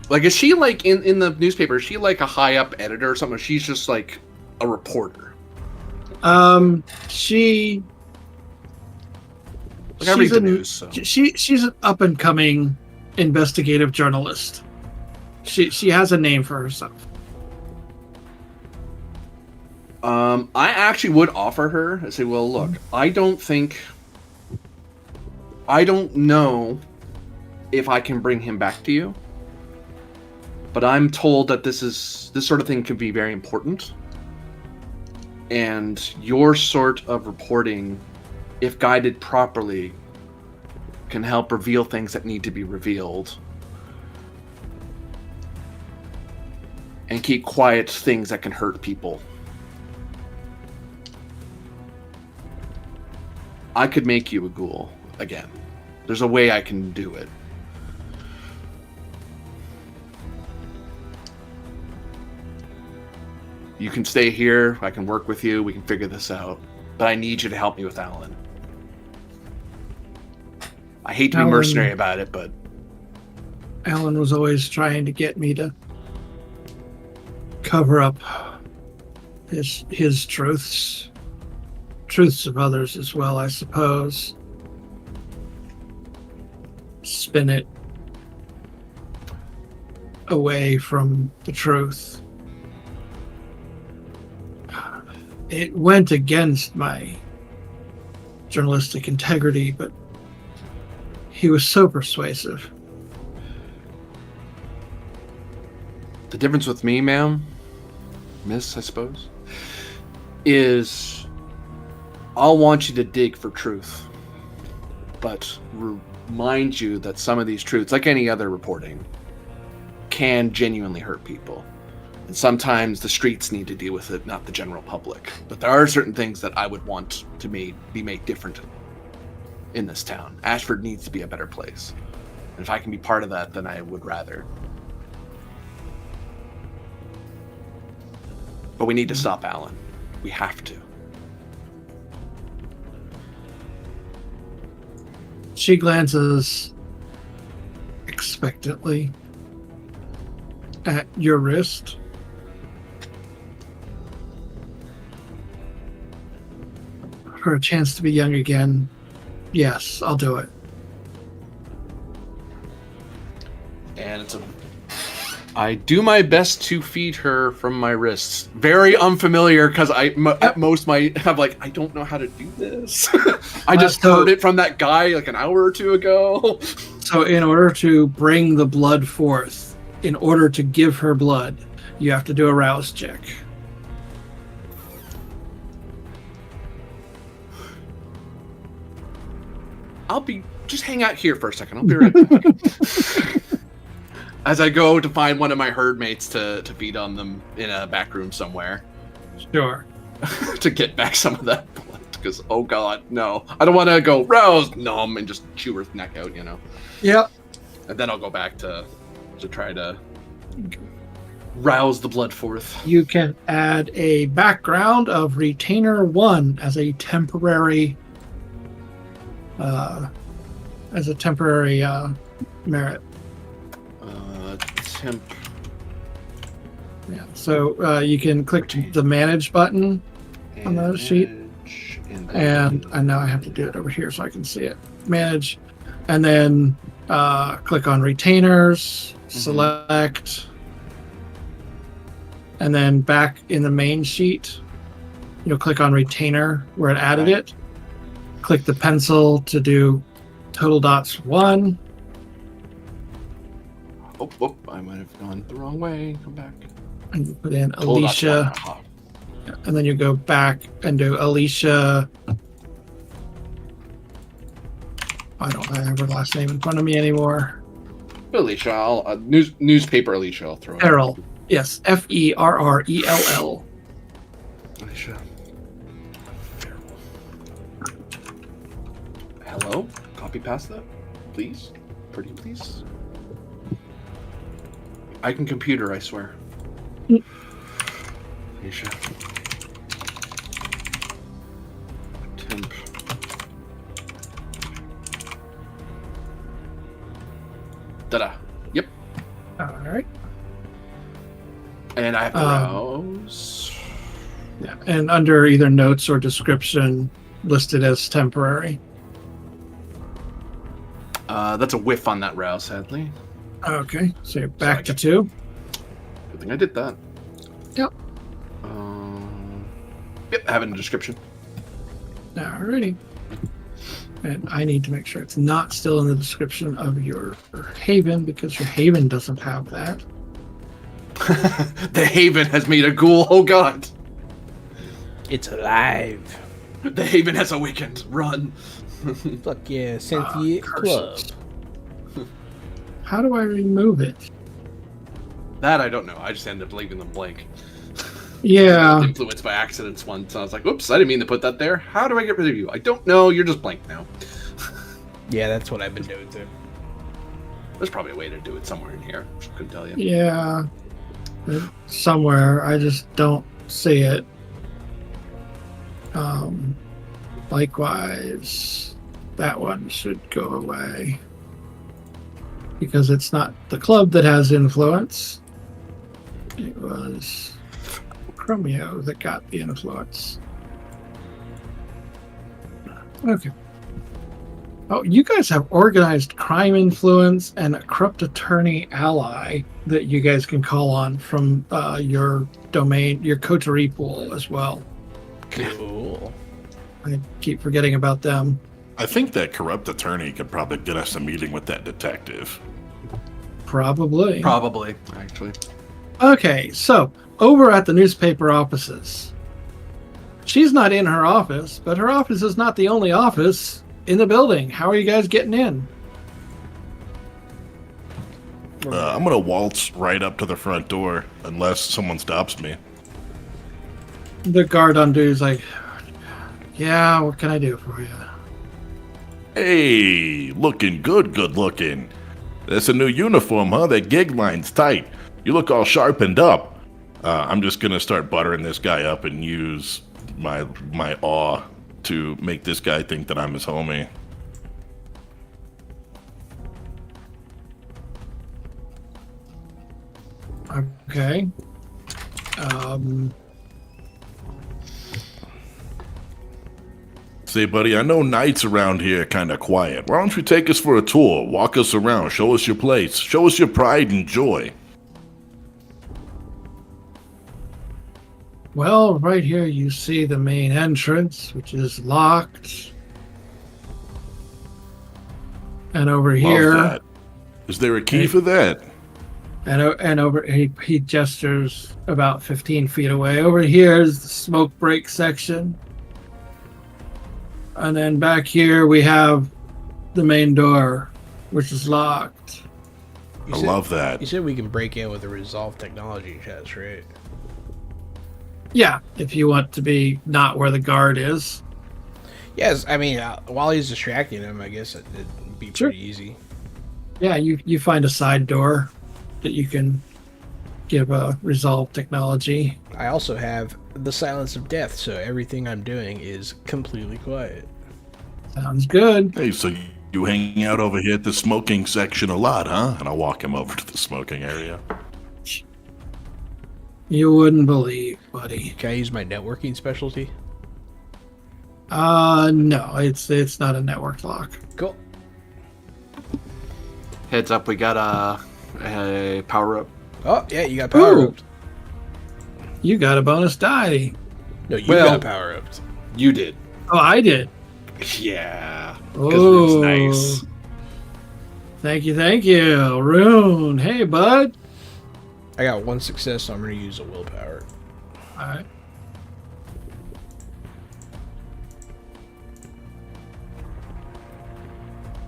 like, is she like in the newspaper? Is she like a high up editor or something? Or she's just like a reporter. She's Like, I read the news, so. She's an up and coming investigative journalist. She has a name for herself. I actually would offer her and say, well, look, I don't know if I can bring him back to you, but I'm told that this sort of thing can be very important, and your sort of reporting, if guided properly, can help reveal things that need to be revealed and keep quiet things that can hurt people. I could make you a ghoul again. There's a way I can do it. You can stay here. I can work with you. We can figure this out. But I need you to help me with Alan. I hate to be mercenary about it, but... Alan was always trying to get me to cover up his truths of others as well, I suppose. Spin it away from the truth. It went against my journalistic integrity, but he was so persuasive. The difference with me, ma'am, miss, I suppose, is I'll want you to dig for truth, but remind you that some of these truths, like any other reporting, can genuinely hurt people. And sometimes the streets need to deal with it, not the general public. But there are certain things that I would want to be made different in this town. Ashford needs to be a better place. And if I can be part of that, then I would rather. But we need to stop Alan. We have to. She glances expectantly at your wrist. For a chance to be young again, yes, I'll do it. And I do my best to feed her from my wrists. Very unfamiliar, because at most might have I don't know how to do this. I just heard it from that guy like an hour or two ago. So in order to bring the blood forth, in order to give her blood, you have to do a rouse check. Just hang out here for a second. I'll be right back. As I go to find one of my herd mates to feed on them in a back room somewhere. Sure. To get back some of that blood. Because, oh god, no. I don't want to go rouse, numb, and just chew her neck out, you know? Yep. And then I'll go back to try to rouse the blood forth. You can add a background of Retainer 1 as a temporary merit. Temp. Yeah. So you can click the manage button on the sheet, and I know I have to do it over here so I can see it. Manage, and then click on retainers, select, and then back in the main sheet, you'll click on retainer where it added it. Click the pencil to do total dots 1. Oh, I might have gone the wrong way. Come back. And you put in Alicia. And then you go back and do Alicia. I don't have her last name in front of me anymore. Alicia, newspaper Alicia, I'll throw it. Ferrell. Yes, Ferrell. Alicia. Hello? Copy past that, please? Pretty please? I can computer, I swear. Alicia. Temp. Da-da. Yep. All right. And I have to browse. Yeah. And under either notes or description, listed as temporary. That's a whiff on that row, sadly. Okay. So you're back to 2. Good thing I did that. Yep. Yep, I have it in the description. Alrighty. And I need to make sure it's not still in the description of your Haven, because your Haven doesn't have that. The Haven has made a ghoul. Oh god. It's alive. The Haven has awakened. Run. Fuck yeah, Cynthia Club. Curses. How do I remove it? That I don't know. I just ended up leaving them blank. Yeah. Influenced by accidents once. I was like, oops, I didn't mean to put that there. How do I get rid of you? I don't know. You're just blank now. Yeah, that's what I've been doing too. There's probably a way to do it somewhere in here. Couldn't tell you. Yeah. Somewhere. I just don't see it. Likewise, that one should go away. Because it's not the club that has influence. It was Chromio that got the influence. Okay. Oh, you guys have organized crime influence and a corrupt attorney ally that you guys can call on from your domain, your Coterie pool as well. Cool. I keep forgetting about them. I think that corrupt attorney could probably get us a meeting with that detective. Probably. Probably, actually. Okay, so over at the newspaper offices, she's not in her office, but her office is not the only office in the building. How are you guys getting in? I'm gonna waltz right up to the front door unless someone stops me. The guard on dude's like, yeah, what can I do for you? Hey, looking good looking. That's a new uniform, huh? That gig line's tight. You look all sharpened up. I'm just gonna start buttering this guy up and use my awe to make this guy think that I'm his homie. Okay. Say, buddy, I know nights around here are kind of quiet. Why don't you take us for a tour? Walk us around. Show us your place. Show us your pride and joy. Well, right here you see the main entrance, which is locked. And over Love here, that. Is there a key for that? and over he gestures about 15 feet away. Over here is the smoke break section. And then back here we have the main door, which is locked. I love that. You said we can break in with a resolve technology test, right? Yeah, if you want to be not where the guard is. Yes, I mean, while he's distracting him, I guess it'd be Sure. pretty easy. Yeah, you find a side door that you can give a resolve technology. I also have the silence of death, so everything I'm doing is completely quiet. Sounds good. Hey, so you hang out over here at the smoking section a lot, huh? And I'll walk him over to the smoking area. You wouldn't believe, buddy. Can I use my networking specialty? No, it's not a network lock. Cool. Heads up, we got a power up. Oh, yeah, you got power Ooh. up. You got a bonus die. No, you Well- got power up. You did. Oh, I did. Yeah. Oh, Because it's nice. Thank you, Rune. Hey, bud. I got one success, so I'm going to use a willpower. All right.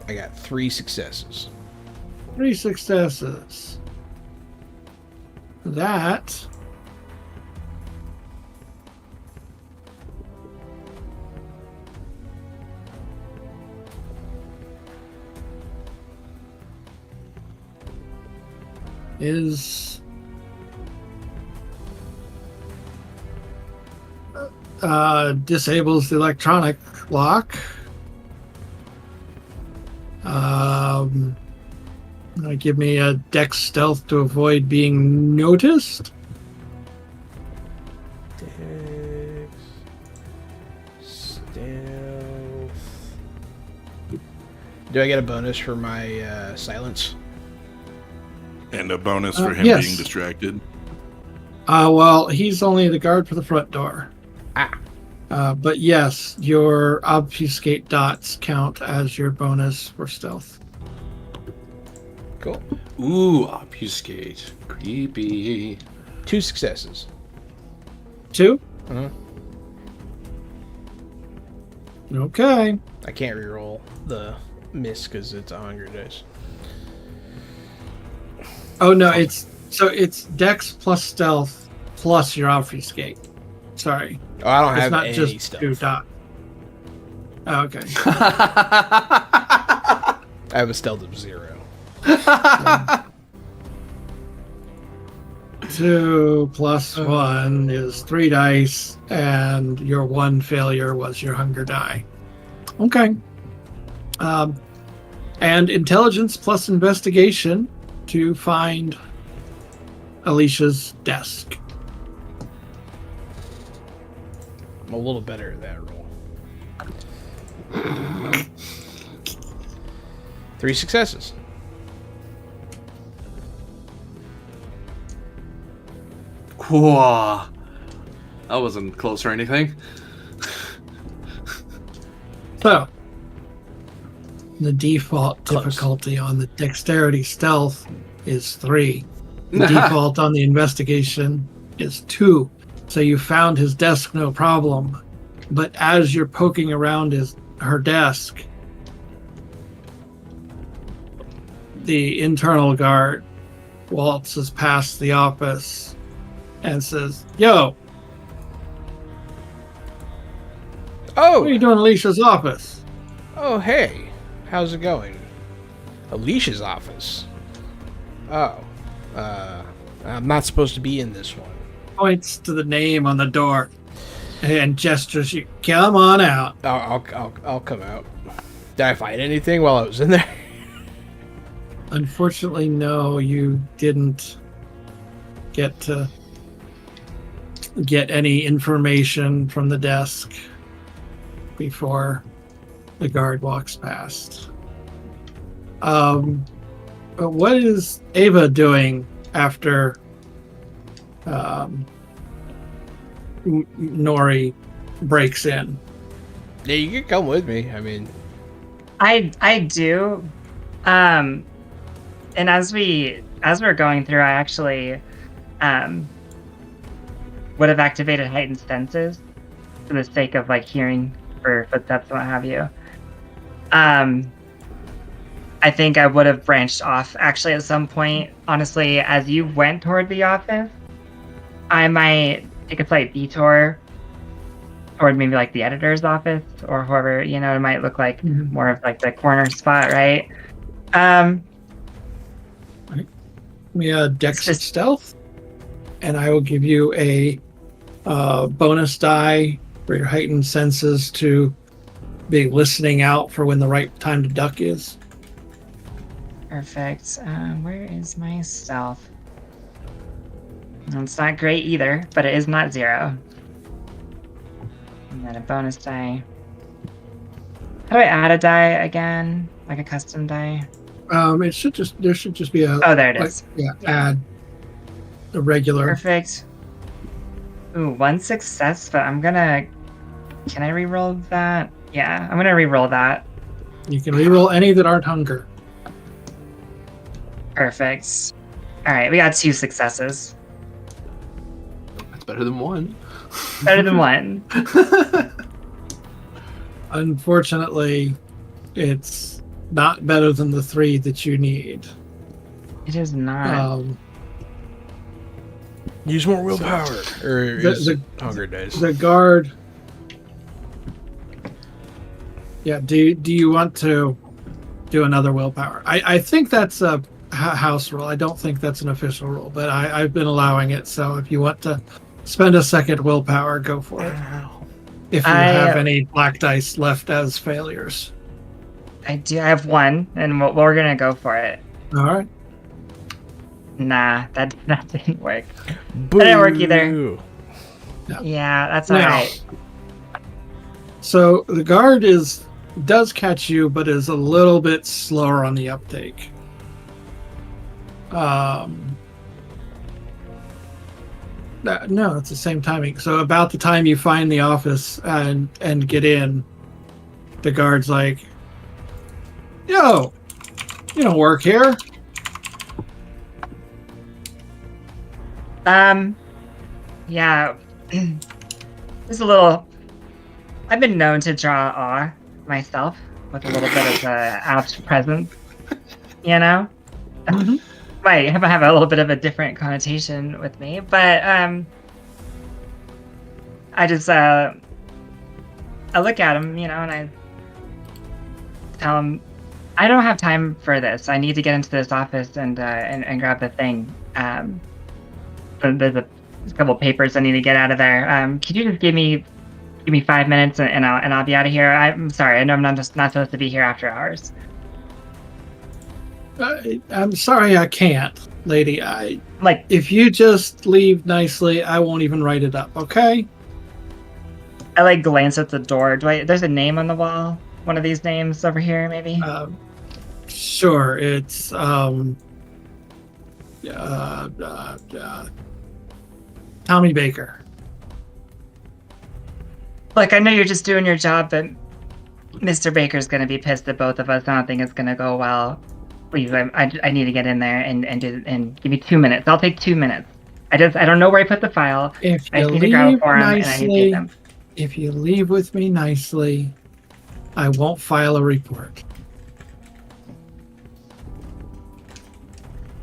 I got 3 successes. 3 successes. That is disables the electronic lock. Give me a dex stealth to avoid being noticed. Dex. Stealth. Do I get a bonus for my silence? And a bonus for him yes. being distracted. Well, he's only the guard for the front door. But yes, your obfuscate dots count as your bonus for stealth. Cool. Ooh, obfuscate. Creepy. 2 successes. 2? Uh-huh. Okay. I can't reroll the miss because it's a hunger dice. Oh no, it's dex plus stealth plus your obfuscate. Sorry. Oh, I don't It's have not any just stuff. 2 dots. Oh, okay. I have a stealth of 0. 2 plus 1 is 3 dice, and your 1 failure was your hunger die. Okay. And intelligence plus investigation to find Alicia's desk. I'm a little better at that roll. 3 successes. Whoa. That wasn't close or anything. So, the default Close. difficulty on the dexterity stealth is 3. The default on the investigation is 2. So you found his desk no problem. But as you're poking around her desk, the internal guard waltzes past the office and says, "Yo, Oh! what are you doing in Alicia's office?" Oh, hey. How's it going? Alicia's office. Oh. I'm not supposed to be in this one. Points to the name on the door and gestures you, "Come on out." I'll come out. Did I find anything while I was in there? Unfortunately, no, you didn't get any information from the desk before the guard walks past. But what is Ava doing after Nori breaks in? Yeah, you can come with me. I mean, I do. And as we're going through, I actually would have activated heightened senses for the sake of like hearing for footsteps and what have you. I think I would have branched off actually at some point. Honestly, as you went toward the office, I might take a slight detour toward maybe like the editor's office or whoever, it might look like more of like the corner spot, right? Give me a dex Just- stealth, and I will give you a bonus die for your heightened senses to be listening out for when the right time to duck is. Perfect. Where is my stealth? It's not great either, but it is not 0. And then a bonus die. How do I add a die again? Like a custom die? There should just be a Oh, there it is. add a regular. Perfect. Ooh, 1 success, but can I reroll that? Yeah, I'm gonna reroll that. You can reroll any that aren't hunger. Perfect. Alright, we got 2 successes. That's better than 1. Better than 1. Unfortunately, it's not better than the 3 that you need. It is not. use more willpower. Or The hunger dice. the guard. Yeah. Do you want to do another willpower? I think that's a house rule. I don't think that's an official rule, but I've been allowing it. So if you want to spend a second willpower, go for it. If you have any black dice left as failures. I do. I have one, and we're gonna go for it. All right. Nah, that didn't work. Boo. That didn't work either. No. Yeah, that's all right. So the guard does catch you, but is a little bit slower on the uptake. No, it's the same timing. So about the time you find the office and get in, the guard's like, "Yo, you don't work here." Yeah. There's a little. I've been known to draw awe myself with a little bit of apt presence, you know. Might have a little bit of a different connotation with me, but I just I look at him, you know, and I tell him I don't have time for this. I need to get into this office and grab the thing. There's a couple papers I need to get out of there. Could you just give me 5 minutes and I'll be out of here? I'm sorry. I know I'm not supposed to be here after hours. I'm sorry, I can't, lady. Like, if you just leave nicely, I won't even write it up. Okay? I like glance at the door. There's a name on the wall. One of these names over here, maybe. Sure. It's Tommy Baker. Look, I know you're just doing your job, but Mr. Baker's gonna be pissed at both of us. I don't think it's gonna go well. Please, I need to get in there and give me 2 minutes. I'll take 2 minutes. I don't know where I put the file. If I you need to grab it leave for him, and I need to get nicely, them. if you leave with me nicely, I won't file a report.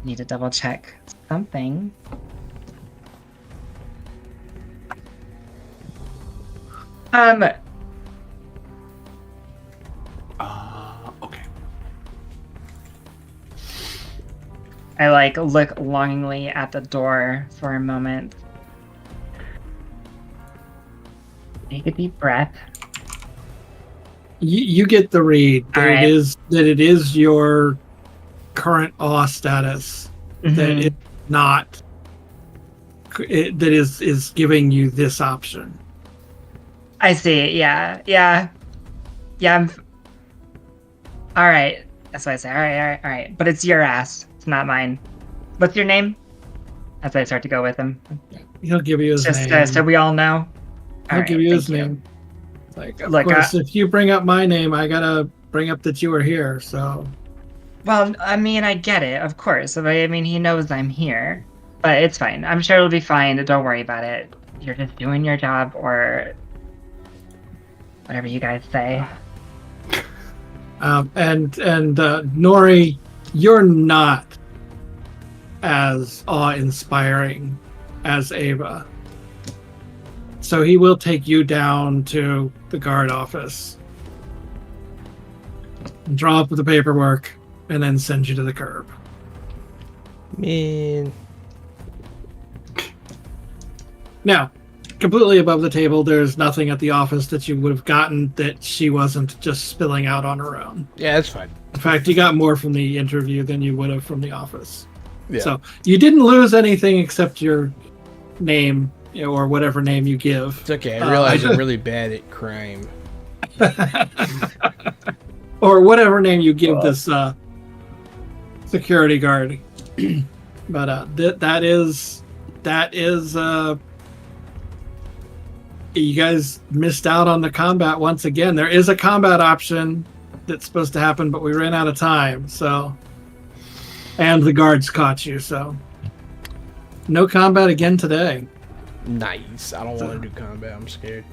Need to double check something. Okay. I look longingly at the door for a moment. Take a deep breath. You get the read that All right. it is your current awe status that it's not that is giving you this option. I see. Yeah. I'm. All right. That's what I say. All right. But it's your ass. It's not mine. What's your name? As I start to go with him. He'll give you his Just name. so we all know. He'll give you his name. Like, of course, if you bring up my name, I gotta bring up that you were here. So. Well, I mean, I get it, of course. I mean, he knows I'm here, but it's fine. I'm sure it'll be fine. Don't worry about it. You're just doing your job, or whatever you guys say. And Nori, you're not as awe-inspiring as Ava. So he will take you down to the guard office, draw up the paperwork, and then send you to the curb. Man. Now, completely above the table, there's nothing at the office that you would have gotten that she wasn't just spilling out on her own. Yeah, that's fine. In fact, you got more from the interview than you would have from the office. Yeah. So you didn't lose anything except your name, or whatever name you give. It's okay. I realize I'm really bad at crime. Or whatever name you give this security guard. But that is you guys missed out on the combat once again. There is a combat option that's supposed to happen, but we ran out of time. So, and the guards caught you. So, no combat again today. Nice. I don't want to do combat. I'm scared.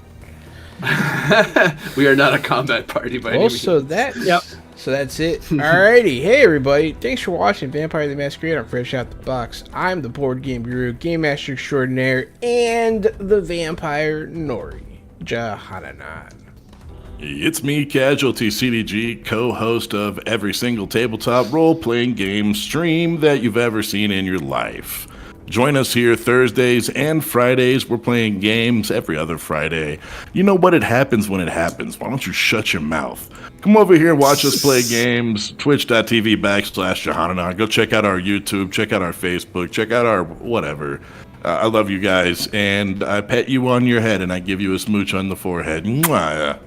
We are not a combat party by any means. So that's it. Alrighty. Hey everybody. Thanks for watching Vampire the Masquerade on Fresh Out the Box. I'm the board game guru, game master extraordinaire, and the vampire Nori Jahananan. It's me, Casualty CDG, co-host of every single tabletop role-playing game stream that you've ever seen in your life. Join us here Thursdays and Fridays. We're playing games every other Friday. You know what? It happens when it happens. Why don't you shut your mouth? Come over here and watch us play games. Twitch.tv/Johanna. Go check out our YouTube. Check out our Facebook. Check out our whatever. I love you guys. And I pet you on your head and I give you a smooch on the forehead. Mwah.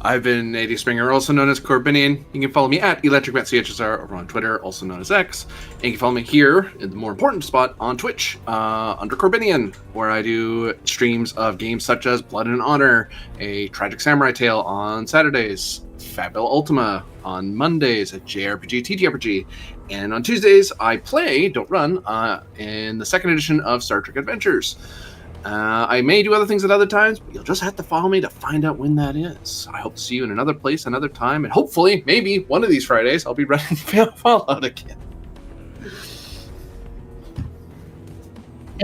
I've been AD Springer, also known as Corbinian. You can follow me at ElectricMatCHSR over on Twitter, also known as X. And you can follow me here in the more important spot on Twitch, under Corbinian, where I do streams of games such as Blood and Honor, A Tragic Samurai Tale on Saturdays, Fabula Ultima on Mondays at JRPG TTRPG, and on Tuesdays I play, don't run, in the second edition of Star Trek Adventures. I may do other things at other times, but you'll just have to follow me to find out when that is. I hope to see you in another place, another time, and hopefully, maybe one of these Fridays, I'll be running Fallout again.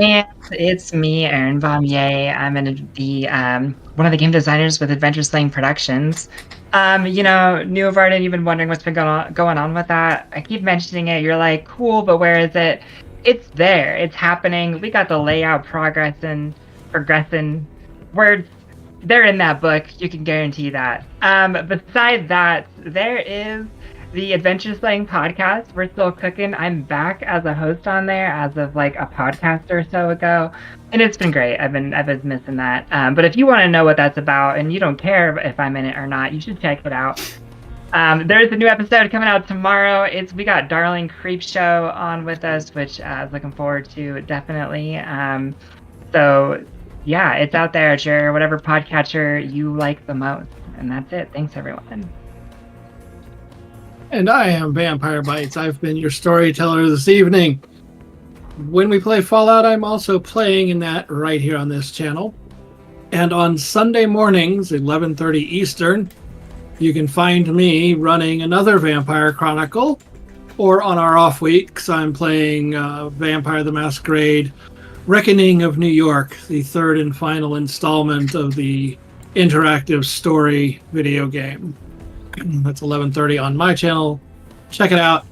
And it's me, Aaron Vamier. I'm one of the game designers with Adventure Slaying Productions. New of Arden, you've been wondering what's been going on with that. I keep mentioning it. You're like, cool, but where is it? It's there. It's happening. We got the layout progressing. They're in that book. You can guarantee that. Besides that, there is the Adventure Slaying podcast. We're still cooking. I'm back as a host on there as of like a podcast or so ago, and it's been great. I've been missing that. But if you want to know what that's about, and you don't care if I'm in it or not, you should check it out. There's a new episode coming out tomorrow. We got Darling Creepshow on with us, which I was looking forward to definitely. So yeah, it's out there at your whatever podcatcher you like the most. And that's it. Thanks everyone. And I am Vampire Bites. I've been your storyteller this evening. When we play Fallout, I'm also playing in that right here on this channel. And on Sunday mornings, 11:30 Eastern, you can find me running another Vampire Chronicle, or on our off weeks, I'm playing Vampire the Masquerade Reckoning of New York, the third and final installment of the interactive story video game. That's 11:30 on my channel. Check it out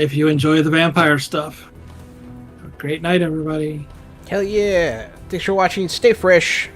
if you enjoy the vampire stuff. Have a great night, everybody. Hell yeah. Thanks for watching. Stay fresh.